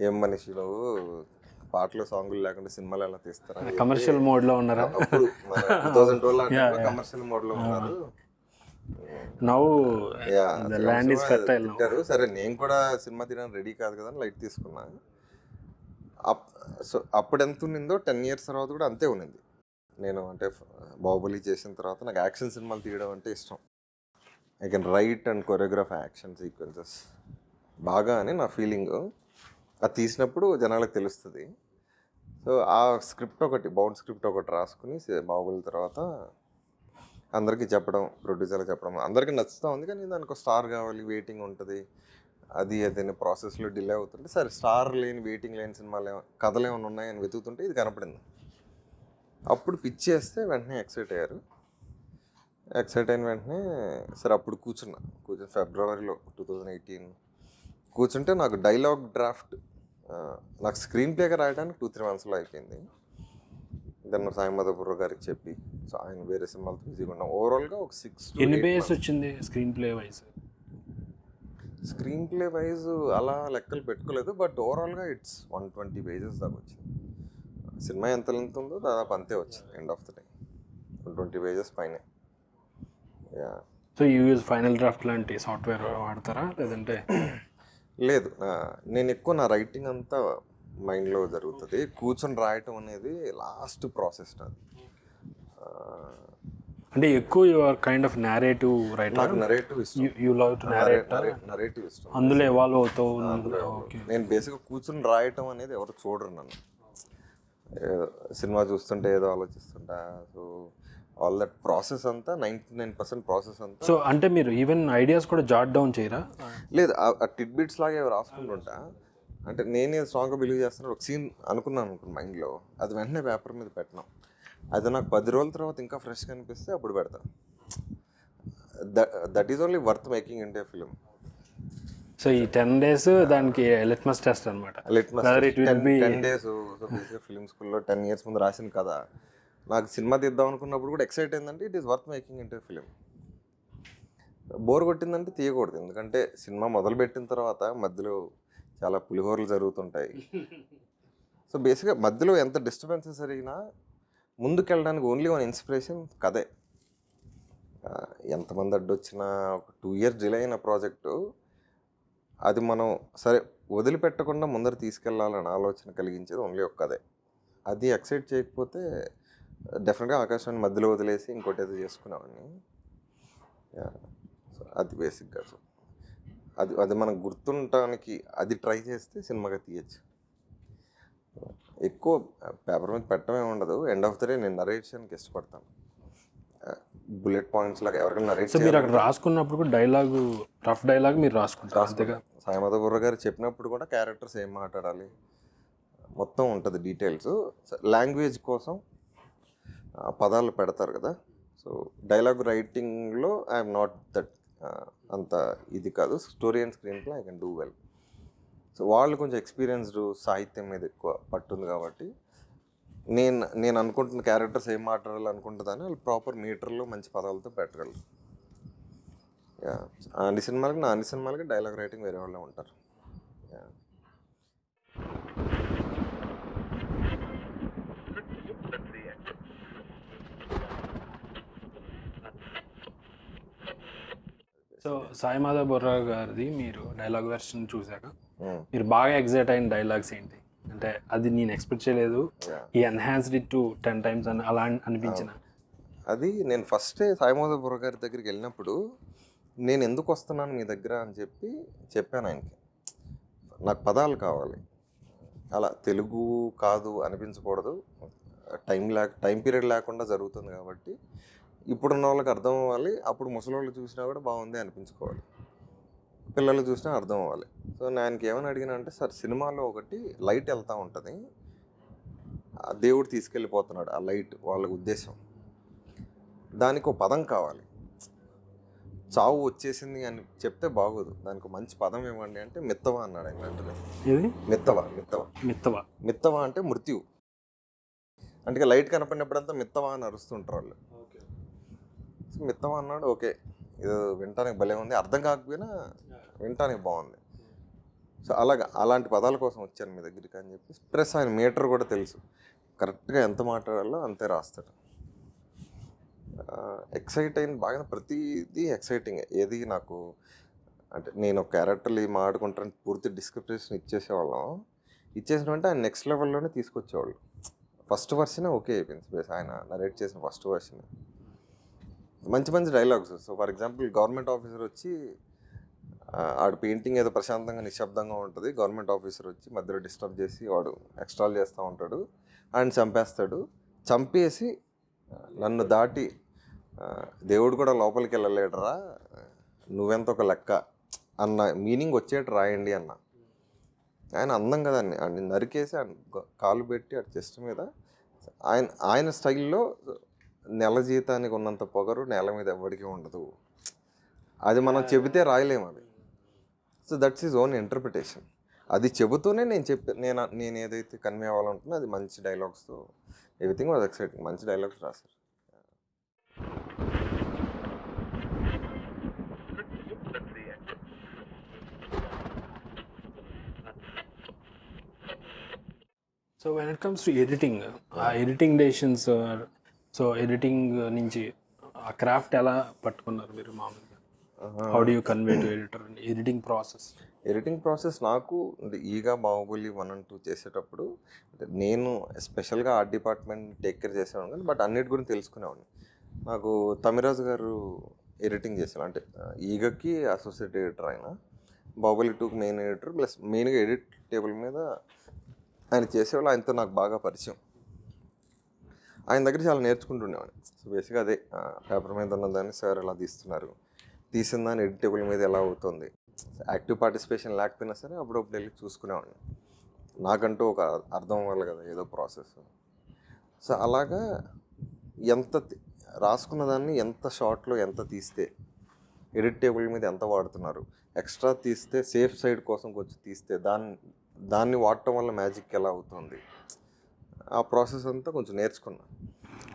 ఏం మనిషి నువ్వు పాటలు సాంగులు లేకుండా సినిమాలు ఎలా తీస్తారా, కమర్షియల్ మోడ్లో ఉన్నారా? అప్పుడు 2012 కమర్షియల్ మోడ్లో ఉన్నారు. సరే నేను కూడా సినిమా తీయడానికి రెడీ కాదు కదా లైట్ తీసుకున్నా. సో అప్పుడు ఎంత ఉన్నిందో 10 years తర్వాత కూడా అంతే ఉన్నింది. నేను అంటే బాహుబలి చేసిన తర్వాత నాకు యాక్షన్ సినిమాలు తీయడం అంటే ఇష్టం. I can write and choreograph action sequences బాగా అని నా ఫీలింగ్. అది తీసినప్పుడు జనాలకు తెలుస్తుంది. సో ఆ బౌండ్ స్క్రిప్ట్ ఒకటి రాసుకుని బాహుబలి తర్వాత అందరికీ చెప్పడం, ప్రొడ్యూసర్కి చెప్పడం, అందరికీ నచ్చుతూ ఉంది. కానీ దానికి స్టార్ కావాలి, వెయిటింగ్ ఉంటుంది, అది అదే ప్రాసెస్లో డిలే అవుతుంటే సరే స్టార్ లేని వెయిటింగ్ లేని సినిమాలు కథలు ఏమైనా ఉన్నాయని వెతుకుతుంటే ఇది కనపడింది. అప్పుడు పిచ్ చేస్తే వెంటనే ఎక్సైట్ అయ్యారు. ఎక్సైట్ అయిన వెంటనే సరే అప్పుడు కూర్చుని ఫిబ్రవరిలో 2018 కూర్చుంటే నాకు డైలాగ్ డ్రాఫ్ట్ నాకు స్క్రీన్ ప్లేగా రాయడానికి 2-3 monthsలో అయిపోయింది. దాన్ని సాయిమాధవపుర గారికి చెప్పి సో ఆయన వేరే సినిమాలతో బిజీగా ఉన్నాం. ఓవరాల్గా ఒక 6 to 8 months వచ్చింది screen play wise. Screen play wise అలా లెక్కలు పెట్టుకోలేదు, బట్ ఓవరాల్గా ఇట్స్ 120 pages దాకా వచ్చింది. సినిమా ఎంత లెంత్ ఉందో దాదాపు అంతే వచ్చింది. End of the day 120 pages పైనే. సో యూజ్ ఫైనల్ డ్రాఫ్ట్ లాంటి సాఫ్ట్వేర్ వాడతారా లేదంటే? లేదు, నేను ఎక్కువ నా రైటింగ్ అంతా మైండ్లో జరుగుతుంది. కూర్చొని రాయటం అనేది లాస్ట్ ప్రాసెస్ నాది. అంటే ఎక్కువ your kind of narrative writer. నాకు నరేటివ్ ఇష్టం. యూ లవ్ టు నరేటివ్ ఇష్టం. అందులో ఎవాల్వ్ అవుతావు. నేను బేసిక్గా కూర్చొని రాయటం అనేది ఎవరు చూడరు నన్ను. సినిమా చూస్తుంటే ఏదో ఆలోచిస్తుంటా. సో ఆల్ దట్ ప్రాసెస్ అంతా 99% ప్రాసెస్ అంతా. సో అంటే మీరు ఈవెన్ ఐడియాస్ కూడా జాట్ డౌన్ చేయరా? లేదు, ఆ టిడ్ బిట్స్ లాగే రాసుకుంటుంటా. అంటే నేనే స్ట్రాంగ్గా బిలీవ్ చేస్తున్నాను. ఒక సీన్ అనుకున్నాను మైండ్లో, అది వెంటనే పేపర్ మీద పెట్టినాం. అది నాకు 10 రోజుల తర్వాత ఇంకా ఫ్రెష్గా అనిపిస్తే అప్పుడు పెడతాను. That is only worth making India film. So ఈ 10 days దానికి లిట్మస్ టెస్ట్ అనమాట. 10 days ఫిలిం స్కూల్లో 10 years ముందు రాసిన కదా. నాకు సినిమా తీద్దాం అనుకున్నప్పుడు కూడా ఎక్సైట్ అయిందంటే it is worth making into film. Bore కొట్టిందంటే తీయకూడదు, ఎందుకంటే సినిమా మొదలుపెట్టిన తర్వాత మధ్యలో చాలా పులిహోరలు జరుగుతుంటాయి. సో బేసిక్గా మధ్యలో ఎంత డిస్టర్బెన్సెస్ జరిగినా ముందుకెళ్ళడానికి ఓన్లీ వన్ ఇన్స్పిరేషన్ కథే. ఎంతమంది అడ్డొచ్చినా ఒక 2 years డిలే అయిన ప్రాజెక్టు అది మనం సరే వదిలిపెట్టకుండా ముందర తీసుకెళ్లాలని ఆలోచన కలిగించేది ఓన్లీ ఒక కథే. అది ఎక్సైట్ చేయకపోతే డెఫినెట్గా ఆకాశాన్ని మధ్యలో వదిలేసి ఇంకోటి ఏదో చేసుకున్నామని. సో అది బేసిక్గా. సో అది మనకు గుర్తుండటానికి అది ట్రై చేస్తే సినిమాగా తీయచ్చు. ఎక్కువ పేపర్ మీద పెట్టడమే ఉండదు. ఎండ్ ఆఫ్ ద డే నేను నరేషన్కి ఇష్టపడతాను. బుల్లెట్ పాయింట్స్ లాగా ఎవరికైనా నరేట్. సో మీరు అక్కడ రాసుకున్నప్పుడు కూడా డైలాగు రఫ్ డైలాగ్ మీరు రాసుకుంటారు. సాయిమాధవపుర గారు చెప్పినప్పుడు కూడా క్యారెక్టర్స్ ఏం మాట్లాడాలి మొత్తం ఉంటుంది డీటెయిల్స్. లాంగ్వేజ్ కోసం పదాలు పెడతారు కదా. సో డైలాగ్ రైటింగ్లో ఐఎమ్ నాట్ దట్ అంత ఇది కాదు. Story and screen play I can do well. So వాళ్ళు కొంచెం ఎక్స్పీరియన్స్డ్, సాహిత్యం మీద ఎక్కువ పట్టుంది కాబట్టి నేను అనుకుంటున్న క్యారెక్టర్స్ ఏం మాట్లాడాలి అనుకుంటుందని వాళ్ళు ప్రాపర్ మీటర్లో మంచి పదాలతో పెట్టగలరు. అన్ని సినిమాలకి డైలాగ్ రైటింగ్ వేరే వాళ్ళే ఉంటారు. సో సాయి మాధవ్ బొర్రా గారిది మీరు డైలాగ్ వెర్షన్ చూసాక మీరు బాగా ఎగ్జైట్ అయిన డైలాగ్స్ ఏంటి? అంటే అది నేను ఎక్స్పెక్ట్ చేయలేదు, ఈ ఎన్హాన్స్డ్ ఇట్ టు 10 times అని అలా అనిపించిన. అది నేను ఫస్టే సాయిమాధవ్ బుర్ర గారి దగ్గరికి వెళ్ళినప్పుడు నేను ఎందుకు వస్తున్నాను మీ దగ్గర అని చెప్పాను ఆయనకి. నాకు పదాలు కావాలి, అలా తెలుగు కాదు అనిపించకూడదు, టైం పీరియడ్ లేకుండా జరుగుతుంది కాబట్టి ఇప్పుడున్న వాళ్ళకి అర్థం అవ్వాలి, అప్పుడు ముసలి వాళ్ళు చూసినా కూడా బాగుంది అనిపించుకోవాలి, పిల్లలు చూసినా అర్థం అవ్వాలి. సో నేను ఆయనకి ఏమని అడిగినా అంటే, సార్ సినిమాలో ఒకటి లైట్ వెళ్తూ ఉంటుంది, ఆ దేవుడు తీసుకెళ్ళిపోతున్నాడు ఆ లైట్, వాళ్ళ ఉద్దేశం, దానికి ఒక పదం కావాలి, చావు వచ్చేసింది అని చెప్తే బాగోదు, దానికి మంచి పదం ఇవ్వండి అంటే మిత్తవ అన్నాడు ఆయన వెంటనే. ఇది మిత్తవ మిత్తవ మిత్తవ అంటే మృత్యు, అంటే లైట్ కనపడినప్పుడంతా మిత్తవ అని అరుస్తుంటారు వాళ్ళు. సో మిత్తవ అన్నాడు. ఓకే, ఇది వినటానికి భలే ఉంది, అర్థం కాకపోయినా వినటానికి బాగుంది. సో అలాంటి పదాల కోసం వచ్చాను మీ దగ్గరికి అని చెప్పి. ప్లస్ ఆయన మీటర్ కూడా తెలుసు, కరెక్ట్గా ఎంత మాట్లాడాలో అంతే రాస్తాడు. ఎక్సైట్ అయిన బాగా, ప్రతిదీ ఎక్సైటింగ్. ఏది నాకు అంటే నేను ఒక క్యారెక్టర్లు మాట్లాడుకుంటాను పూర్తి డిస్క్రిప్షన్ ఇచ్చేసిన అంటే ఆయన నెక్స్ట్ లెవెల్లోనే తీసుకొచ్చేవాళ్ళు. ఫస్ట్ వర్షన్ ఓకే అయిపోయింది, బేస్ ఆయన నరేట్ చేసిన ఫస్ట్ వర్షన్ మంచి మంచి dialogues. So for example government officer వచ్చి ఆడు పెయింటింగ్ ఏదో ప్రశాంతంగా నిశ్శబ్దంగా ఉంటుంది, గవర్నమెంట్ ఆఫీసర్ వచ్చి మధ్యలో డిస్టర్బ్ చేసి వాడు ఎక్స్ట్రాల్ చేస్తూ ఉంటాడు, ఆయన చంపేస్తాడు. చంపేసి నన్ను దాటి దేవుడు కూడా లోపలికి వెళ్ళలేడరా, నువ్వెంత ఒక లెక్క అన్న మీనింగ్ వచ్చేట రాయండి అన్న. ఆయన అందం కదా అని నరికేసి ఆయన కాలు పెట్టి ఆ చెస్ట్ మీద ఆయన స్టైల్లో నెల జీతానికి ఉన్నంత పొగరు నేల మీద ఎవరికి ఉండదు, అది మనం చెబితే రాయలేము అది. So that's his own interpretation. అది చెబుతూనే నేను ఏదైతే కన్వే అవ్వాలనుకున్నా అది మంచి డైలాగ్స్తో, ఎవ్రీథింగ్ వాజ్ ఎక్సైటింగ్, మంచి డైలాగ్స్ రాశారు. So when it comes to editing, ఆ ఎడిటింగ్ డెసిషన్స్, సో ఎడిటింగ్ నుంచి ఆ క్రాఫ్ట్ ఎలా పట్టుకున్నారు మీరు మామూలుగా? How do you convey to editor editing process? నాకు ఈగా బాహుబలి 1 and 2 చేసేటప్పుడు అంటే నేను స్పెషల్గా ఆర్ట్ డిపార్ట్మెంట్ టేక్ కేర్ చేసేవాడు కానీ బట్ అన్నిటి గురించి తెలుసుకునేవాడిని. నాకు తమిరాజు గారు ఎడిటింగ్ చేసేవాడు, అంటే ఈగకి అసోసియేట్ ఎడిటర్ ఆయన, బాహుబలి 2కి మెయిన్ ఎడిటర్, ప్లస్ మెయిన్గా ఎడిట్ టేబుల్ మీద ఆయన చేసేవాళ్ళు. ఆయనతో నాకు బాగా పరిచయం, ఆయన దగ్గర చాలా నేర్చుకుంటుండేవాడిని. సో బేసిక్గా అదే పేపర్ మీద ఉన్నదాన్ని సార్ ఎలా తీసిన దాన్ని ఎడిట్ టేబుల్ మీద ఎలా అవుతుంది, యాక్టివ్ పార్టిసిపేషన్ లేకపోయినా సరే అప్పుడప్పుడు వెళ్ళి చూసుకునేవాడిని, నాకంటూ ఒక అర్థం అవ్వాలి కదా ఏదో ప్రాసెస్. సో అలాగా రాసుకున్న దాన్ని ఎంత షార్ట్లో ఎంత తీస్తే, ఎడిట్ టేబుల్ మీద ఎంత వాడుతున్నారు, ఎక్స్ట్రా తీస్తే సేఫ్ సైడ్ కోసం కొంచెం తీస్తే దాన్ని వాడటం వల్ల మ్యాజిక్ ఎలా అవుతుంది, ఆ ప్రాసెస్ అంతా కొంచెం నేర్చుకున్నా.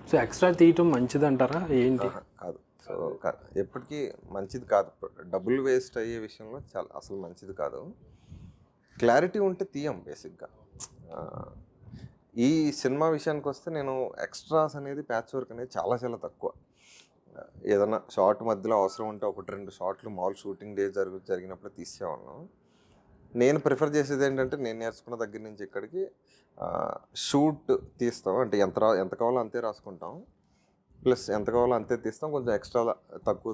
సో ఎక్స్ట్రా తీయటం మంచిది అంటారా ఏంటి? కాదు, సో ఎప్పటికీ మంచిది కాదు, డబ్బులు వేస్ట్ అయ్యే విషయంలో చాలా అసలు మంచిది కాదు. క్లారిటీ ఉంటే తీయం బేసిక్గా. ఈ సినిమా విషయానికి వస్తే నేను ఎక్స్ట్రాస్ అనేది, ప్యాచ్ వర్క్ అనేది చాలా చాలా తక్కువ. ఏదైనా షార్ట్ మధ్యలో అవసరం ఉంటే 1-2 షార్ట్లు మామూలు షూటింగ్ డే జరిగినప్పుడు తీసేవాళ్ళం. నేను ప్రిఫర్ చేసేది ఏంటంటే, నేను నేర్చుకున్న దగ్గర నుంచి ఇక్కడికి షూట్ తీస్తాం, అంటే ఎంత కావాలో అంతే రాసుకుంటాం, ప్లస్ ఎంత కావాలో అంతే తీస్తాం, కొంచెం ఎక్స్ట్రా తక్కువ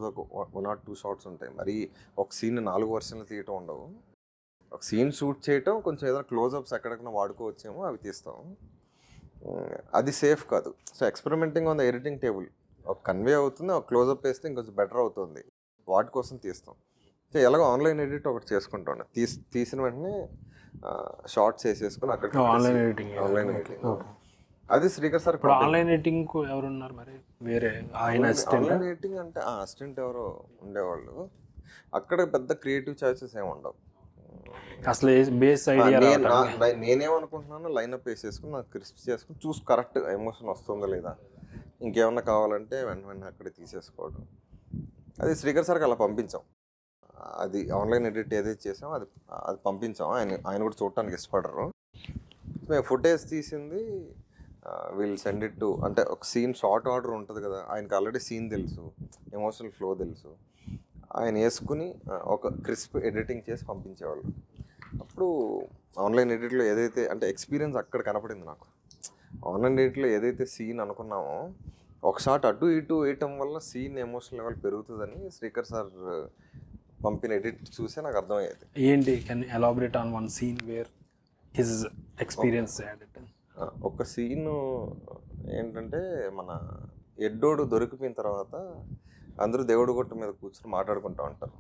1 or 2 షార్ట్స్ ఉంటాయి. మరి ఒక సీన్ 4 వర్షన్లు తీయటం ఉండవు, ఒక సీన్ షూట్ చేయటం, కొంచెం ఏదైనా క్లోజప్స్ ఎక్కడికైనా వాడుకోవచ్చేమో అవి తీస్తాం, అది సేఫ్ కాదు. So experimenting on the editing table, ఒక కన్వే అవుతుంది, ఒక క్లోజప్ వేస్తే ఇంకొంచెం బెటర్ అవుతుంది, వాటి కోసం తీస్తాం. సో ఎలాగో ఆన్లైన్ ఎడిట్ ఒకటి చేసుకుంటాను, తీసిన వెంటనే షార్ట్స్ వేసేసుకుని అక్కడ ఆన్లైన్ ఎడిటింగ్ అది శ్రీకర్ సార్. ఇప్పుడు ఆన్లైన్ ఎడిటింగ్ ఎవరున్నారు మరి వేరే ఆయన ఆన్లైన్ ఎడిటింగ్ అంటే అసిస్టెంట్ ఎవరో ఉండేవాళ్ళు, అక్కడ పెద్ద క్రియేటివ్ చాయిసెస్ ఏమి ఉండవు. అసలు బేస్ ఐడియా నేనేమనుకుంటున్నాను, లైనప్ వేసేసుకుని నాకు క్రిస్ప్ చేసుకుని చూసి కరెక్ట్ ఎమోషన్ వస్తుందో లేదా, ఇంకేమన్నా కావాలంటే వెంటనే అక్కడే తీసేసుకోవడం. అది శ్రీకర్ సార్కి అలా పంపించాం, అది ఆన్లైన్ ఎడిట్ ఏదైతే చేసామో అది పంపించాం. ఆయన కూడా చూడటానికి ఇష్టపడరు. మేము ఫుటేజ్ తీసింది వీల్ సెండ్ ఇట్ టు, అంటే ఒక సీన్ షార్ట్ ఆర్డర్ ఉంటుంది కదా, ఆయనకి ఆల్రెడీ సీన్ తెలుసు, ఎమోషనల్ ఫ్లో తెలుసు, ఆయన వేసుకుని ఒక క్రిస్ప్ ఎడిటింగ్ చేసి పంపించేవాళ్ళు. అప్పుడు ఆన్లైన్ ఎడిట్లో ఏదైతే అంటే ఎక్స్పీరియన్స్ అక్కడ కనపడింది నాకు. ఆన్లైన్ ఎడిట్లో ఏదైతే సీన్ అనుకున్నామో ఒక షాట్ అటు ఇటు వేయటం వల్ల సీన్ ఎమోషనల్ లెవెల్ పెరుగుతుందని శ్రీకర్ సార్ పంపిన ఎడిట్ చూసే నాకు అర్థమయ్యేది. ఏంటి can elaborate on one scene where his experience ఒక సీను ఏంటంటే మన ఎడ్డోడు దొరికిపోయిన తర్వాత అందరూ దేవుడు గుట్ట మీద కూర్చొని మాట్లాడుకుంటూ ఉంటారు.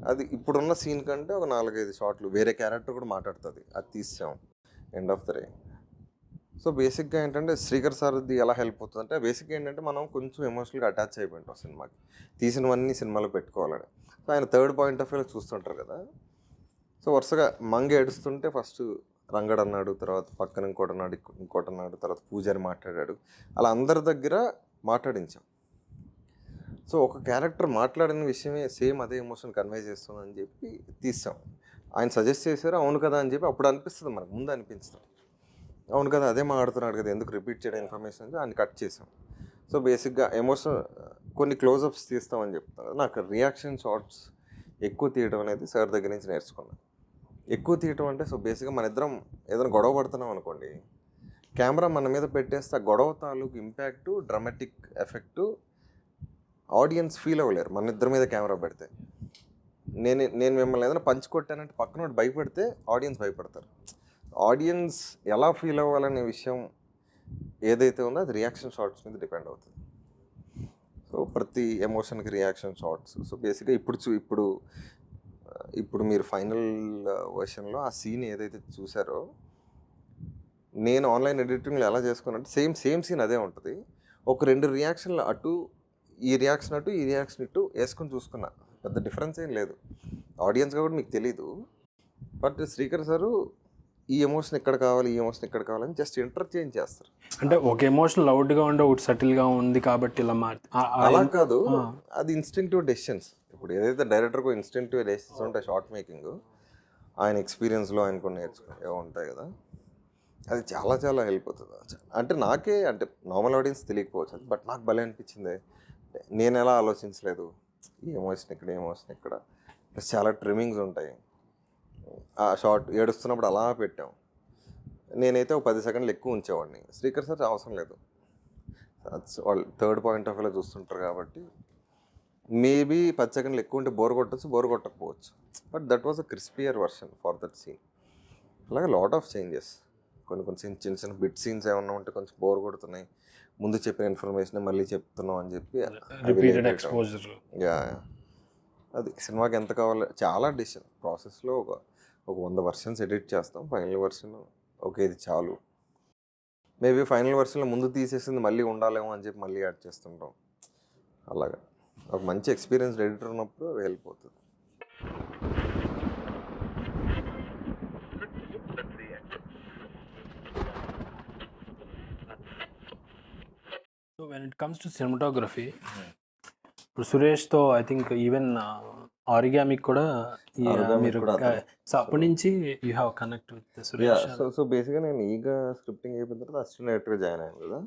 అది ఇప్పుడున్న సీన్ కంటే ఒక 4-5 షాట్లు వేరే క్యారెక్టర్ కూడా మాట్లాడుతుంది, అది తీసాం end of the day. So బేసిక్గా ఏంటంటే శ్రీకర్ సార్ది ఎలా హెల్ప్ అవుతుంది అంటే బేసిక్గా ఏంటంటే మనం కొంచెం ఎమోషనల్గా అటాచ్ అయిపోయింటాం సినిమాకి, తీసినవన్నీ సినిమాలో పెట్టుకోవాలని. సో ఆయన థర్డ్ పాయింట్ ఆఫ్ వ్యూలో చూస్తుంటారు కదా. సో వరుసగా మంగ ఏడుస్తుంటే ఫస్ట్ రంగడు అన్నాడు, తర్వాత పక్కన ఇంకోటి అన్నాడు, తర్వాత పూజారి మాట్లాడాడు, అలా అందరి దగ్గర మాట్లాడించాం. సో ఒక క్యారెక్టర్ మాట్లాడిన విషయమే సేమ్ అదే ఎమోషన్ కన్వే చేస్తుందని చెప్పి తీసాం. ఆయన సజెస్ట్ చేశారు, అవును కదా అని చెప్పి అప్పుడు అనిపిస్తుంది, మనకు ముందు అనిపించదు, అవును కదా అదే మాట్లాడుతున్నాడు కదా ఎందుకు రిపీట్ చేయడం ఇన్ఫర్మేషన్ అని ఆయన కట్ చేసాం. సో బేసిక్గా ఎమోషన్ కొన్ని క్లోజప్స్ తీస్తామని చెప్తాను. నాకు రియాక్షన్ షార్ట్స్ ఎక్కువ తీయడం అనేది సార్ దగ్గర నుంచి నేర్చుకున్నాను. ఎక్కువ తీయటం అంటే సో బేసిక్గా మన ఇద్దరం ఏదైనా గొడవ పడుతున్నాం అనుకోండి, కెమెరా మన మీద పెట్టేస్తే ఆ గొడవ తాలూకు impact, dramatic effect audience feel అవ్వలేరు మన ఇద్దరి మీద కెమెరా పెడితే. నేను మిమ్మల్ని ఏదైనా పంచి కొట్టానంటే పక్కన వాడు భయపడితే ఆడియన్స్ భయపడతారు. ఆడియన్స్ ఎలా ఫీల్ అవ్వాలనే విషయం ఏదైతే ఉందో అది రియాక్షన్ షార్ట్స్ మీద డిపెండ్ అవుతుంది. సో ప్రతి ఎమోషన్కి రియాక్షన్ షార్ట్స్. సో బేసిక్గా ఇప్పుడు మీరు ఫైనల్ వర్షన్లో ఆ సీన్ ఏదైతే చూసారో, నేను ఆన్లైన్ ఎడిటింగ్లో ఎలా చేసుకున్నానంటే సేమ్ సీన్ అదే ఉంటుంది. ఒక 2 రియాక్షన్లు అటు, ఈ రియాక్షన్ అటు, ఈ రియాక్షన్ ఇటు వేసుకొని చూసుకున్నా, పెద్ద డిఫరెన్స్ ఏం లేదు. ఆడియన్స్గా కూడా మీకు తెలీదు. బట్ శ్రీకర్ సారు ఈ ఎమోషన్ ఇక్కడ కావాలి, ఈ ఎమోషన్ ఇక్కడ కావాలని జస్ట్ ఇంటర్చేంజ్ చేస్తారు. అంటే ఒక ఎమోషన్ లౌడ్గా ఉండే ఒకటి సటిల్గా ఉంది కాబట్టి ఇలా అలా కాదు, అది ఇన్స్టింక్టివ్ డెసిషన్స్. ఇప్పుడు ఏదైతే డైరెక్టర్కు ఇన్స్టింక్టివ్ డెసిషన్స్ ఉంటాయి షార్ట్ మేకింగ్, ఆయన ఎక్స్పీరియన్స్లో ఆయనకు నేర్చుకునే ఉంటాయి కదా, అది చాలా చాలా హెల్ప్ అవుతుంది. అంటే నాకే అంటే నార్మల్ ఆడియన్స్ తెలియకపోవచ్చు అది, బట్ నాకు భలే అనిపించింది. నేను ఎలా ఆలోచించలేదు, ఈ ఎమోషన్ ఇక్కడ, ఎమోషన్ ఇక్కడ, ప్లస్ చాలా ట్రిమ్మింగ్స్ ఉంటాయి. ఆ షార్ట్ ఏడుస్తున్నప్పుడు అలా పెట్టాం. నేనైతే ఒక 10 సెకండ్లు ఎక్కువ ఉంచేవాడిని, శ్రీకర్ సార్ అవసరం లేదు, వాళ్ళు థర్డ్ పాయింట్ ఆఫ్ వ్యూలో చూస్తుంటారు కాబట్టి మేబీ 10 సెకండ్లు ఎక్కువ ఉంటే బోర్ కొట్టకపోవచ్చు, but that was a crispier version for that scene. అలాగే లాట్ ఆఫ్ చేంజెస్, కొన్ని చిన్న బిట్ సీన్స్ ఏమన్నా ఉంటే కొంచెం బోర్ కొడుతున్నాయి, ముందు చెప్పిన ఇన్ఫర్మేషన్ మళ్ళీ చెప్తున్నాం అని చెప్పి అది సినిమాకి ఎంత కావాలో చాలా డిసిషన్ ప్రాసెస్లో ఒక 100 వర్షన్స్ ఎడిట్ చేస్తాం. ఫైనల్ వర్షన్ ఓకే ఇది చాలు, మేబీ ఫైనల్ వర్షన్లో ముందు తీసేసింది మళ్ళీ ఉండాలేమో అని చెప్పి మళ్ళీ యాడ్ చేస్తుంటాం. అలాగా ఒక మంచి ఎక్స్పీరియన్స్ ఎడిటర్ ఉన్నప్పుడు హెల్ప్ అవుతుంది. So when it comes to cinematography, ఇప్పుడు సురేష్తో ఐ థింక్ ఈవెన్ ఆరిగామిక్ కూడా మీరు, సో అప్పటి నుంచి you have connect with Suresh. So బేసిక్గా నేను ఈగా స్క్రిప్టింగ్ అయిపోయిన తర్వాత అసిస్టెంట్ డైరెక్టర్గా జాయిన్ అయ్యాను కదా.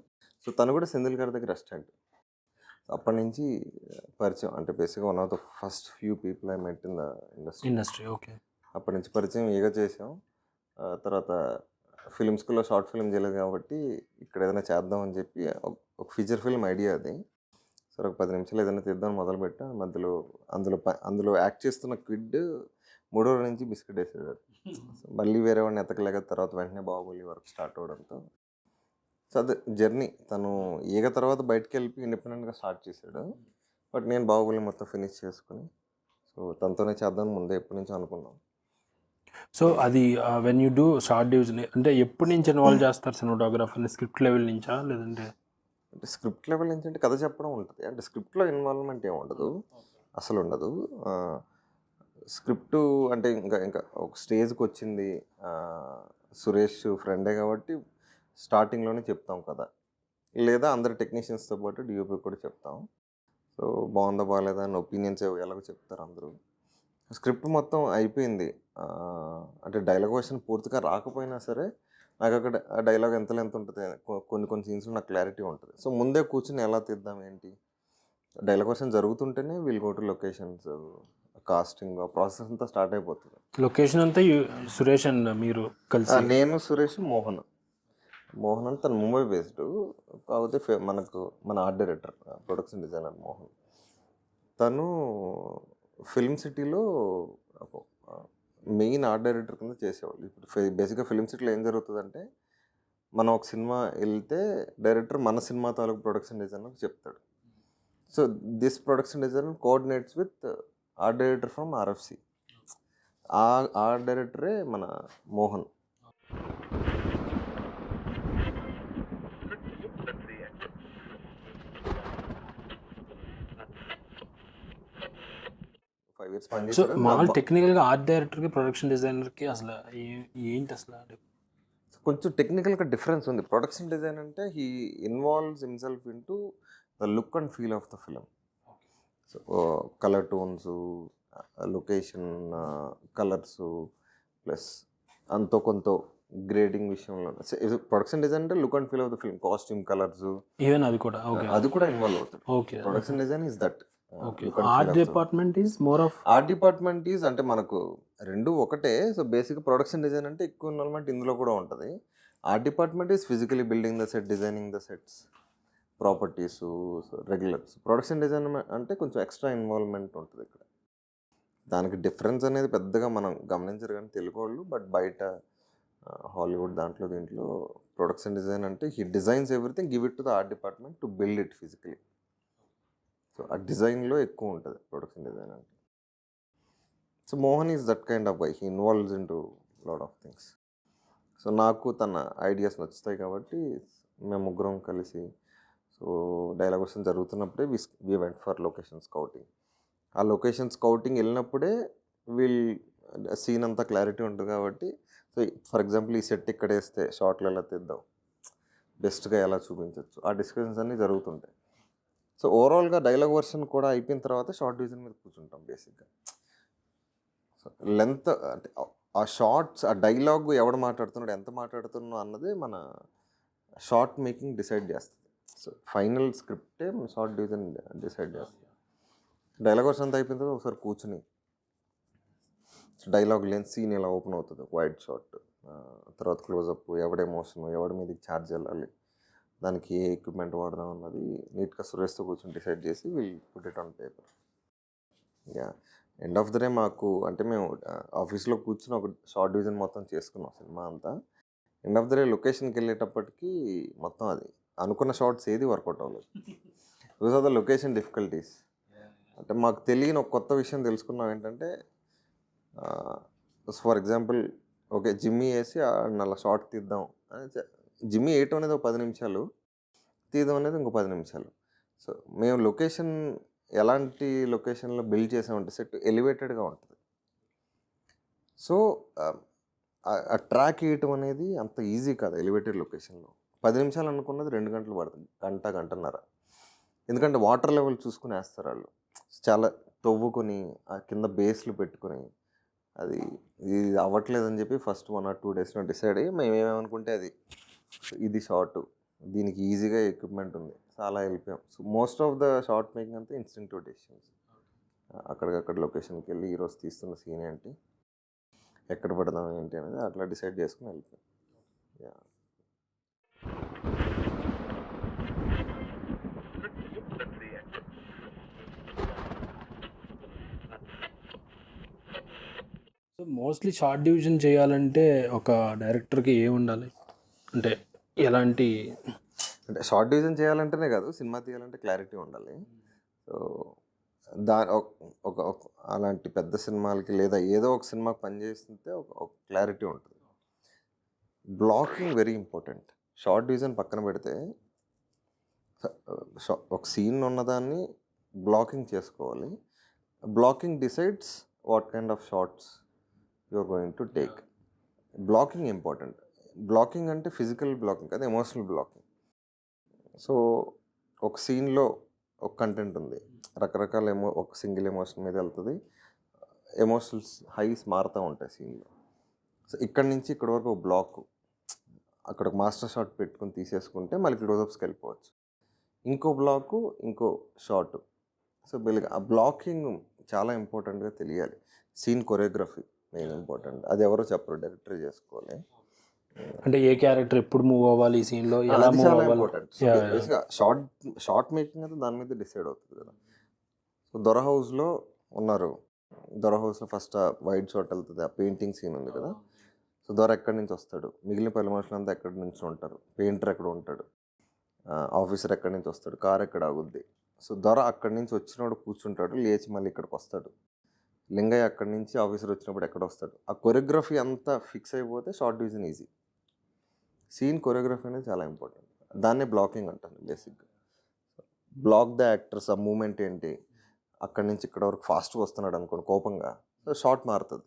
సో తను కూడా సెంధిల్ గారి దగ్గర అసిస్టెంట్. అప్పటి నుంచి పరిచయం, అంటే బేసిక్గా one of the first few people I met in the industry. Okay, అప్పటి నుంచి పరిచయం ఈగా చేసాం. తర్వాత ఫిలిం స్కూల్లో షార్ట్ ఫిల్మ్ చేయలేదు కాబట్టి ఇక్కడ ఏదైనా చేద్దామని చెప్పి ఒక ఫీచర్ ఫిల్మ్ ఐడియా అది. సరే ఒక 10 నిమిషాలు ఏదైనా తీద్దామని మొదలుపెట్టా. మధ్యలో అందులో యాక్ట్ చేస్తున్న క్విడ్ 3వ రోజు నుంచి బిస్కెట్ వేసాడు. మళ్ళీ వేరే వాడిని ఎతకలేక తర్వాత వెంటనే బాహుబలి వరకు స్టార్ట్ అవడంతో, సో అదే జర్నీ. తను ఈగ తర్వాత బయటకు వెళ్ళి ఇండిపెండెంట్గా స్టార్ట్ చేశాడు, బట్ నేను బాహుబలి మొత్తం ఫినిష్ చేసుకుని సో తనతోనే చేద్దామని ముందే ఎప్పటి నుంచో అనుకున్నాం. సో అది when you do short division అంటే ఎప్పటి నుంచి ఇన్వాల్వ్ చేస్తారు సినిమాటోగ్రాఫర్ని? స్క్రిప్ట్ లెవెల్ నుంచా లేదంటే? అంటే స్క్రిప్ట్ లెవెల్ నుంచి అంటే కథ చెప్పడం ఉంటుంది, అంటే స్క్రిప్ట్లో ఇన్వాల్వ్మెంట్ ఏమి ఉండదు, అసలు ఉండదు. స్క్రిప్టు అంటే ఇంకా ఒక స్టేజ్కి వచ్చింది, సురేష్ ఫ్రెండే కాబట్టి స్టార్టింగ్లోనే చెప్తాం కదా, లేదా అందరు టెక్నీషియన్స్తో పాటు డిఓపి కూడా చెప్తాం. సో బాగుందా బాగాలేదా అని ఒపీనియన్స్ ఎలాగో చెప్తారు అందరూ. స్క్రిప్ట్ మొత్తం అయిపోయింది, అంటే డైలాగ్ వర్షన్ పూర్తిగా రాకపోయినా సరే నాకు అక్కడ ఆ డైలాగ్ ఎంత ఉంటుంది, కొన్ని సీన్స్లో నాకు క్లారిటీ ఉంటుంది. సో ముందే కూర్చుని ఎలా తీద్దాం ఏంటి, డైలాగ్ వర్షన్ జరుగుతుంటేనే we'll go to locations, casting process అంతా స్టార్ట్ అయిపోతుంది. లొకేషన్ అంతా సురేష్ అండ్ మీరు కలిసి నేను సురేష్ మోహన్ అని తను ముంబై బేస్డ్, కాకపోతే మన art director production designer Mohan, తను ఫిల్మ్ సిటీలో మెయిన్ ఆర్ట్ డైరెక్టర్ కింద చేసేవాళ్ళు. ఇప్పుడు బేసిక్గా ఫిల్మ్ సిటీలో ఏం జరుగుతుందంటే, మనం ఒక సినిమా వెళ్తే డైరెక్టర్ మన సినిమా తాలూకు ప్రొడక్షన్ డిజైనర్ చెప్తాడు. So this production designer coordinates with art director from RFC. ఆ ఆర్ట్ డైరెక్టరే మన మోహన్. సో మామూలు టెక్నికల్గా ఆర్ట్ డైరెక్టర్కి ప్రొడక్షన్ డిజైనర్కి అసలు ఏంటి అసలు? కొంచెం టెక్నికల్గా డిఫరెన్స్ ఉంది. ప్రొడక్షన్ డిజైన్ అంటే he involves himself in to the look and feel of the film. So colour tones, location, colours, plus అంతో కొంత గ్రేడింగ్ విషయంలో ప్రొడక్షన్ డిజైన్ అంటే look and feel of the film, costume, colours, even అది కూడా involve అవుతుంది. Okay, production design is that. Art department is more of art department is అంటే మనకు రెండు ఒకటే. సో బేసిక్ ప్రొడక్షన్ డిజైన్ అంటే ఎక్కువ ఇన్వాల్వ్మెంట్ ఇందులో కూడా ఉంటుంది. Art department is physically building the set, designing the sets, properties, regulars. Production design అంటే కొంచెం ఎక్స్ట్రా ఇన్వాల్వ్మెంట్ ఉంటుంది ఇక్కడ. దానికి డిఫరెన్స్ అనేది పెద్దగా మనం గమనించరు కానీ తెలుగు వాళ్ళు, బట్ బయట హాలీవుడ్ దీంట్లో ప్రొడక్షన్ డిజైన్ అంటే he designs everything, give it to the art department to build it physically. So ఆ డిజైన్లో ఎక్కువ ఉంటుంది ప్రొడక్షన్ డిజైన్ అంటే. So Mohan is that kind of guy, he involves in to lot of things. So నాకు తన ideas నచ్చుతాయి కాబట్టి మేము ముగ్గురం కలిసి, సో డైలాగ్ వర్షన్ జరుగుతున్నప్పుడే we went for location scouting. ఆ లొకేషన్ స్కౌటింగ్ వెళ్ళినప్పుడే సీన్ అంతా క్లారిటీ ఉంటుంది కాబట్టి, సో ఫర్ ఎగ్జాంపుల్ ఈ సెట్ ఇక్కడ వేస్తే షార్ట్లు ఎలా తీద్దాం, బెస్ట్గా ఎలా చూపించవచ్చు, ఆ డిస్కషన్స్ అన్నీ జరుగుతుంటాయి. సో ఓవరాల్గా డైలాగ్ వర్షన్ కూడా అయిపోయిన తర్వాత షార్ట్ డివిజన్ మీద కూర్చుంటాం బేసిక్గా. సో లెంత్ అంటే ఆ షార్ట్స్, ఆ డైలాగ్ ఎవడు మాట్లాడుతున్నాడు, ఎంత మాట్లాడుతున్నాడు అన్నది మన షార్ట్ మేకింగ్ డిసైడ్ చేస్తుంది. సో ఫైనల్ స్క్రిప్టే మన షార్ట్ డివిజన్ డిసైడ్ చేస్తుంది. డైలాగ్ వర్షన్ అంతా అయిపోయిన తర్వాత ఒకసారి కూర్చుని డైలాగ్ లేని సీన్ ఎలా ఓపెన్ అవుతుంది, వైడ్ షాట్, తర్వాత క్లోజప్, ఎవడి ఎమోషన్, ఎవడి మీదకి ఛార్జ్ వెళ్ళాలి, దానికి ఏ ఎక్విప్మెంట్ వాడదాం అన్నది నీట్గా సురేష్తో కూర్చొని డిసైడ్ చేసి will put it on paper. Yeah, end of the day మాకు అంటే మేము ఆఫీస్లో కూర్చొని ఒక షార్ట్ డివిజన్ మొత్తం చేసుకున్నాం సినిమా అంతా. ఎండ్ ఆఫ్ ద డే లొకేషన్కి వెళ్ళేటప్పటికి మొత్తం అది అనుకున్న షార్ట్స్ ఏది వర్కౌట్ అవ్వలేదు. Because of the location difficulties. అంటే మాకు తెలియని ఒక కొత్త విషయం తెలుసుకున్నాం ఏంటంటే, ఫర్ ఎగ్జాంపుల్ ఓకే జిమ్మీ వేసి అలా షార్ట్ తీద్దాం అని, జిమ్మీ వేయటం అనేది ఒక 10 నిమిషాలు, తీయడం అనేది ఇంకో 10 నిమిషాలు. సో మేము లొకేషన్ ఎలాంటి లొకేషన్లో బిల్డ్ చేసామంటే సెట్ ఎలివేటెడ్గా ఉంటుంది. సో ఆ ట్రాక్ వేయటం అనేది అంత ఈజీ కాదు ఎలివేటెడ్ లొకేషన్లో. 10 నిమిషాలు అనుకున్నది 2 గంటలు పడుతుంది, గంటన్నర. ఎందుకంటే వాటర్ లెవెల్ చూసుకుని వేస్తారు వాళ్ళు, చాలా తవ్వుకొని ఆ కింద బేస్లు పెట్టుకొని, అది ఇది అవ్వట్లేదని చెప్పి ఫస్ట్ 1 or 2 డేస్లో డిసైడ్ అయ్యి మేము ఏమేమనుకుంటే అది ఇది షార్ట్, దీనికి ఈజీగా ఎక్విప్మెంట్ ఉంది, చాలా వెళ్ళిపోయాం. So most of the short making అంతా ఇన్స్టింక్టివ్ డెసిషన్స్. అక్కడికక్కడ లొకేషన్కి వెళ్ళి ఈరోజు తీస్తున్న సీన్ ఏంటి, ఎక్కడ పెడదాం ఏంటి అనేది అట్లా డిసైడ్ చేసుకుని వెళ్ళిపోయాం. Yeah. So mostly short division చేయాలంటే ఒక డైరెక్టర్కి ఏమి ఉండాలి, అంటే ఎలాంటి, అంటే షార్ట్ డివిజన్ చేయాలంటేనే కాదు, సినిమా తీయాలంటే క్లారిటీ ఉండాలి. సో ఒక అలాంటి పెద్ద సినిమాలకి లేదా ఏదో ఒక సినిమాకి పనిచేస్తుంటే ఒక క్లారిటీ ఉంటుంది. Blocking very important. Shot division పక్కన పెడితే ఒక సీన్ ఉన్నదాన్ని బ్లాకింగ్ చేసుకోవాలి. Blocking decides what kind of shots you are going to take. Blocking important. Blocking అంటే ఫిజికల్ బ్లాకింగ్ కాదు, ఎమోషనల్ బ్లాకింగ్. సో ఒక సీన్లో ఒక కంటెంట్ ఉంది, రకరకాల ఒక సింగిల్ ఎమోషన్ మీద వెళ్తుంది, ఎమోషనల్స్ హైస్ మారుతూ ఉంటాయి సీన్లో. సో ఇక్కడి నుంచి ఇక్కడ వరకు ఒక బ్లాక్, అక్కడ ఒక మాస్టర్ షాట్ పెట్టుకుని తీసేసుకుంటే మళ్ళీ క్లోజప్స్కి వెళ్ళిపోవచ్చు. ఇంకో బ్లాకు, ఇంకో షాట్, సో బేసిక్గా ఆ బ్లాకింగ్ చాలా ఇంపార్టెంట్గా తెలియాలి. Scene choreography main important. అది ఎవరో చెప్పరు, డైరెక్టర్ చేసుకోవాలి. అంటే ఏ క్యారెక్టర్ ఎప్పుడు మూవ్ అవ్వాలి ఈ సీన్లో, ఎలా అది మూవ్ చాలా అవ్వాలి. ఇంపార్టెంట్. Yeah, yeah. బేసిక్గా షార్ట్ మేకింగ్ అయితే దాని మీద డిసైడ్ అవుతుంది కదా. సో దొర హౌస్లో ఉన్నారు. దొర హౌస్లో ఫస్ట్ ఆ వైట్ షాట్ వెళ్తుంది, ఆ పెయింటింగ్ సీన్ ఉంది కదా. సో దొర ఎక్కడి నుంచి వస్తాడు, మిగిలిన పది మనుషులంతా ఎక్కడి నుంచి ఉంటారు, పెయింటర్ ఎక్కడ ఉంటాడు, ఆఫీసర్ ఎక్కడి నుంచి వస్తాడు, కార్ ఎక్కడ ఆగుద్ది. సో దొర అక్కడి నుంచి వచ్చినప్పుడు కూర్చుంటాడు, లేచి మళ్ళీ ఇక్కడికి వస్తాడు. లింగయ్య అక్కడి నుంచి ఆఫీసర్ వచ్చినప్పుడు ఎక్కడ వస్తాడు. ఆ కొరియోగ్రఫీ అంతా ఫిక్స్ అయిపోతే shot division easy. Scene choreography అనేది చాలా ఇంపార్టెంట్. దాన్నే బ్లాకింగ్ అంటాను బేసిక్గా. బ్లాక్ ద యాక్టర్స్, ఆ మూమెంట్ ఏంటి, అక్కడి నుంచి ఇక్కడ వరకు ఫాస్ట్గా వస్తున్నాడు అనుకోండి కోపంగా, సో షార్ట్ మారుతుంది.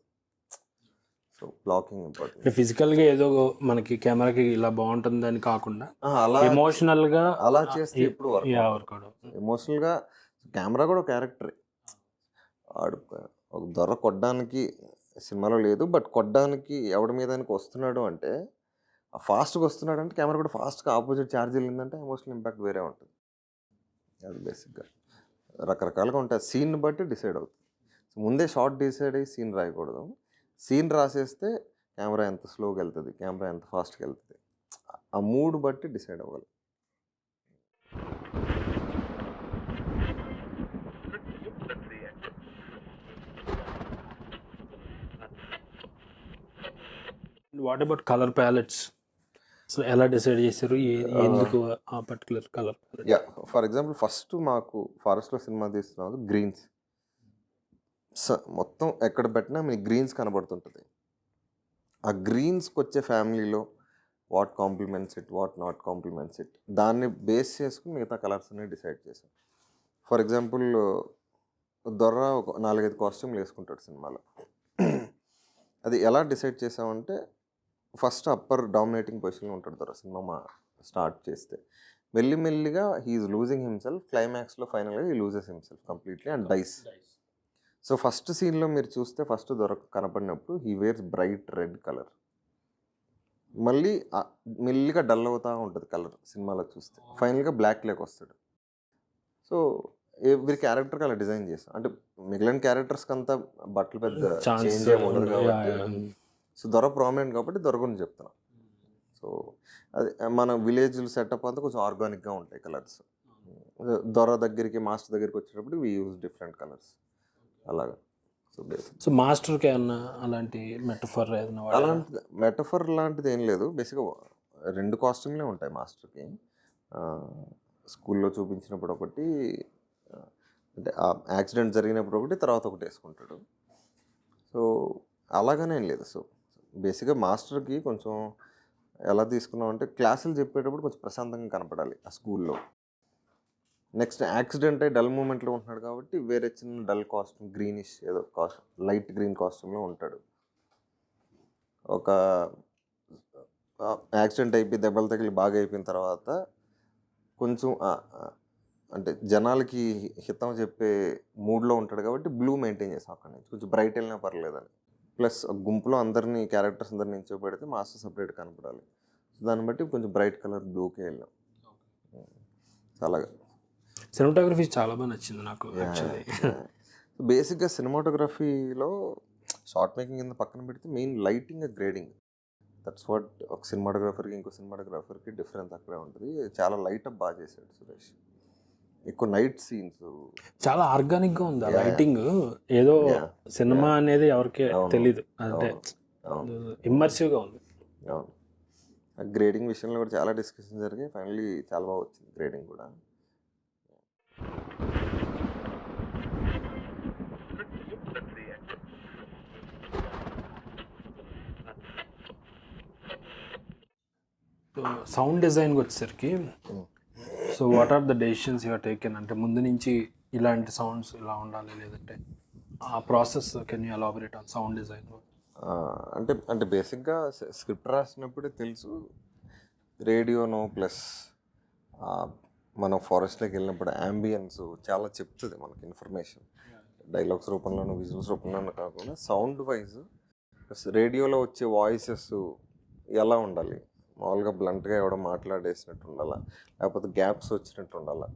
So blocking important. అంటే ఫిజికల్గా ఏదో మనకి కెమెరాకి ఇలా బాగుంటుంది అని కాకుండా అలా ఎమోషనల్గా అలా చేస్తే ఇప్పుడు వర్కౌట్. ఎమోషనల్గా కెమెరా కూడా క్యారెక్టరే. ఆడు ఒక దొర కొట్టడానికి సినిమాలో లేదు, బట్ కొట్టడానికి ఎవడి మీదానికి వస్తున్నాడు అంటే ఫాస్ట్గా వస్తున్నాడు అంటే కెమెరా కూడా ఫాస్ట్గా ఆపోజిట్ ఛార్జ్ వెళ్ళిందంటే ఎమోషనల్ ఇంపాక్ట్ వేరే ఉంటుంది. అది బేసిక్గా రకరకాలుగా ఉంటుంది, సీన్ బట్టి డిసైడ్ అవుతుంది. సో ముందే షార్ట్ డిసైడ్ అయ్యి సీన్ రాయకూడదు. సీన్ రాసేస్తే కెమెరా ఎంత స్లోగా వెళ్తుంది, కెమెరా ఎంత ఫాస్ట్గా వెళ్తుంది, ఆ మూడ్ బట్టి డిసైడ్ అవ్వాలి. వాట్ అబౌట్ కలర్ ప్యాలెట్స్, అసలు ఎలా డిసైడ్ చేశారు, ఎందుకు ఆ particular colour? Yeah, for example first మాకు ఫారెస్ట్లో సినిమా తీస్తున్నాము, గ్రీన్స్ మొత్తం ఎక్కడ పెట్టినా మీకు గ్రీన్స్ కనబడుతుంటుంది. ఆ గ్రీన్స్కి వచ్చే ఫ్యామిలీలో what compliments it, what not compliments it, దాన్ని బేస్ చేసుకుని మిగతా కలర్స్ అన్ని డిసైడ్ చేశాం. ఫర్ ఎగ్జాంపుల్ దొర ఒక 4-5 కాస్ట్యూమ్లు వేసుకుంటాడు సినిమాలో. అది ఎలా డిసైడ్ చేసామంటే ఫస్ట్ అప్పర్ డామినేటింగ్ పొజిషన్లో ఉంటాడు దొర సినిమా స్టార్ట్ చేస్తే. మెల్లిమెల్లిగా హీఈస్ లూజింగ్ హిమ్సెల్ఫ్, క్లైమాక్స్లో ఫైనల్గా he loses himself completely and dies. So first సీన్లో మీరు చూస్తే ఫస్ట్ దొర కనపడినప్పుడు he wears bright red colour, మళ్ళీ మెల్లిగా డల్ అవుతూ ఉంటుంది కలర్ సినిమాలో చూస్తే, ఫైనల్గా బ్లాక్లోకి వస్తాడు. సో ఎవ్రీ క్యారెక్టర్కి అలా డిజైన్ చేస్తాం. అంటే మిగిలిన క్యారెక్టర్స్కి అంతా బట్టలు పెద్ద చేంజ్ ఏమి ఉండదు కాబట్టి, సో దొర ప్రామినెంట్ కాబట్టి దొర గురించి చెప్తున్నాం. సో అది మన విలేజ్ సెటప్ అంతా కొంచెం ఆర్గానిక్గా ఉంటాయి కలర్స్. దొర దగ్గరికి మాస్టర్ దగ్గరికి వచ్చేటప్పుడు వీ యూజ్ డిఫరెంట్ కలర్స్ అలాగా. సో మాస్టర్కి ఏమన్నా అలాంటి మెటఫర్ ఏదైనా అలాంటి మెటఫర్ లాంటిది ఏం లేదు. బేసిక్గా 2 కాస్ట్యూమ్లే ఉంటాయి మాస్టర్కి. స్కూల్లో చూపించినప్పుడు ఒకటి, అంటే ఆ యాక్సిడెంట్ జరిగినప్పుడు ఒకటి, తర్వాత ఒకటి వేసుకుంటాడు. సో అలాగనే ఏం లేదు. సో బేసిక్గా మాస్టర్కి కొంచెం ఎలా తీసుకున్నాం అంటే క్లాసులు చెప్పేటప్పుడు కొంచెం ప్రశాంతంగా కనపడాలి ఆ స్కూల్లో. నెక్స్ట్ యాక్సిడెంట్ అయ్యి డల్ మూమెంట్లో ఉంటున్నాడు కాబట్టి వేరే చిన్న డల్ కాస్ట్యూమ్, గ్రీనిష్ ఏదో లైట్ గ్రీన్ కాస్ట్యూమ్లో ఉంటాడు. ఒక యాక్సిడెంట్ అయిపోయి దెబ్బలు తగిలి బాగా అయిపోయిన తర్వాత కొంచెం అంటే జనాలకి హితం చెప్పే మూడ్లో ఉంటాడు కాబట్టి బ్లూ మెయింటైన్ చేసాం అక్కడి నుంచి, కొంచెం బ్రైట్ వెళ్ళినా పర్లేదని. ప్లస్ గుంపులో అందరినీ క్యారెక్టర్స్ అందరినీ నిల్చోబెడితే మాస్టర్ సపరేట్ కనపడాలి. సో దాన్ని బట్టి కొంచెం బ్రైట్ కలర్ బ్లూకే వెళ్ళాం. అలాగా సినిమాటోగ్రఫీ చాలా బాగా నచ్చింది నాకు యాక్చువల్లీ. బేసిక్గా సినిమాటోగ్రఫీలో షార్ట్ మేకింగ్ కింద పక్కన పెడితే main lighting, grading, that's what ఒక సినిమాటోగ్రాఫర్కి ఇంకో సినిమాటోగ్రాఫర్కి డిఫరెన్స్ అక్కడే ఉంటుంది. చాలా లైట్ అప్ బాగా చేశాడు సురేష్. ఎక్కువ నైట్ సీన్స్ చాలా ఆర్గానిక్గా ఉంది. ఆ లైటింగ్ ఏదో సినిమా అనేది ఎవరికి తెలీదు, అంటే ఇమ్మర్సివ్గా ఉంది. అవును. గ్రేడింగ్ విషయంలో కూడా చాలా డిస్కషన్ జరిగాయి. ఫైనల్లీ చాలా బాగా వచ్చింది గ్రేడింగ్ కూడా. సౌండ్ డిజైన్కి వచ్చేసరికి, so what are the decisions you are taken? అంటే ముందు నుంచి ఇలాంటి సౌండ్స్ ఇలా ఉండాలి, లేదంటే ఆ process can you elaborate on sound design? అంటే బేసిక్గా స్క్రిప్ట్ రాసినప్పుడే తెలుసు రేడియోను ప్లస్ మనం ఫారెస్ట్లోకి వెళ్ళినప్పుడు యాంబియన్స్ చాలా చెప్తుంది మనకి ఇన్ఫర్మేషన్, డైలాగ్స్ రూపంలోనూ విజువల్స్ రూపంలోనూ కాకుండా సౌండ్ వైజ్ రేడియోలో వచ్చే వాయిసెస్ ఎలా ఉండాలి, మామూలుగా బ్లంట్గా ఎవడో మాట్లాడేసినట్టు ఉండాలా, లేకపోతే గ్యాప్స్ వచ్చినట్టు ఉండాలా.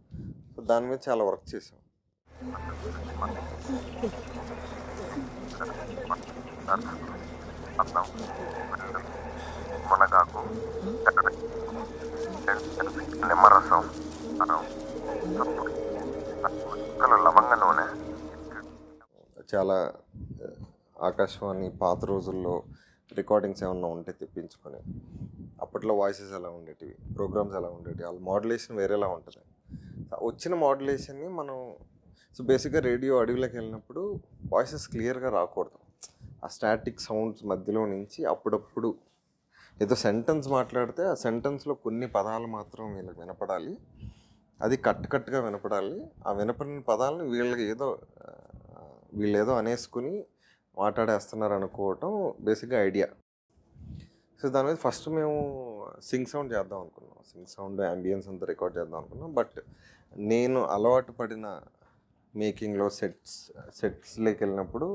సో దాని మీద చాలా వర్క్ చేసాం. అన్నం, మునగాకు, నిమ్మరసం, అన్నం, లవంగ నూనె. చాలా ఆకాశవాణి పాత రోజుల్లో రికార్డింగ్స్ ఏమన్నా ఉంటే తెప్పించుకొని, అప్పట్లో వాయిసెస్ ఎలా ఉండేటివి, ప్రోగ్రామ్స్ ఎలా ఉండేవి, వాళ్ళ మోడ్యులేషన్ వేరేలా ఉంటుంది. వచ్చిన మోడ్యులేషన్ని మనం బేసిక్గా రేడియో అడవిలోకి వెళ్ళినప్పుడు వాయిసెస్ క్లియర్గా రాకూడదు. ఆ స్టాటిక్ సౌండ్స్ మధ్యలో నుంచి అప్పుడప్పుడు ఏదో సెంటెన్స్ మాట్లాడితే ఆ సెంటెన్స్లో కొన్ని పదాలు మాత్రం వీళ్ళకి వినపడాలి, అది కట్టుగా వినపడాలి. ఆ వినపడిన పదాలను వీళ్ళు ఏదో అనేసుకుని మాట్లాడేస్తున్నారు అనుకోవటం బేసిక్గా ఐడియా. సో దాని మీద ఫస్ట్ మేము సింగ్ సౌండ్ చేద్దాం అనుకున్నాం, సింగ్ సౌండ్ అంబియన్స్ అంతా రికార్డ్ చేద్దాం అనుకున్నాం. బట్ నేను అలవాటు పడిన మేకింగ్లో సెట్స్లోకి వెళ్ళినప్పుడు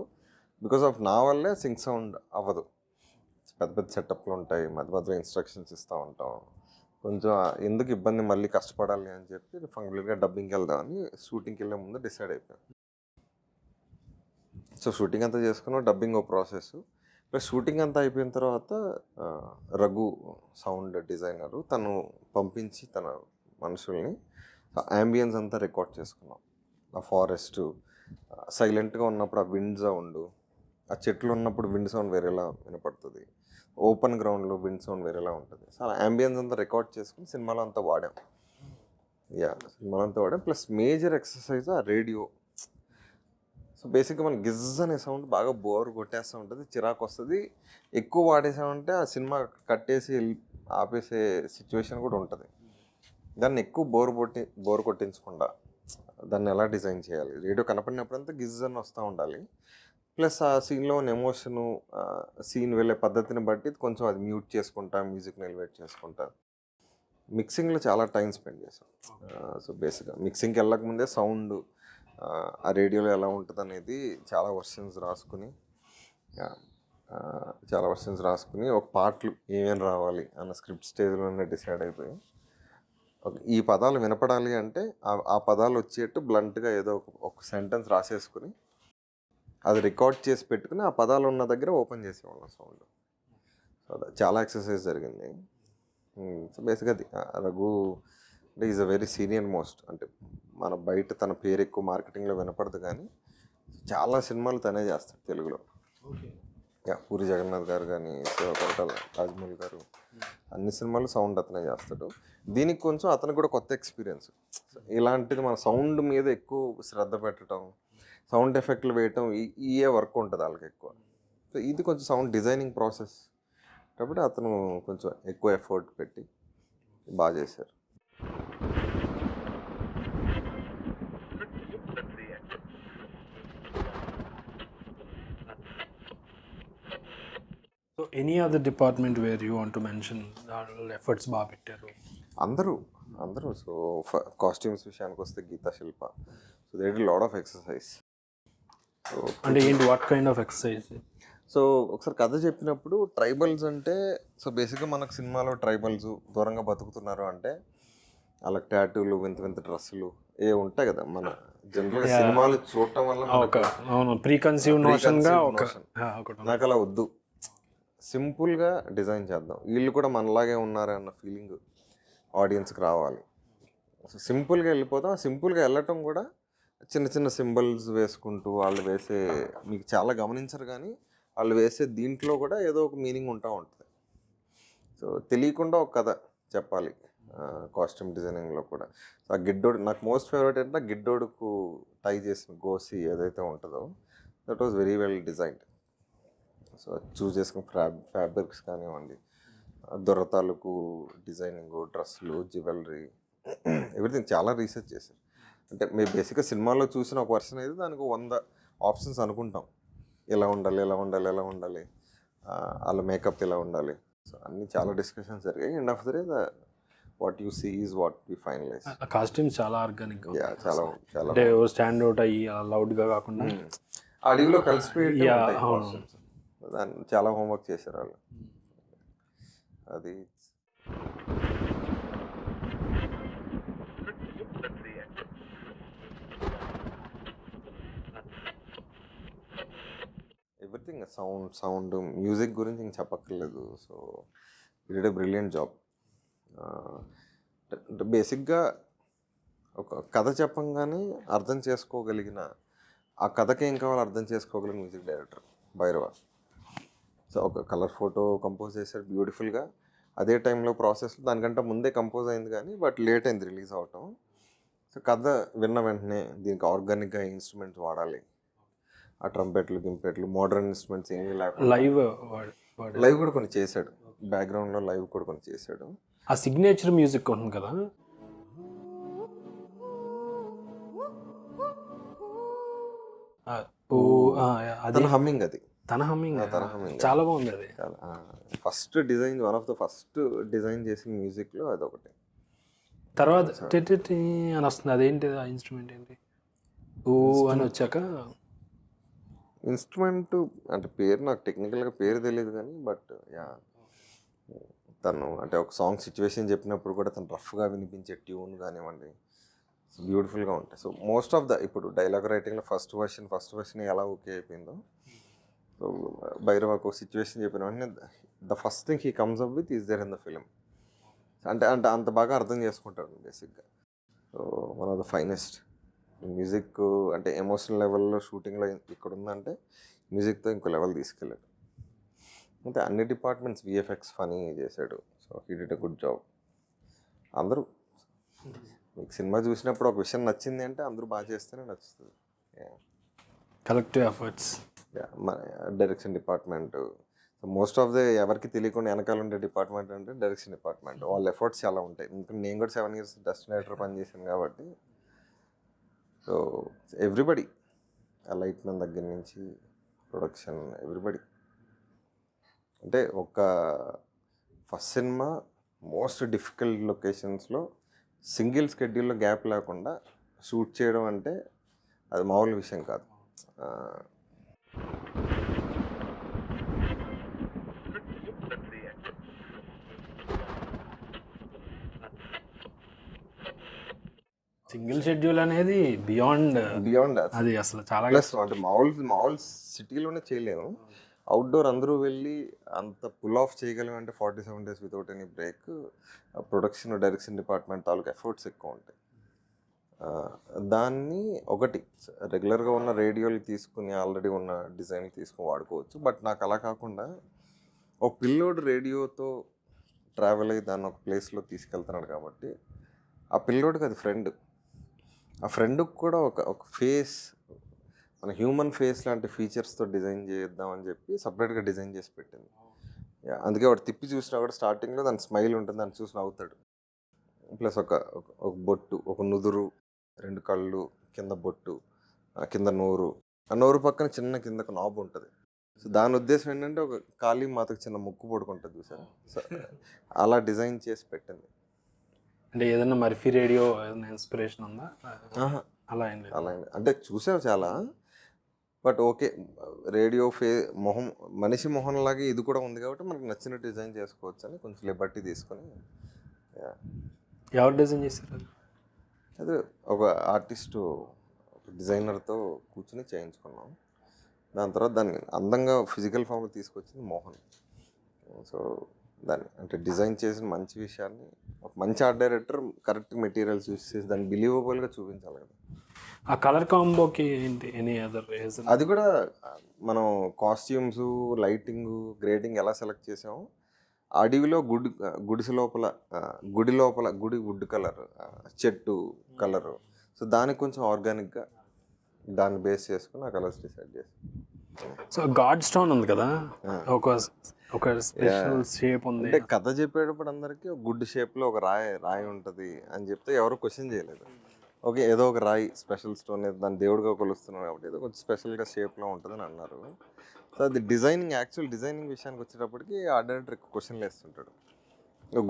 బికాస్ ఆఫ్ నా వల్లే సింగ్ సౌండ్ అవ్వదు. పెద్ద పెద్ద సెటప్లు ఉంటాయి, మధ్య మధ్యలో ఇన్స్ట్రక్షన్స్ ఇస్తూ ఉంటాం. కొంచెం ఎందుకు ఇబ్బంది మళ్ళీ కష్టపడాలి అని చెప్పి ఫంక్గా డబ్బింగ్కి వెళ్దామని షూటింగ్కి వెళ్ళే ముందు డిసైడ్ అయిపోయాం. సో షూటింగ్ అంతా చేసుకున్నాం, డబ్బింగ్ ఓ ప్రాసెస్. ప్లస్ షూటింగ్ అంతా అయిపోయిన తర్వాత రఘు సౌండ్ డిజైనరు తను పంపించి తన మనుషుల్ని యాంబియన్స్ అంతా రికార్డ్ చేసుకున్నాం. ఆ ఫారెస్ట్ సైలెంట్గా ఉన్నప్పుడు ఆ విండ్ సౌండ్, ఆ చెట్లు ఉన్నప్పుడు విండ్ సౌండ్ వేరేలా వినపడుతుంది, ఓపెన్ గ్రౌండ్లో విండ్ సౌండ్ వేరేలా ఉంటుంది. సో ఆ యాంబియన్స్ అంతా రికార్డ్ చేసుకుని సినిమాలో అంతా వాడాం. సినిమాలో అంతా వాడాం. ప్లస్ మేజర్ ఎక్సర్సైజ్ ఆ రేడియో. సో బేసిక్గా మన గిజ్ అనే సౌండ్ బాగా బోర్ కొట్టేస్తూ ఉంటుంది, చిరాకు వస్తుంది. ఎక్కువ వాడేసామంటే ఆ సినిమా కట్టేసి ఆపేసే సిచ్యువేషన్ కూడా ఉంటుంది. దాన్ని ఎక్కువ బోర్ కొట్టించకుండా దాన్ని ఎలా డిజైన్ చేయాలి, రేడియో కనపడినప్పుడంతా గిజ్ అని వస్తూ ఉండాలి. ప్లస్ ఆ సీన్లో ఉన్న ఎమోషను, సీన్ వెళ్ళే పద్ధతిని బట్టి కొంచెం అది మ్యూట్ చేసుకుంటా, మ్యూజిక్ని ఎలివేట్ చేసుకుంటా. మిక్సింగ్లో చాలా టైం స్పెండ్ చేసాం. సో బేసిక్గా మిక్సింగ్కి వెళ్ళకముందే సౌండ్ ఆ రేడియోలో ఎలా ఉంటుంది అనేది చాలా వర్షన్స్ రాసుకుని ఒక పాటలు ఏమేమి రావాలి అన్న స్క్రిప్ట్ స్టేజ్లోనే డిసైడ్ అయిపోయి, ఈ పదాలు వినపడాలి అంటే ఆ పదాలు వచ్చేట్టు బ్లంట్గా ఏదో ఒక సెంటెన్స్ రాసేసుకుని అది రికార్డ్ చేసి పెట్టుకుని ఆ పదాలు ఉన్న దగ్గర ఓపెన్ చేసేవాళ్ళం సౌండ్. సో చాలా ఎక్సర్సైజ్ జరిగింది. సో బేసిక్గా రఘు అంటే is a very senior most, అంటే మన బయట తన పేరు ఎక్కువ మార్కెటింగ్లో వినపడదు కానీ చాలా సినిమాలు తనే చేస్తాడు తెలుగులో. పూరి జగన్నాథ్ గారు కానీ, శివకొరటాల రాజమౌళి గారు, అన్ని సినిమాలు సౌండ్ అతనే చేస్తాడు. దీనికి కొంచెం అతనికి కూడా కొత్త ఎక్స్పీరియన్స్. ఇలాంటిది మన సౌండ్ మీద ఎక్కువ శ్రద్ధ పెట్టడం, సౌండ్ ఎఫెక్ట్లు వేయటం, ఇయే వర్క్ ఉంటుంది వాళ్ళకి ఎక్కువ. సో ఇది కొంచెం సౌండ్ డిజైనింగ్ ప్రాసెస్ కాబట్టి అతను కొంచెం ఎక్కువ ఎఫర్ట్ పెట్టి బాగా చేశారు. So any other department where you want to mention efforts బాగా పెట్టారు? అందరూ సో కాస్ట్యూమ్స్ విషయానికి వస్తే Geetha Shilpa, so they did lot of exercise. So అంటే ఏంటి, what kind of exercise? So ఒకసారి కథ చెప్పినప్పుడు ట్రైబల్స్ అంటే, సో బేసిక్గా మనకు సినిమాలో ట్రైబల్స్ దూరంగా బతుకుతున్నారు అంటే వాళ్ళకి టాటూలు, వింత వింత డ్రెస్సులు ఏ ఉంటాయి కదా. మన జనరల్గా సినిమాలు చూడటం వల్ల ప్రీ కన్సీవ్ నోషన్గా నాకు అలా వద్దు, సింపుల్గా డిజైన్ చేద్దాం, వీళ్ళు కూడా మనలాగే ఉన్నారే అన్న ఫీలింగ్ ఆడియన్స్కి రావాలి. సో సింపుల్గా వెళ్ళిపోతాం. సింపుల్గా వెళ్ళటం కూడా చిన్న చిన్న సింబల్స్ వేసుకుంటూ వాళ్ళు వేసే, మీకు చాలా గమనించరు కానీ వాళ్ళు వేసే దీంట్లో కూడా ఏదో ఒక మీనింగ్ ఉంటుంది. సో తెలియకుండా ఒక కథ చెప్పాలి కాస్ట్యూమ్ డిజైనింగ్లో కూడా. సో ఆ గిడ్డోడు నాకు మోస్ట్ ఫేవరెట్ ఏంటంటే గిడ్డోడుకు టై చేసిన గోసి ఏదైతే ఉంటుందో that was very well designed. So choose చేసుకున్న ఫ్యాబ్రిక్స్ కానివ్వండి, దొరతాలకు డిజైనింగ్, డ్రెస్సులు, జ్యువెలరీ, ఎవ్రీథింగ్ చాలా రీసెర్చ్ చేశారు. అంటే మేము బేసిక్గా సినిమాలో చూసిన ఒక వర్షన్ అయితే దానికి 100 ఆప్షన్స్ అనుకుంటాం, ఎలా ఉండాలి వాళ్ళ మేకప్ ఎలా ఉండాలి. సో అన్నీ చాలా డిస్కషన్స్ జరిగాయి. End of the day what you see is what we finalise. Costumes చాలా ఆర్గానిక్, చాలా అంటే స్టాండ్ అవుట్ అయ్యి లౌడ్గా కాకుండా అడవిలో కలిసిపోయి దాన్ని చాలా హోంవర్క్ చేశారు వాళ్ళు. అది ఎవ్రీథింగ్ సౌండ్ మ్యూజిక్ గురించి ఇంక చెప్పక్కర్లేదు. So it a brilliant job. అంటే బేసిక్గా ఒక కథ చెప్పంగానే అర్థం చేసుకోగలిగిన, ఆ కథకి ఏం కావాలో అర్థం చేసుకోగలిగిన మ్యూజిక్ డైరెక్టర్ భైరవ. సో ఒక కలర్ ఫోటో కంపోజ్ చేశాడు బ్యూటిఫుల్గా. అదే టైంలో ప్రాసెస్లో దానికంటే ముందే కంపోజ్ అయింది కానీ బట్ లేట్ అయింది రిలీజ్ అవటం. సో కథ విన్న వెంటనే దీనికి ఆర్గానిక్గా ఇన్స్ట్రుమెంట్స్ వాడాలి, ఆ ట్రంపెట్లు గింపెట్లు మోడర్న్ ఇన్స్ట్రుమెంట్స్ ఏమీ లేకుండా లైవ్ కూడా కొన్ని చేశాడు, బ్యాక్గ్రౌండ్లో లైవ్ కూడా కొన్ని చేశాడు. ఆ సిగ్నేచర్ మ్యూజిక్ ఉంటుంది కదా, తన హమ్మింగ్ అది తన హమ్మింగ్ చాలా బాగుంది. అది first design, one of the first design చేసిన మ్యూజిక్లో అదొకటి. తర్వాత అని వస్తుంది, అదేంటి ఆ ఇన్స్ట్రుమెంట్ ఏంటి? ఓ అని వచ్చాక ఇన్స్ట్రుమెంట్ అంటే పేరు నాకు టెక్నికల్గా పేరు తెలియదు కానీ బట్ యా, తను అంటే ఒక సాంగ్ సిచ్యువేషన్ చెప్పినప్పుడు కూడా తను రఫ్గా వినిపించే ట్యూన్ కానివ్వండి బ్యూటిఫుల్గా ఉంటాయి. సో మోస్ట్ ఆఫ్ ద ఇప్పుడు డైలాగ్ రైటింగ్లో ఫస్ట్ వర్షన్ ఎలా ఓకే అయిపోయిందో, సో భైరవకు ఒక సిచ్యువేషన్ చెప్పిన వెంటనే the first thing he comes up with is there in the film. అంటే అంటే అంత బాగా అర్థం చేసుకుంటాడు బేసిక్గా. So one of the finest music. అంటే ఎమోషనల్ లెవెల్లో షూటింగ్లో ఇక్కడ ఉందంటే మ్యూజిక్తో ఇంకో లెవెల్ తీసుకెళ్ళాడు. అంటే అన్ని డిపార్ట్మెంట్స్, విఎఫ్ఎక్స్ ఫనీ చేశాడు. So he did a good job. అందరూ మీకు సినిమా చూసినప్పుడు ఒక విషయం నచ్చింది అంటే అందరూ బాగా చేస్తేనే నచ్చుతుంది. Collective efforts. మన direction department most of the ఎవరికి తెలియకుండా వెనకాల ఉండే డిపార్ట్మెంట్ అంటే డైరెక్షన్ డిపార్ట్మెంట్. వాళ్ళ ఎఫర్ట్స్ చాలా ఉంటాయి. ఇంకా నేను కూడా 7 years డెస్టినేటర్ పనిచేసాను కాబట్టి సో ఎవ్రీబడి, ఆ లైట్ మ్యాన్ దగ్గర నుంచి ప్రొడక్షన్ ఎవ్రీబడి. అంటే ఒక ఫస్ట్ సినిమా మోస్ట్ డిఫికల్ట్ లొకేషన్స్లో సింగిల్ స్కెడ్యూల్లో గ్యాప్ లేకుండా షూట్ చేయడం అంటే అది మామూలు విషయం కాదు. సింగిల్ షెడ్యూల్ అనేది బియాండ్ అది అసలు చాలా ప్లస్ అంటే మామూలు సిటీలోనే చేయలేము. అవుట్డోర్ అందరూ వెళ్ళి అంత పుల్ ఆఫ్ చేయగలం అంటే 47 days without any break. Production direction department తాలూకు ఎఫర్ట్స్ ఎక్కువ ఉంటాయి. దాన్ని ఒకటి రెగ్యులర్గా ఉన్న రేడియోలు తీసుకుని ఆల్రెడీ ఉన్న డిజైన్ తీసుకుని వాడుకోవచ్చు. బట్ నాకు అలా కాకుండా ఒక పిల్లోడు రేడియోతో ట్రావెల్ అయ్యి దాన్ని ఒక ప్లేస్లో తీసుకెళ్తున్నాడు కాబట్టి ఆ పిల్లోడికి అది ఫ్రెండ్. ఆ ఫ్రెండ్కి కూడా ఒక ఫేస్, మన హ్యూమన్ ఫేస్ లాంటి ఫీచర్స్తో డిజైన్ చేద్దామని చెప్పి సపరేట్గా డిజైన్ చేసి పెట్టింది. అందుకే వాడు తిప్పి చూసినా కూడా స్టార్టింగ్లో దాని స్మైల్ ఉంటుంది, దాన్ని చూసి నవ్వుతాడు. ప్లస్ ఒక బొట్టు, ఒక నుదురు, 2 కళ్ళు, కింద బొట్టు, కింద నోరు, ఆ నోరు పక్కన చిన్న కిందకు నాబు ఉంటుంది. సో దాని ఉద్దేశం ఏంటంటే ఒక కాళీ మాతకు చిన్న ముక్కు పడుకుంటుంది చూసారా. సో అలా డిజైన్ చేసి పెట్టింది. అంటే ఏదైనా మర్ఫీ రేడియో ఏదైనా ఇన్స్పిరేషన్ ఉందా? అలా అంటే చూసావు చాలా, బట్ ఓకే రేడియో మొహం, మనిషి మొహంలాగే ఇది కూడా ఉంది కాబట్టి మనకు నచ్చిన డిజైన్ చేసుకోవచ్చు అని కొంచెం లిబర్టీ తీసుకొని. ఎవరు డిజైన్ చేశారు? అదే ఒక ఆర్టిస్టు, ఒక డిజైనర్తో కూర్చుని చేయించుకున్నాం. దాని తర్వాత దాన్ని అందంగా ఫిజికల్ ఫామ్లో తీసుకొచ్చింది మోహన్. సో దాన్ని అంటే డిజైన్ చేసిన మంచి విషయాన్ని ఒక మంచి art director correct materials use చేసి దాన్ని బిలీవబుల్గా చూపించాలి కదా. ఆ కలర్ కాంబోకి ఏంటి ఎనీ అదర్ రీజన్? అది కూడా మనం కాస్ట్యూమ్స్, లైటింగ్, గ్రేడింగ్ ఎలా సెలెక్ట్ చేసామో అడవిలో గుడి లోపల గుడి వుడ్ కలర్, చెట్టు కలరు, సో దానికి కొంచెం ఆర్గానిక్గా దాన్ని బేస్ చేసుకుని ఆ కలర్స్ డిసైడ్ చేసి. సో గాడ్ స్టోన్ ఉంది కదా, ఒక స్పెషల్ షేప్ ఉంది. అంటే కథ చెప్పేటప్పుడు అందరికీ ఒక గుడ్ షేప్లో ఒక రాయి ఉంటుంది అని చెప్తే ఎవరు క్వశ్చన్ చేయలేదు. ఓకే ఏదో ఒక రాయి స్పెషల్ స్టోన్, దాన్ని దేవుడిగా కొలుస్తున్నాడు కాబట్టి ఏదో కొంచెం స్పెషల్గా షేప్లో ఉంటుందని అన్నారు. సో అది యాక్చువల్ డిజైనింగ్ విషయానికి వచ్చేటప్పటికి ఆ డైరెక్టర్ ఎక్కువ క్వశ్చన్లు వేస్తుంటాడు.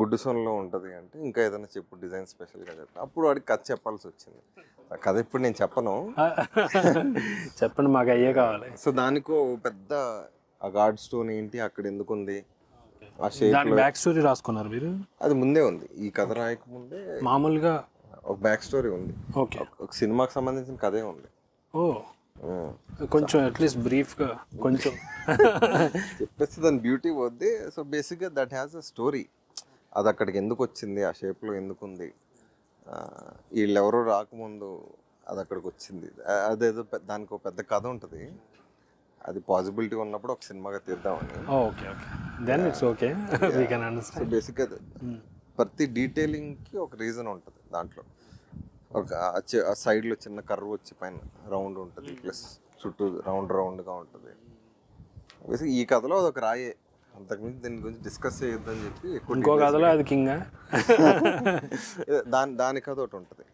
గుడ్డు స్టోన్లో ఉంటుంది అంటే ఇంకా ఏదైనా చెప్పు డిజైన్ స్పెషల్గా చెప్పి అప్పుడు వాడికి కథ చెప్పాల్సి వచ్చింది. ఆ కథ ఇప్పుడు నేను చెప్పను, చెప్పండి మాకు అయ్యే కావాలి. సో దానికో పెద్ద ఆ గాడ్ స్టోన్ ఏంటి, అక్కడ ఎందుకు ఉంది, ఆ షేప్ బ్యాక్ స్టోరీ రాసుకున్నారు మీరు? అది ముందే ఉంది, ఈ కథ రాయక ముందే మామూలుగా ఒక బ్యాక్ స్టోరీ ఉంది. ఓకే, ఒక సినిమాకి సంబంధించిన కథే ఉంది. ఓ కొంచెం అట్లీస్ట్ బ్రీఫ్గా కొంచెం చెప్పేస్తే దాని బ్యూటీ పోద్ది. సో బేసిక్గా దట్ హ్యాస్ అ స్టోరీ. అది అక్కడికి ఎందుకు వచ్చింది, ఆ షేప్లో ఎందుకు ఉంది, వీళ్ళెవరో రాకముందు అది అక్కడికి వచ్చింది, అదేదో దానికి ఒక పెద్ద కథ ఉంటుంది. అది పాసిబిలిటీ ఉన్నప్పుడు ఒక సినిమాగా తీద్దామని. Okay okay then it's okay we can so understand. బేసిక్గా ప్రతి డీటెయిలింగ్కి ఒక రీజన్ ఉంటుంది దాంట్లో. ఒక ఆ సైడ్లో చిన్న కర్వ్ వచ్చి పైన రౌండ్ ఉంటుంది, ప్లస్ చుట్టూ రౌండ్గా ఉంటుంది. బేసిక్ ఈ కథలో అదొక రాయే, అంతకుమించి దీని గురించి డిస్కస్ చేయొద్దని చెప్పి ఇంకో కథలో అది కింగా దాని కథ ఒకటి ఉంటుంది.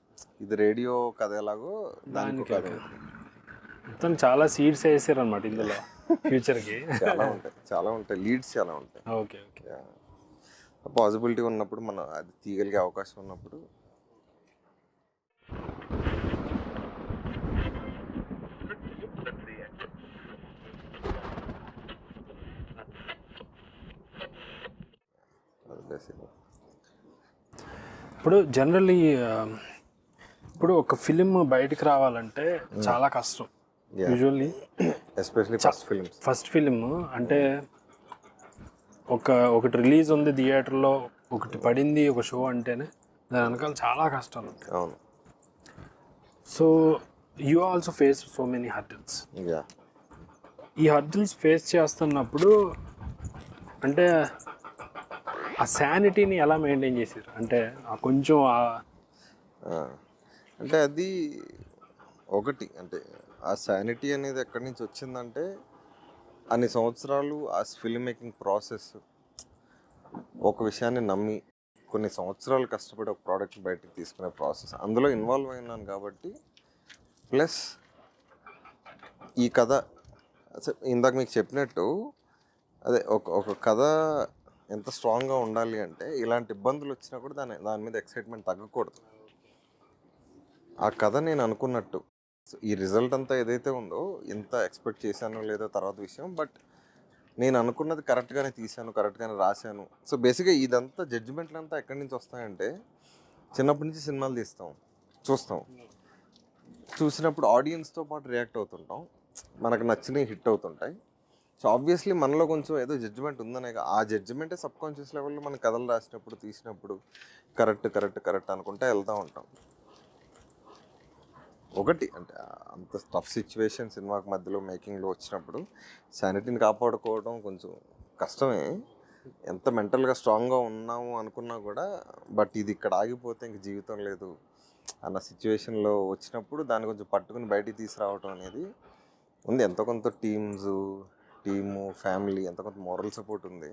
ఇది రేడియో కథ ఎలాగో దానికి కథ ఉంటుంది. మొత్తం చాలా సీడ్స్ వేసారు అనమాట ఇందులో ఫ్యూచర్కి. చాలా ఉంటాయి లీడ్స్ చాలా ఉంటాయి. ఓకే ఓకే పాసిబిలిటీ ఉన్నప్పుడు మనం అది తీయగలిగే అవకాశం ఉన్నప్పుడు. ఇప్పుడు జనరల్లీ ఇప్పుడు ఒక ఫిలిం బయటికి రావాలంటే చాలా కష్టం. యూజువల్లీ ఎస్పెషల్లీ ఫస్ట్ ఫిలిం అంటే ఒకటి రిలీజ్ ఉంది థియేటర్లో, ఒకటి పడింది ఒక షో అంటేనే దాని వెనకాల చాలా కష్టాలు ఉంటాయి. అవును. So you also face so many hurdles. ఈ హర్డిల్స్ ఫేస్ చేస్తున్నప్పుడు అంటే ఆ శానిటీని ఎలా మెయింటైన్ చేశారు? అంటే కొంచెం అంటే అది ఒకటి, అంటే ఆ శానిటీ అనేది ఎక్కడి నుంచి వచ్చిందంటే అన్ని సంవత్సరాలు ఆ ఫిల్మ్ మేకింగ్ ప్రాసెస్, ఒక విషయాన్ని నమ్మి కొన్ని సంవత్సరాలు కష్టపడి ఒక ప్రోడక్ట్ బయటకు తీసుకునే ప్రాసెస్, అందులో ఇన్వాల్వ్ అయినాను కాబట్టి. ప్లస్ ఈ కథ ఇందాక మీకు చెప్పినట్టు అదే ఒక కథ ఎంత స్ట్రాంగ్గా ఉండాలి అంటే ఇలాంటి ఇబ్బందులు వచ్చినా కూడా దాని మీద ఎక్సైట్మెంట్ తగ్గకూడదు. ఆ కథ నేను అనుకున్నట్టు ఈ రిజల్ట్ అంతా ఏదైతే ఉందో, ఎంత ఎక్స్పెక్ట్ చేశానో లేదో తర్వాత విషయం, బట్ నేను అనుకున్నది కరెక్ట్గానే తీశాను, కరెక్ట్గానే రాశాను. సో బేసిక్గా ఇదంతా జడ్జిమెంట్లు అంతా ఎక్కడి నుంచి వస్తాయంటే చిన్నప్పటి నుంచి సినిమాలు చూస్తాం, చూసినప్పుడు ఆడియన్స్తో పాటు రియాక్ట్ అవుతుంటాం, మనకు నచ్చినవి హిట్ అవుతుంటాయి. సో ఆబ్వియస్లీ మనలో కొంచెం ఏదో జడ్జిమెంట్ ఉందనే, ఆ జడ్జిమెంటే సబ్ కాన్షియస్ లెవెల్లో మన కథలు రాసినప్పుడు తీసినప్పుడు కరెక్ట్ అనుకుంటే వెళ్తూ ఉంటాం. ఒకటి అంటే అంత టఫ్ సిచ్యువేషన్ సినిమాకి మధ్యలో మేకింగ్లో వచ్చినప్పుడు శానిటీని కాపాడుకోవడం కొంచెం కష్టమే. ఎంత మెంటల్గా స్ట్రాంగ్గా ఉన్నాము అనుకున్నా కూడా, బట్ ఇది ఇక్కడ ఆగిపోతే ఇంక జీవితం లేదు అన్న సిచ్యువేషన్లో వచ్చినప్పుడు దాన్ని కొంచెం పట్టుకుని బయటికి తీసుకురావడం అనేది ఉంది. ఎంతో కొంత టీము ఫ్యామిలీ ఎంతో కొంత మోరల్ సపోర్ట్ ఉంది.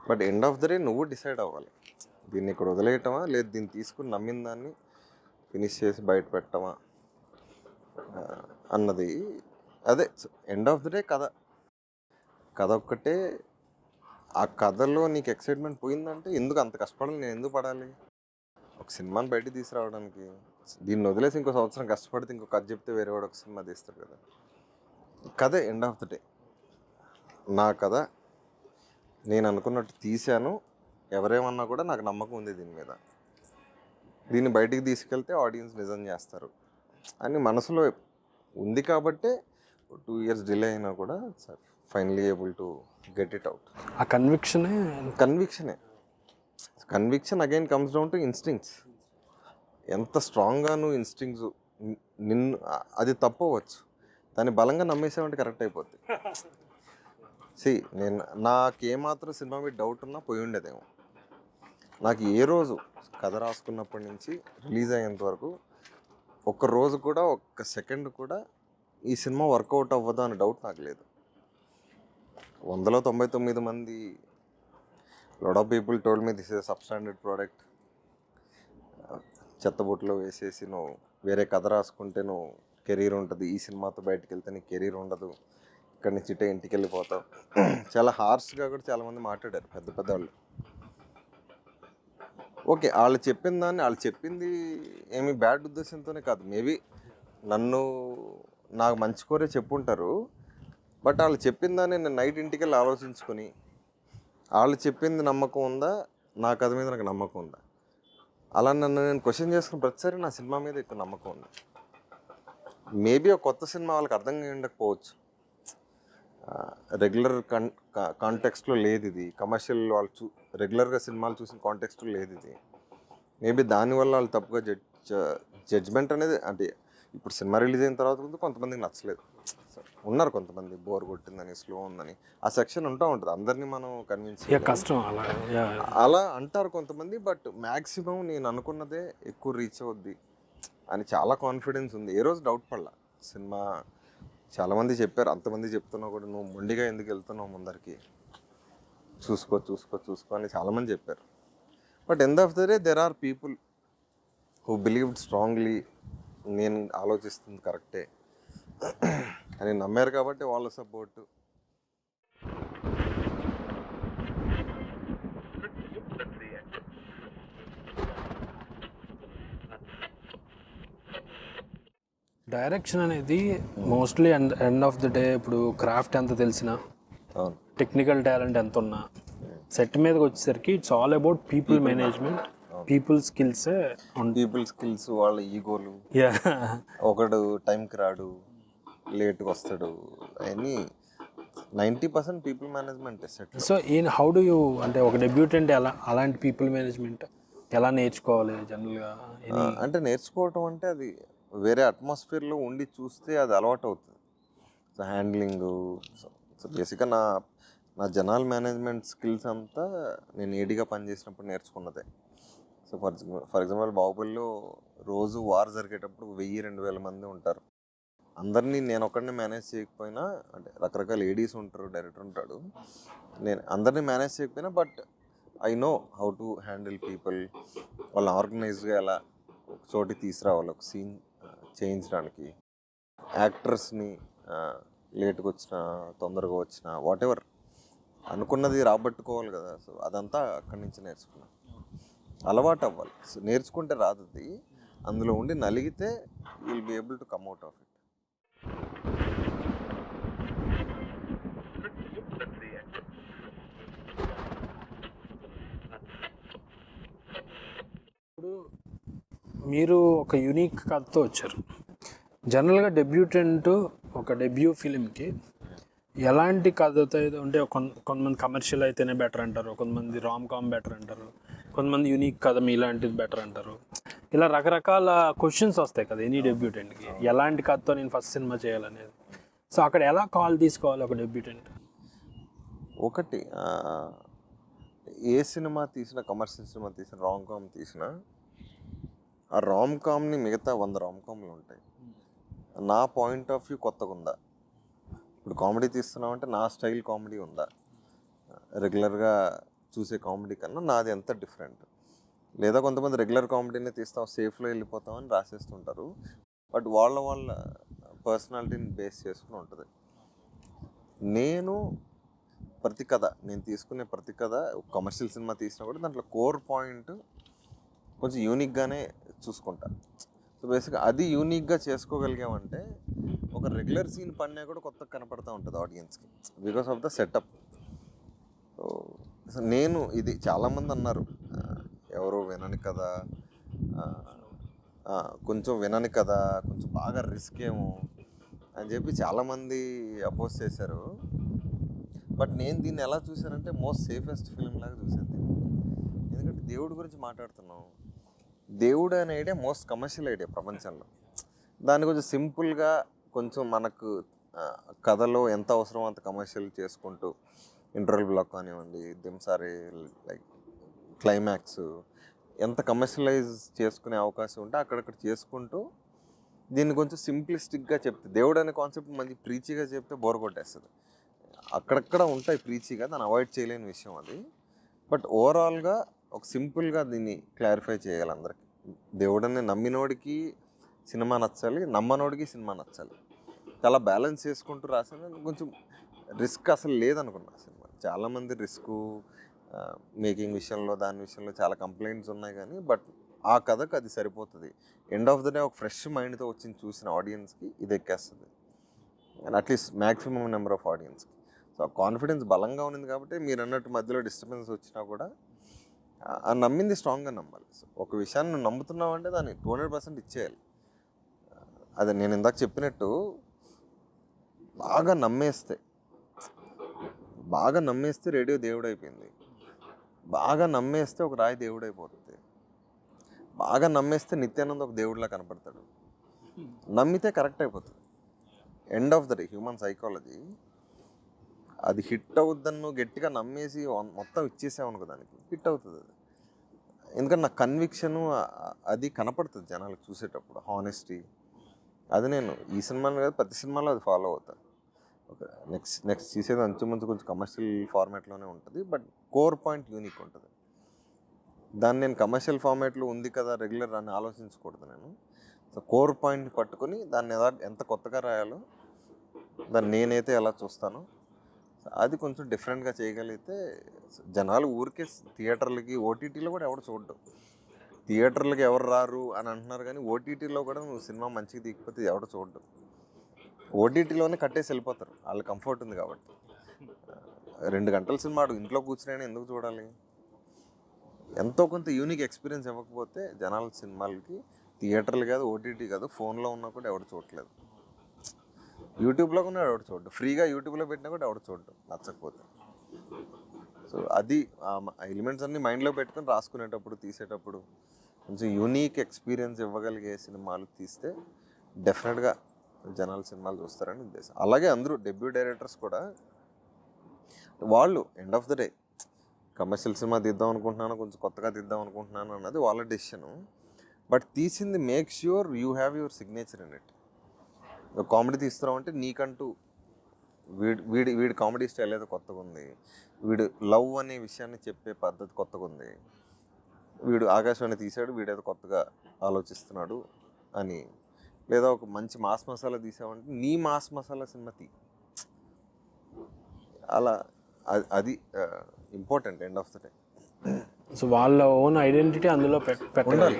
But end of the day నువ్వు డిసైడ్ అవ్వాలి, దీన్ని ఇక్కడ వదిలేయటమా లేదు దీన్ని తీసుకుని నమ్మిన దాన్ని ఫినిష్ చేసి బయట పెట్టమా అన్నది. అదే ఎండ్ ఆఫ్ ద డే కథ ఒక్కటే. ఆ కథలో నీకు ఎక్సైట్మెంట్ పోయిందంటే ఎందుకు అంత కష్టపడాలి, నేను ఎందుకు పడాలి ఒక సినిమాని బయట తీసుకురావడానికి? దీన్ని వదిలేసి ఇంకో సంవత్సరం కష్టపడితే ఇంకో కథ చెప్తే వేరే వాడు ఒక సినిమా తీస్తాడు కదా. కథే ఎండ్ ఆఫ్ ద డే. నా కథ నేను అనుకున్నట్టు తీశాను, ఎవరేమన్నా కూడా నాకు నమ్మకం ఉంది దీని మీద, దీన్ని బయటికి తీసుకెళ్తే ఆడియన్స్ నిజం చేస్తారు అని మనసులో ఉంది. కాబట్టే 2 years డిలే అయినా కూడా finally able to get it out. ఆ conviction again comes down to instincts. ఎంత స్ట్రాంగ్గా నువ్వు ఇన్స్టింక్ట్స్ నిన్ను, అది తప్పవచ్చు, దాన్ని బలంగా నమ్మేసామంటే కరెక్ట్ అయిపోద్ది. నాకేమాత్రం సినిమా మీద డౌట్ ఉన్నా పోయి ఉండేదేమో. నాకు ఏ రోజు కథ రాసుకున్నప్పటి నుంచి రిలీజ్ అయ్యేంత వరకు ఒక్క రోజు కూడా ఒక్క సెకండ్ కూడా ఈ సినిమా వర్కౌట్ అవ్వదు అనే డౌట్ నాకు లేదు. 199 మంది lot of people told me this is sub standard product, చెత్తబుట్లో వేసేసి నువ్వు వేరే కథ రాసుకుంటే నువ్వు కెరీర్ ఉంటుంది, ఈ సినిమాతో బయటకు వెళ్తే నీకు కెరీర్ ఉండదు, ఇక్కడి నుంచి ఇటే ఇంటికి వెళ్ళిపోతావు. చాలా హార్ష్గా కూడా చాలామంది మాట్లాడారు పెద్ద వాళ్ళు. ఓకే, వాళ్ళు చెప్పింది ఏమి బ్యాడ్ ఉద్దేశంతోనే కాదు, మేబీ నాకు మంచి కోరే చెప్పుంటారు. బట్ వాళ్ళు చెప్పిందాన్ని నేను నైట్ ఇంటికి వెళ్ళి ఆలోచించుకొని, వాళ్ళు చెప్పింది నమ్మకం ఉందా, నా కథ మీద నాకు నమ్మకం ఉందా, అలా నేను క్వశ్చన్ చేసుకున్న ప్రతిసారి నా సినిమా మీద ఎక్కువ నమ్మకం ఉంది. మేబీ ఒక కొత్త సినిమా వాళ్ళకి అర్థం ఉండకపోవచ్చు. రెగ్యులర్ కాంటెక్స్ట్లో లేదు ఇది, కమర్షియల్ వాళ్ళు రెగ్యులర్గా సినిమాలు చూసిన కాంటెక్స్ట్లో లేదు ఇది. మేబీ దానివల్ల వాళ్ళు తప్పుగా జడ్జ్మెంట్ అనేది, అంటే ఇప్పుడు సినిమా రిలీజ్ అయిన తర్వాత కూడా కొంతమందికి నచ్చలేదు, ఉన్నారు కొంతమంది బోర్ కొట్టిందని, స్లో ఉందని, ఆ సెక్షన్ ఉంటూ ఉంటుంది. అందరినీ మనం కన్విన్స్ కష్టం అలా అంటారు కొంతమంది. బట్ మ్యాక్సిమం నేను అనుకున్నదే ఎక్కువ రీచ్ అవుద్ది అని చాలా కాన్ఫిడెన్స్ ఉంది. ఏ రోజు డౌట్ పడలా. సినిమా చాలామంది చెప్పారు, అంతమంది చెప్తున్నావు కూడా నువ్వు మొండిగా ఎందుకు వెళ్తున్నావు ముందరికి, చూసుకో చూసుకో చూసుకో అని చాలామంది చెప్పారు. But end of the day there are people who believed strongly నేను ఆలోచిస్తుంది కరెక్టే అని నమ్మారు కాబట్టి వాళ్ళ సపోర్టు. డైరెక్షన్ అనేది mostly end of the day ఇప్పుడు క్రాఫ్ట్ ఎంత తెలిసినా, అవును, టెక్నికల్ టాలెంట్ ఎంత ఉన్నా, సెట్ మీదకి వచ్చేసరికి it's all about people management, people skills, వాళ్ళ ఈగోలు, ఒకడు టైంకి రాడు, లేట్గా వస్తాడు, అవన్నీ 90% people management set. So how do you, అంటే ఒక డెబ్యూటెంట్ అలాంటి పీపుల్ మేనేజ్మెంట్ ఎలా నేర్చుకోవాలి జనరల్గా? అంటే నేర్చుకోవటం అంటే అది వేరే అట్మాస్ఫియర్లో ఉండి చూస్తే అది అలవాటు అవుతుంది. సో హ్యాండ్లింగ్, సో బేసిక్గా నా జనరల్ మేనేజ్మెంట్ స్కిల్స్ అంతా నేను ఏడీగా పనిచేసినప్పుడు నేర్చుకున్నదే. సో ఫర్ ఎగ్జాంపుల్ బాహుబలిలో రోజు వార్ జరిగేటప్పుడు 1000-2000 మంది ఉంటారు. అందరినీ నేను ఒక్కడిని మేనేజ్ చేయకపోయినా, అంటే రకరకాల ఏడీస్ ఉంటారు, డైరెక్టర్ ఉంటాడు, నేను అందరినీ మేనేజ్ చేయకపోయినా but I know how to handle people. వాళ్ళని ఆర్గనైజ్గా ఎలా ఒక చోటి తీసుకురావాలి, ఒక సీన్ చేయించడానికి, యాక్టర్స్ని లేట్గా వచ్చినా తొందరగా వచ్చినా వాట్ ఎవర్ అనుకున్నది రాబట్టుకోవాలి కదా. సో అదంతా అక్కడి నుంచి నేర్చుకున్నాను. అలవాటు అవ్వాలి. సో నేర్చుకుంటే రాదు అది, అందులో ఉండి నలిగితే will be able to come out of it. ఇప్పుడు మీరు ఒక యూనిక్ కథతో వచ్చారు. జనరల్గా డెబ్యూటెంట్ ఒక డెబ్యూ ఫిలింకి ఎలాంటి కథతో అయితే ఉంటే, కొంతమంది కమర్షియల్ అయితేనే బెటర్ అంటారు, కొంతమంది రామ్ కామ్ బెటర్ అంటారు, కొంతమంది యూనిక్ కథ మీలాంటిది బెటర్ అంటారు. ఇలా రకరకాల క్వశ్చన్స్ వస్తాయి కదా ఎనీ డెబ్యూటెంట్కి, ఎలాంటి కథతో నేను ఫస్ట్ సినిమా చేయాలనేది. సో అక్కడ ఎలా కాల్ తీసుకోవాలి ఒక డెబ్యూటెంట్? ఒకటి, ఏ సినిమా తీసినా, కమర్షియల్ సినిమా తీసినా, రామ్ కామ్ తీసినా, ఆ రామ్ కామ్ని మిగతా 100 రామ్ కామ్లు ఉంటాయి. నా పాయింట్ ఆఫ్ వ్యూ కొత్తగా ఉందా? ఇప్పుడు కామెడీ తీస్తున్నామంటే నా స్టైల్ కామెడీ ఉందా? రెగ్యులర్గా చూసే కామెడీ కన్నా నాది ఎంత డిఫరెంట్? లేదా కొంతమంది రెగ్యులర్ కామెడీనే తీస్తాం, సేఫ్లో వెళ్ళిపోతామని రాసేస్తుంటారు. బట్ వాళ్ళ పర్సనాలిటీని బేస్ చేసుకుని ఉంటుంది. నేను తీసుకునే ప్రతి కథ కమర్షియల్ సినిమా తీసినా కూడా దాంట్లో కోర్ పాయింట్ కొంచెం యూనిక్గానే చూసుకుంటా. సో బేసిక్గా అది యూనిక్గా చేసుకోగలిగామంటే ఒక రెగ్యులర్ సీన్ పడినా కూడా కొత్తగా కనపడుతూ ఉంటుంది ఆడియన్స్కి, because of the setup. So నేను ఇది చాలామంది అన్నారు, ఎవరో వినని కదా, కొంచెం బాగా రిస్క్ ఏమో అని చెప్పి చాలామంది అపోజ్ చేశారు. బట్ నేను దీన్ని ఎలా చూశానంటే మోస్ట్ సేఫెస్ట్ ఫిలిం లాగా చూశాను దీన్ని. ఎందుకంటే దేవుడి గురించి మాట్లాడుతున్నాం. దేవుడు అనే ఐడియా మోస్ట్ కమర్షియల్ ఐడియా ప్రపంచంలో. దాన్ని కొంచెం సింపుల్గా, కొంచెం మనకు కథలో ఎంత అవసరమో అంత కమర్షియల్ చేసుకుంటూ, ఇంటర్వల్ బ్లాక్ కానివ్వండి, దింసారి లైక్ క్లైమాక్స్ ఎంత కమర్షియలైజ్ చేసుకునే అవకాశం ఉంటే అక్కడక్కడ చేసుకుంటూ దీన్ని కొంచెం సింప్లిస్టిక్గా చెప్తే, దేవుడు అనే కాన్సెప్ట్ మంచి ప్రీచీగా చెప్తే బోర్ కొట్టేస్తుంది. అక్కడక్కడ ఉంటాయి ప్రీచీగా, దాన్ని అవాయిడ్ చేయలేని విషయం అది. బట్ ఓవరాల్గా ఒక సింపుల్గా దీన్ని క్లారిఫై చేయాలి అందరికీ. దేవుడని నమ్మినోడికి సినిమా నచ్చాలి, నమ్మనోడికి సినిమా నచ్చాలి. చాలా బ్యాలెన్స్ చేసుకుంటూ రాసాను. కొంచెం రిస్క్ అసలు లేదనుకున్నా సినిమా. చాలామంది రిస్క్ మేకింగ్ విషయంలో, దాని విషయంలో చాలా కంప్లైంట్స్ ఉన్నాయి, కానీ బట్ ఆ కథకు అది సరిపోతుంది. ఎండ్ ఆఫ్ ద డే ఒక ఫ్రెష్ మైండ్తో వచ్చి చూసిన ఆడియన్స్కి ఇది ఎక్కేస్తుంది, and at least maximum number of ఆడియన్స్కి. సో ఆ కాన్ఫిడెన్స్ బలంగా ఉంది కాబట్టి మీరు అన్నట్టు మధ్యలో డిస్టర్బెన్స్ వచ్చినా కూడా ఆ నమ్మింది స్ట్రాంగ్గా నమ్మాలి. సో ఒక విషయాన్ని నువ్వు నమ్ముతున్నావు అంటే దాన్ని 200% ఇచ్చేయాలి. అదే నేను ఇందాక చెప్పినట్టు బాగా నమ్మేస్తే రేడియో దేవుడు అయిపోయింది, బాగా నమ్మేస్తే ఒక రాయి దేవుడు అయిపోతుంది, బాగా నమ్మేస్తే నిత్యానంద్ ఒక దేవుడిలా కనపడతాడు. నమ్మితే కరెక్ట్ అయిపోతుంది. End of the day human psychology, అది హిట్ అవుద్దన్ను గట్టిగా నమ్మేసి మొత్తం ఇచ్చేసావు అనుకో, దానికి హిట్ అవుతుంది అది. ఎందుకంటే నాకు కన్విక్షను అది కనపడుతుంది జనాలకు చూసేటప్పుడు, హానెస్టీ. అది నేను ఈ సినిమాని కాదు ప్రతి సినిమాలో అది ఫాలో అవుతాను. ఓకే, నెక్స్ట్ తీసేది అంచుమంచు కొంచెం కమర్షియల్ ఫార్మాట్లోనే ఉంటుంది, బట్ కోర్ పాయింట్ యూనిక్ ఉంటుంది. దాన్ని నేను కమర్షియల్ ఫార్మాట్లో ఉంది కదా రెగ్యులర్ అని ఆలోచించకూడదు నేను. సో కోర్ పాయింట్ని పట్టుకొని దాన్ని ఎంత కొత్తగా రాయాలో, దాన్ని నేనైతే ఎలా చూస్తానో అది కొంచెం డిఫరెంట్గా చేయగలిగితే జనాలు ఊరికే థియేటర్లకి ఓటీటీలో కూడా ఎవరు చూడడం, థియేటర్లకి ఎవరు రారు అని అంటున్నారు, కానీ ఓటీటీలో కూడా నువ్వు సినిమా మంచిగా దిగిపోతే ఎవరు చూడడం. ఓటీటీలోనే కట్టేసి వెళ్ళిపోతారు, వాళ్ళ కంఫర్ట్ ఉంది కాబట్టి. 2 గంటల సినిమా ఇంట్లో కూర్చుని ఎందుకు చూడాలి? ఎంతో కొంత యూనిక్ ఎక్స్పీరియన్స్ ఇవ్వకపోతే జనాల సినిమాలకి థియేటర్లు కాదు, ఓటీటీ కాదు, ఫోన్లో ఉన్నా కూడా ఎవరు చూడట్లేదు. యూట్యూబ్లో కూడా ఎవడు చూడడు, ఫ్రీగా యూట్యూబ్లో పెట్టినా కూడా ఎవడు చూడడు నచ్చకపోతే. సో అది ఆ ఎలిమెంట్స్ అన్నీ మైండ్లో పెట్టుకొని రాసుకునేటప్పుడు తీసేటప్పుడు కొంచెం యూనిక్ ఎక్స్పీరియన్స్ ఇవ్వగలిగే సినిమాలు తీస్తే డెఫినెట్గా జనాలు సినిమాలు చూస్తారని ఉద్దేశం. అలాగే అందరూ డెబ్యూ డైరెక్టర్స్ కూడా వాళ్ళు end of the day commercial cinema తీద్దాం అనుకుంటున్నాను, కొంచెం కొత్తగా తీద్దాం అనుకుంటున్నాను అన్నది వాళ్ళ డెసిషను. బట్ తీసింది make sure you have your signature in it. Comedy తీస్తున్నావు అంటే నీకంటూ వీడి కామెడీ స్టైల్ ఏదో కొత్తగా ఉంది, వీడు లవ్ అనే విషయాన్ని చెప్పే పద్ధతి కొత్తగా ఉంది, వీడు ఆకాశవాణి తీశాడు వీడేదో కొత్తగా ఆలోచిస్తున్నాడు అని, లేదా ఒక మంచి మాస్ మసాలా తీసావంటే నీ మాస్ మసాలా సినిమా తీ. అలా అది important end of the day. So వాళ్ళ ఓన్ ఐడెంటిటీ అందులో పెట్టాలి.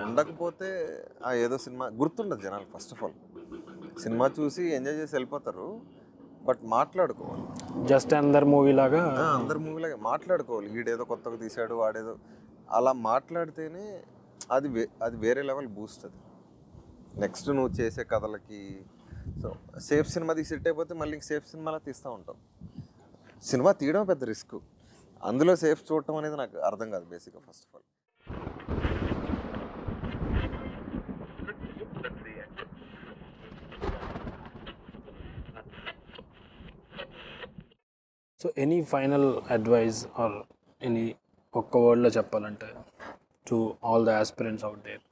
ఉండకపోతే ఏదో సినిమా గుర్తుండదు జనాలు. ఫస్ట్ ఆఫ్ ఆల్ సినిమా చూసి ఎంజాయ్ చేసి వెళ్ళిపోతారు, బట్ మాట్లాడుకోవాలి. జస్ట్ అందరి మూవీ లాగా మాట్లాడుకోవాలి. వీడేదో కొత్తగా తీశాడు వాడేదో, అలా మాట్లాడితేనే అది వేరే లెవెల్ బూస్ట్. అది నెక్స్ట్ నువ్వు చేసే కథలకి. సో సేఫ్ సినిమా తీసి సెట్ అయిపోతే మళ్ళీ సేఫ్ సినిమాలా తీస్తూ ఉంటాం. సినిమా తీయడం పెద్ద రిస్క్, అందులో సేఫ్ చూడటం అనేది నాకు అర్థం కాదు బేసిక్గా. First of all so any final advice or any ఒక్క వర్డ్లో చెప్పాలంటే to all the aspirants out there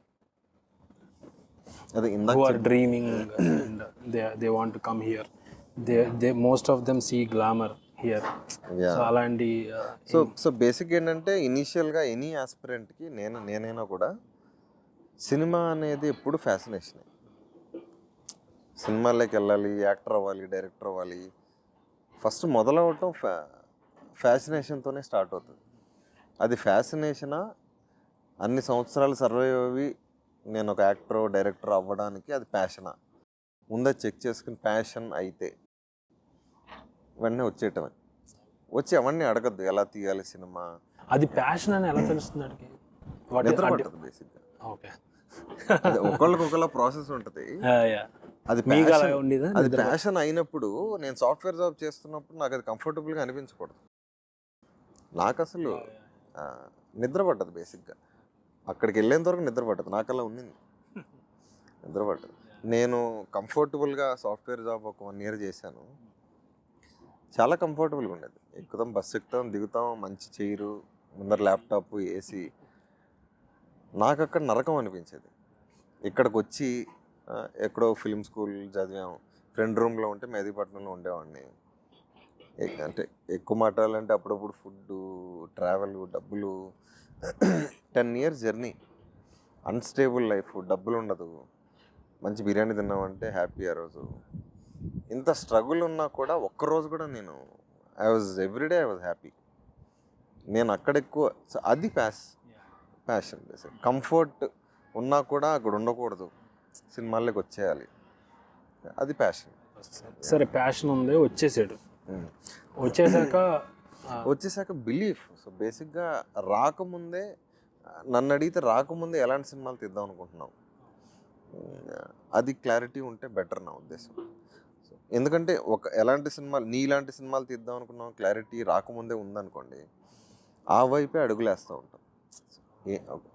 అదే who are dreaming and they want to come here, they most of them see glamour here. So అలాంటి so basic ఏంటంటే ఇనీషియల్గా any ఆస్పిరెంట్కి నేనైనా కూడా cinema అనేది ఎప్పుడు ఫ్యాసినేషన్. సినిమాలోకి వెళ్ళాలి, యాక్టర్ అవ్వాలి, డైరెక్టర్ అవ్వాలి, ఫస్ట్ మొదలవటం ఫ్యాసినేషన్తోనే స్టార్ట్ అవుతుంది. అది ఫ్యాసినేషనా అన్ని సంవత్సరాలు సర్వైవ్ అవి నేను ఒక యాక్టర్ డైరెక్టర్ అవ్వడానికి అది ప్యాషనా ముందే చెక్ చేసుకుని ప్యాషన్ అయితే వెంటనే వచ్చేయటమే. వచ్చి అవన్నీ అడగద్దు ఎలా తీయాలి సినిమా. అది ప్యాషన్ అని ఎలా తెలుస్తుంది? నిద్ర పట్టదు బేసిక్గా. ఓకే, ఒకళ్ళకొకళ్ళ ప్రాసెస్ ఉంటుంది. అది ప్యాషన్ అయినప్పుడు నేను సాఫ్ట్వేర్ జాబ్ చేస్తున్నప్పుడు నాకు అది కంఫర్టబుల్గా అనిపించకూడదు. నాకు అసలు నిద్ర పట్టదు బేసిక్గా. అక్కడికి వెళ్ళేంత వరకు నిద్ర పట్టదు, నాకల్లా ఉన్నింది నిద్ర పట్టదు. నేను కంఫర్టబుల్గా సాఫ్ట్వేర్ జాబ్ ఒక 1 year చేశాను. చాలా కంఫర్టబుల్గా ఉండేది. ఎక్కుతాం, బస్సు ఎక్కుతాం, దిగుతాం, మంచి చైరు, ముందర ల్యాప్టాప్, ఏసీ. నాకు అక్కడ నరకం అనిపించేది. ఇక్కడికి వచ్చి ఎక్కడో ఫిల్మ్ స్కూల్ చదివాం, ఫ్రెండ్ రూమ్లో ఉంటే మెహదీపట్నంలో ఉండేవాడిని. అంటే ఎక్కువ మాట్లాడాలంటే అప్పుడప్పుడు ఫుడ్డు, ట్రావెల్, డబ్బులు, 10 years జర్నీ, అన్స్టేబుల్ లైఫ్, డబ్బులు ఉండదు. మంచి బిర్యానీ తిన్నామంటే హ్యాపీ. ఆ రోజు ఇంత స్ట్రగుల్ ఉన్నా కూడా ఒక్కరోజు కూడా నేను ఎవ్రీడే ఐ వాజ్ హ్యాపీ. నేను అక్కడ ఎక్కువ అది ప్యాషన్. కంఫర్ట్ ఉన్నా కూడా అక్కడ ఉండకూడదు, సినిమాల్లోకి వచ్చేయాలి, అది ప్యాషన్. సరే, ప్యాషన్ ఉంది, వచ్చేసాక బిలీఫ్. సో బేసిక్గా నన్ను అడిగితే రాకముందే ఎలాంటి సినిమాలు తీద్దాం అనుకుంటున్నావు, అది క్లారిటీ ఉంటే బెటర్ నా ఉద్దేశం. ఎందుకంటే ఎలాంటి సినిమాలు నీలాంటి సినిమాలు తీద్దాం అనుకున్నాం క్లారిటీ రాకముందే ఉందనుకోండి, ఆ వైపే అడుగులేస్తూ ఉంటాం.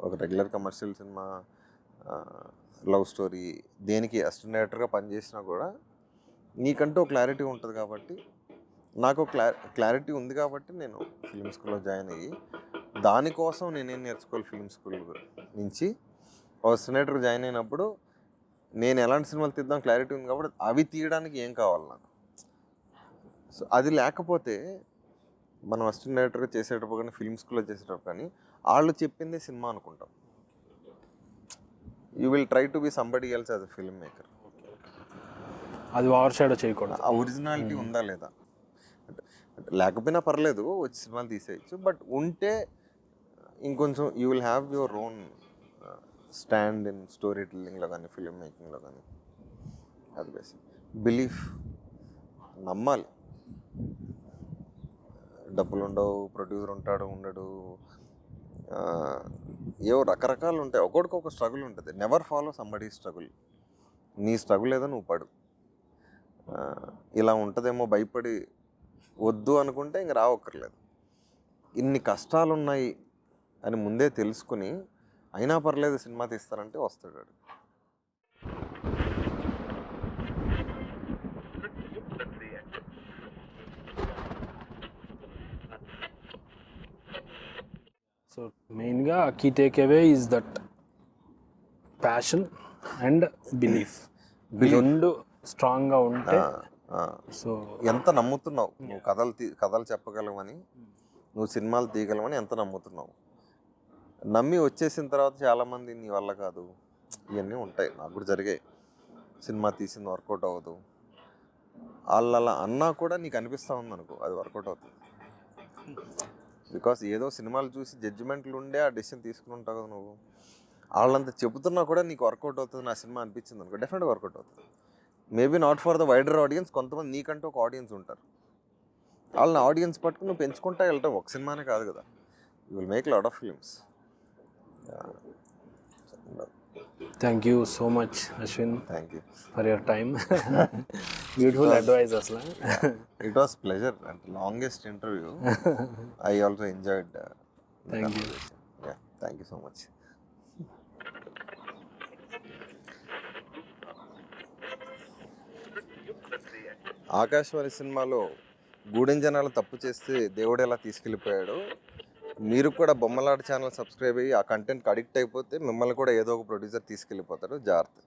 ఒక regular commercial cinema, love story, దేనికి అసిస్టెంట్ డైరెక్టర్గా పనిచేసినా కూడా నీకంటూ ఒక క్లారిటీ ఉంటుంది కాబట్టి, నాకు క్లారిటీ ఉంది కాబట్టి నేను ఫిల్మ్ స్కూల్లో జాయిన్ అయ్యి దానికోసం నేనేం నేర్చుకోవాలి ఫిల్మ్ స్కూల్ నుంచి అసిస్టెంట్ డైరెక్టర్గా జాయిన్ అయినప్పుడు నేను ఎలాంటి సినిమాలు తీద్దాం క్లారిటీ ఉంది కాబట్టి అవి తీయడానికి ఏం కావాలి నాకు. సో అది లేకపోతే మనం అసిస్టెంట్ డైరెక్టర్గా చేసేటప్పుడు కానీ ఫిల్మ్ స్కూల్లో చేసేటప్పుడు కానీ వాళ్ళు చెప్పిందే సినిమా అనుకుంటాం. You will try to be somebody else as a film maker. అది ఓవర్ షాడో చేయకూడదు. ఆ ఒరిజినాలిటీ ఉందా లేదా అంటే లేకపోయినా పర్లేదు, వచ్చి సినిమాలు తీసేయచ్చు. బట్ ఉంటే ఇంకొంచెం you will have your own stand in story టెల్లింగ్లో కానీ ఫిల్మ్ మేకింగ్లో కానీ. అది బేసిక్ బిలీఫ్, నమ్మాలి. డబ్బులు ఉండవు, ప్రొడ్యూసర్ ఉంటాడు ఉండడు, ఏవో రకరకాలు ఉంటాయి. ఒక్కొక్కడికి స్ట్రగుల్ ఉంటుంది. Never follow somebody struggle. నీ స్ట్రగుల్ ఏదో నువ్వు పడు. ఇలా ఉంటుందేమో భయపడి వద్దు అనుకుంటే ఇంక రావక్కర్లేదు. ఇన్ని కష్టాలు ఉన్నాయి అని ముందే తెలుసుకుని అయినా పర్లేదు సినిమా తీస్తారంటే వస్తాడు. సో మెయిన్గా key take away is that passion and belief. రెండు స్ట్రాంగ్గా ఉంటే సో ఎంత నమ్ముతున్నావు నువ్వు కథలు చెప్పగలవని, నువ్వు సినిమాలు తీయగలవని ఎంత నమ్ముతున్నావు. నమ్మి వచ్చేసిన తర్వాత చాలామంది నీ వల్ల కాదు, ఇవన్నీ ఉంటాయి. నాకు కూడా జరిగాయి. సినిమా తీసింది వర్కౌట్ అవ్వదు, వాళ్ళు అలా అన్నా కూడా నీకు అనిపిస్తూ ఉంది అనుకో, అది వర్కౌట్ అవుతుంది. బికాస్ ఏదో సినిమాలు చూసి జడ్జిమెంట్లు ఉండే ఆ డెసిషన్ తీసుకుని ఉంటావు కదా నువ్వు. వాళ్ళంతా చెబుతున్నా కూడా నీకు వర్కౌట్ అవుతుంది నా సినిమా అనిపించింది అనుకో, డెఫినెట్గా వర్కౌట్ అవుతుంది. Maybe not for the wider audience, కొంతమంది నీకంటూ ఒక ఆడియన్స్ ఉంటారు. వాళ్ళని ఆడియన్స్ పట్టుకుని నువ్వు పెంచుకుంటా వెళ్తావు. ఒక సినిమానే కాదు కదా, you will make lot of films. Thank you so much Ashwin, thank you for your time. Beautiful advice అసలు. It was pleasure and longest interview. I also enjoyed. Thank you. Thank you so much. Aakashavaani సినిమాలో గూడెం జనాలు తప్పు చేస్తే దేవుడు ఎలా తీసుకెళ్ళిపోయాడు, మీరు కూడా బొమ్మలాట ఛానల్ సబ్స్క్రైబ్ అయ్యి ఆ కంటెంట్కి అడిక్ట్ అయిపోతే మిమ్మల్ని కూడా ఏదో ఒక ప్రొడ్యూసర్ తీసుకెళ్ళిపోతాడు. జాగ్రత్త.